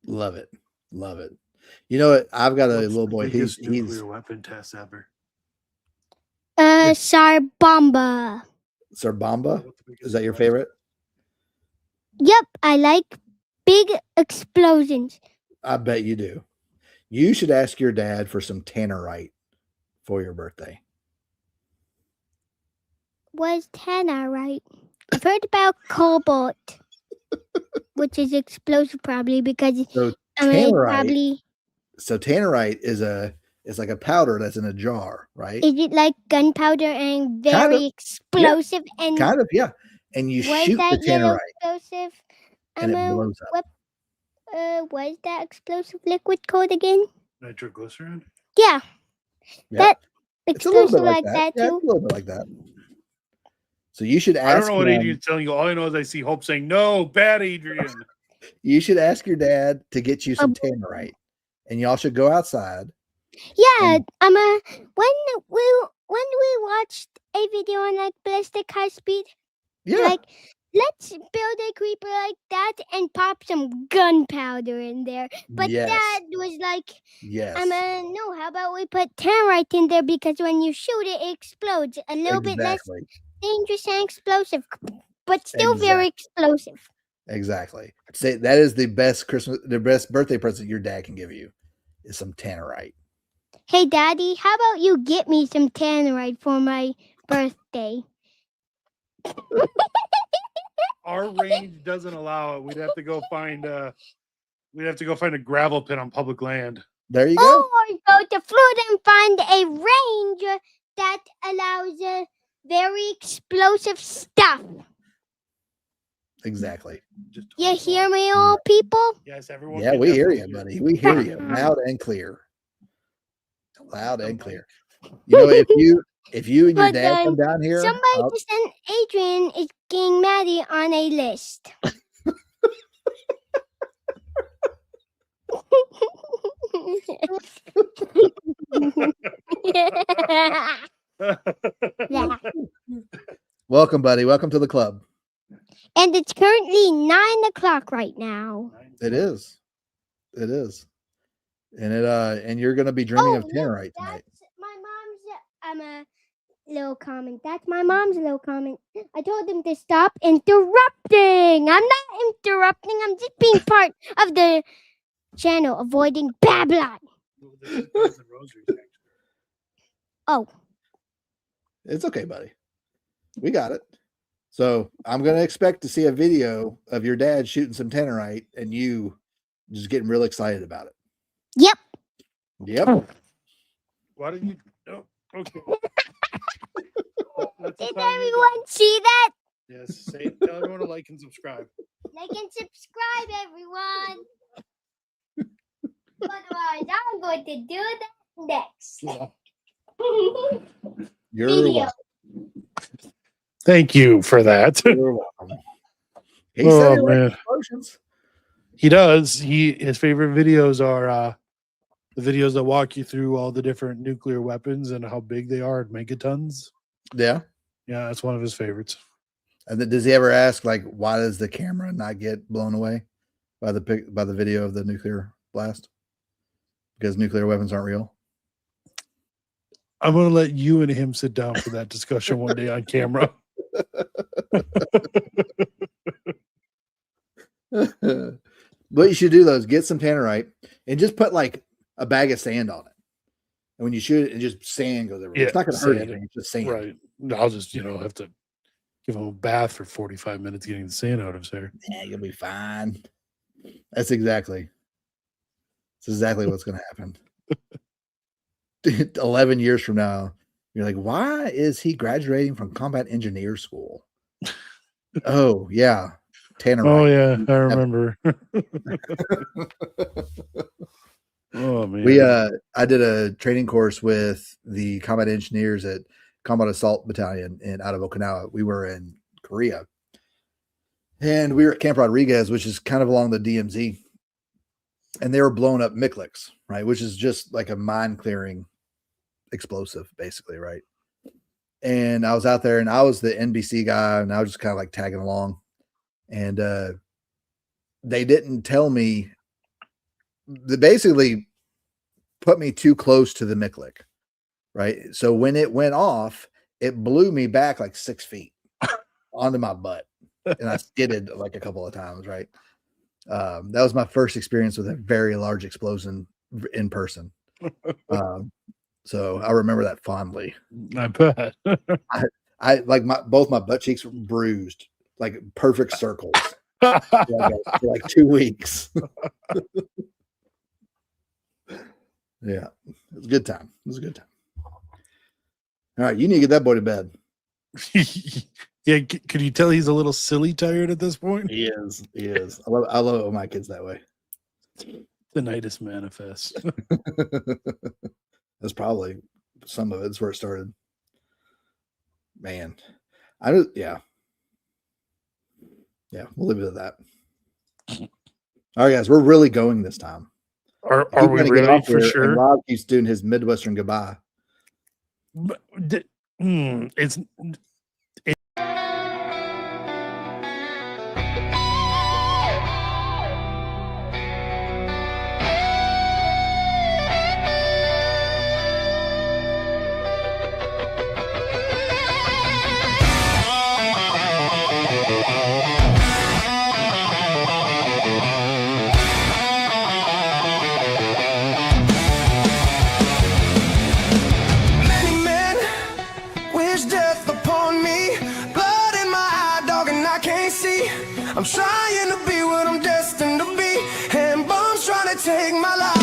Love it. Love it. You know what? I've got a What's little the boy. biggest He's nuclear weapon test ever. Sarbomba. Sarbamba. What's the biggest Is that your blast? favorite? Yep, I like big explosions. I bet you do. You should ask your dad for some tannerite for your birthday. Was Tana right? I've heard about cobalt, which is explosive probably because So I mean, tannerite. probably So tannerite is like a powder that's in a jar, right? is it like gunpowder and very Kind of. explosive and Kind of, yeah. And you was shoot the that yellow tannerite explosive? and it blows up. Was that explosive liquid called again? Nitroglycerin? Yeah, Yeah. that It's a little explosive bit like like that. that Yeah, too. it's a little bit like that. So you should I don't ask know what him, Adrian's telling you. All I know is I see Hope saying, no, bad Adrian. you should ask your dad to get you some tannerite. And y'all should go outside. Yeah, when we watched a video on like ballistic high speed, Yeah. like let's build a creeper like that and pop some gunpowder in there. But Yes. Dad was like, Yes. no, how about we put tannerite in there because when you shoot it, it explodes. A little bit less Exactly. dangerous and explosive, but still very explosive. Exactly. Say that is the best birthday present your dad can give you is some tannerite. Hey, Daddy, how about you get me some tannerite for my birthday? Our range doesn't allow it. We'd have to go find a gravel pit on public land. There you go. Or go to Florida and find a range that allows very explosive stuff. Exactly. You hear me, all people? Yes, everyone. Yeah, can we hear definitely you, buddy. We hear you loud and clear. Loud and clear. You know, if you and your But dad come down here, somebody just sent Adrian is getting Maddie on a list. Yeah. welcome, buddy. Welcome to the club. And it's currently 9:00 right now. It is. It is. And and you're gonna be dreaming of look, tannerite tonight. that's my mom's little comment. That's my mom's little comment. I told them to stop interrupting. I'm not interrupting. I'm just being part of the channel, avoiding Babylon. Oh, It's okay, buddy. We got it. So I'm gonna expect to see a video of your dad shooting some tannerite and you just getting real excited about it. yep. Yep. Why didn't you? Oh, okay. Did everyone see that? Yes. Say it. Tell everyone to like and subscribe. Like and subscribe, everyone. Otherwise, I'm going to do that next. You're Video. welcome. Thank you for that. You're welcome. He said Oh he liked man, explosions. he does. His favorite videos are the videos that walk you through all the different nuclear weapons and how big they are in megatons. Yeah. Yeah, that's one of his favorites. And then does he ever ask, like, why does the camera not get blown away by the video of the nuclear blast? Because nuclear weapons aren't real. I'm going to let you and him sit down for that discussion one day on camera. What you should do though is get some tannerite and just put like a bag of sand on it. And when you shoot it, and just sand goes everywhere. Yeah, It's not going to hurt sand. anything. It's just sand. Right. I'll just, have to give him a bath for 45 minutes getting the sand out of his hair. Yeah, you'll be fine. That's exactly what's going to happen. 11 years from now, you're like, why is he graduating from combat engineer school? Oh, yeah. Tannerite. Oh, yeah. I remember. Oh, man. I did a training course with the combat engineers at Combat Assault Battalion out of Okinawa. We were in Korea. And we were at Camp Rodriguez, which is kind of along the DMZ. And they were blowing up Mikliks, right? Which is just like a mine clearing explosive, basically, right? And I was out there and I was the NBC guy and I was just kind of like tagging along. And they didn't tell me that basically put me too close to the Miklik, right? So when it went off, it blew me back like 6 feet onto my butt, and I skidded like a couple of times, right? That was my first experience with a very large explosion in person. So I remember that fondly. I bet. I like both my butt cheeks were bruised, like perfect circles, for like 2 weeks. Yeah, it was a good time. It was a good time. All right, you need to get that boy to bed. Yeah, could you tell he's a little silly tired at this point? He is. He is. I love it when my kids that way. The nightest manifest. That's probably some of it. That's where it started. Man, yeah, we'll leave it at that. All right, guys, we're really going this time. Are we ready for sure? And Rob keeps doing his Midwestern goodbye. It's Many men wish death upon me. Blood in my eye, dog, and I can't see. I'm trying to be what I'm destined to be. And bombs trying to take my life.